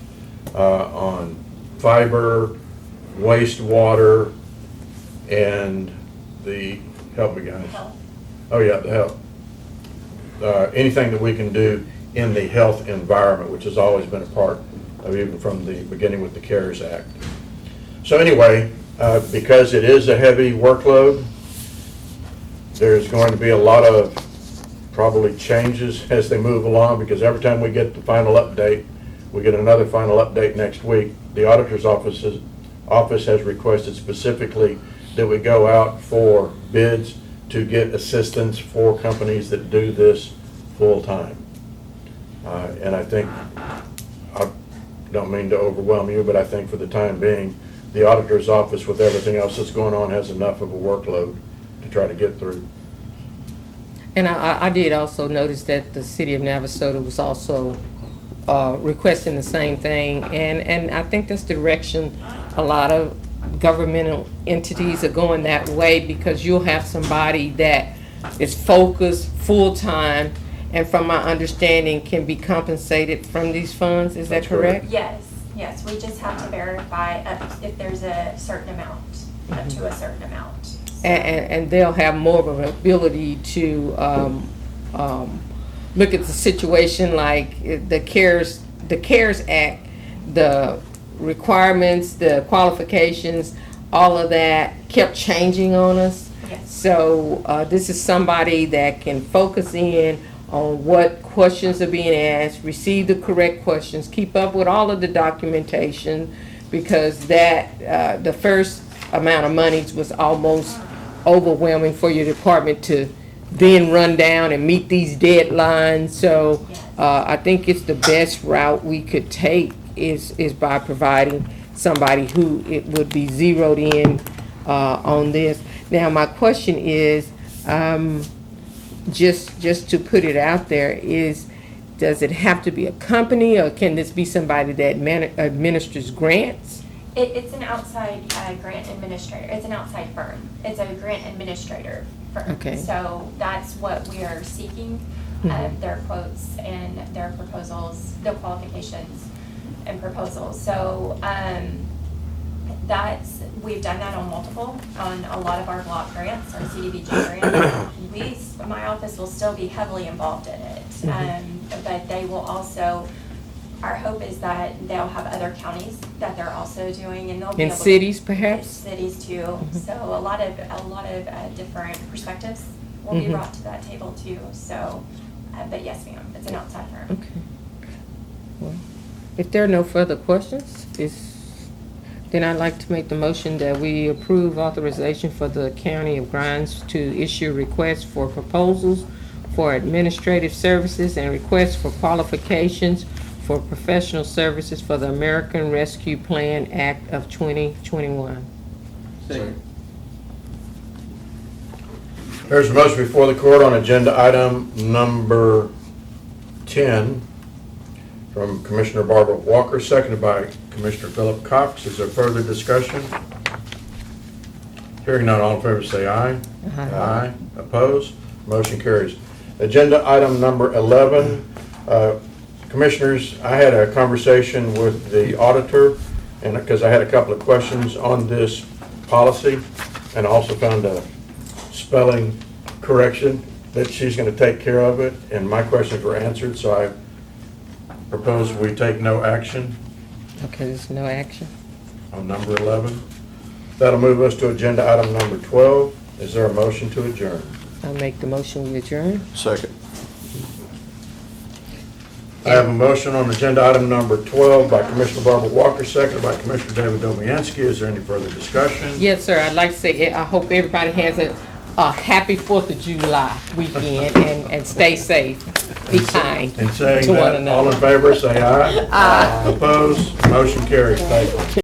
[SPEAKER 1] on fiber, wastewater, and help me guys. Oh yeah, the health. Anything that we can do in the health environment, which has always been a part of, even from the beginning with the CARES Act. So anyway, because it is a heavy workload, there's going to be a lot of probably changes as they move along, because every time we get the final update, we get another final update next week. The auditor's office has requested specifically that we go out for bids to get assistance for companies that do this full-time. And I think, I don't mean to overwhelm you, but I think for the time being, the auditor's office, with everything else that's going on, has enough of a workload to try to get through.
[SPEAKER 5] And I did also notice that the city of Navasota was also requesting the same thing, and I think that's the direction a lot of governmental entities are going that way, because you'll have somebody that is focused full-time, and from my understanding can be compensated from these funds. Is that correct?
[SPEAKER 3] Yes, we just have to verify if there's a certain amount, up to a certain amount. So-
[SPEAKER 5] And they'll have more of an ability to look at the situation, like the CARES Act, the requirements, the qualifications, all of that kept changing on us.
[SPEAKER 3] Yes.
[SPEAKER 5] So this is somebody that can focus in on what questions are being asked, receive the correct questions, keep up with all of the documentation, because that the first amount of monies was almost overwhelming for your department to then run down and meet these deadlines. So I think it's the best route we could take is by providing somebody who it would be zeroed in on this. Now, my question is, just to put it out there, does it have to be a company, or can this be somebody that administers grants?
[SPEAKER 3] It's an outside grant administrator. It's an outside firm. It's a grant administrator firm.
[SPEAKER 5] Okay.
[SPEAKER 3] So that's what we are seeking, their quotes and their proposals, the qualifications and proposals. So we've done that on a lot of our block grants, our CDBG grants. My office will still be heavily involved in it, but they will also, our hope is that they'll have other counties that they're also doing, and they'll be able to.
[SPEAKER 5] Cities, perhaps?
[SPEAKER 3] Cities too. So a lot of different perspectives will be brought to that table too. So, but yes, ma'am, it's an outside firm.
[SPEAKER 5] Okay. Well, if there are no further questions, then I'd like to make the motion that we approve authorization for the County of Grimes to issue requests for proposals for administrative services and requests for qualifications for professional services for the American Rescue Plan Act of 2021.
[SPEAKER 12] Second.
[SPEAKER 1] There's a motion before the court on agenda item number 10 from Commissioner Barbara Walker, seconded by Commissioner Philip Cox. Is there further discussion? Hearing none, all in favor say aye.
[SPEAKER 5] Aye.
[SPEAKER 1] Opposed? Motion carries. Agenda item number 11, Commissioners, I had a conversation with the auditor, and because I had a couple of questions on this policy, and I also found a spelling correction that she's going to take care of it, and my questions were answered, so I propose we take no action
[SPEAKER 5] Okay, there's no action.
[SPEAKER 1] on number 11. That'll move us to agenda item number 12. Is there a motion to adjourn?
[SPEAKER 5] I'll make the motion, we adjourn.
[SPEAKER 6] Second.
[SPEAKER 1] I have a motion on agenda item number 12 by Commissioner Barbara Walker, seconded by Commissioner David Dobianski. Is there any further discussion?
[SPEAKER 5] Yes, sir, I'd like to say, I hope everybody has a happy 4th of July weekend and stay safe. Be kind
[SPEAKER 1] And saying
[SPEAKER 5] to one
[SPEAKER 1] that, all in
[SPEAKER 5] another.
[SPEAKER 1] favor, say aye. Aye. Opposed? Motion carries. Thank you.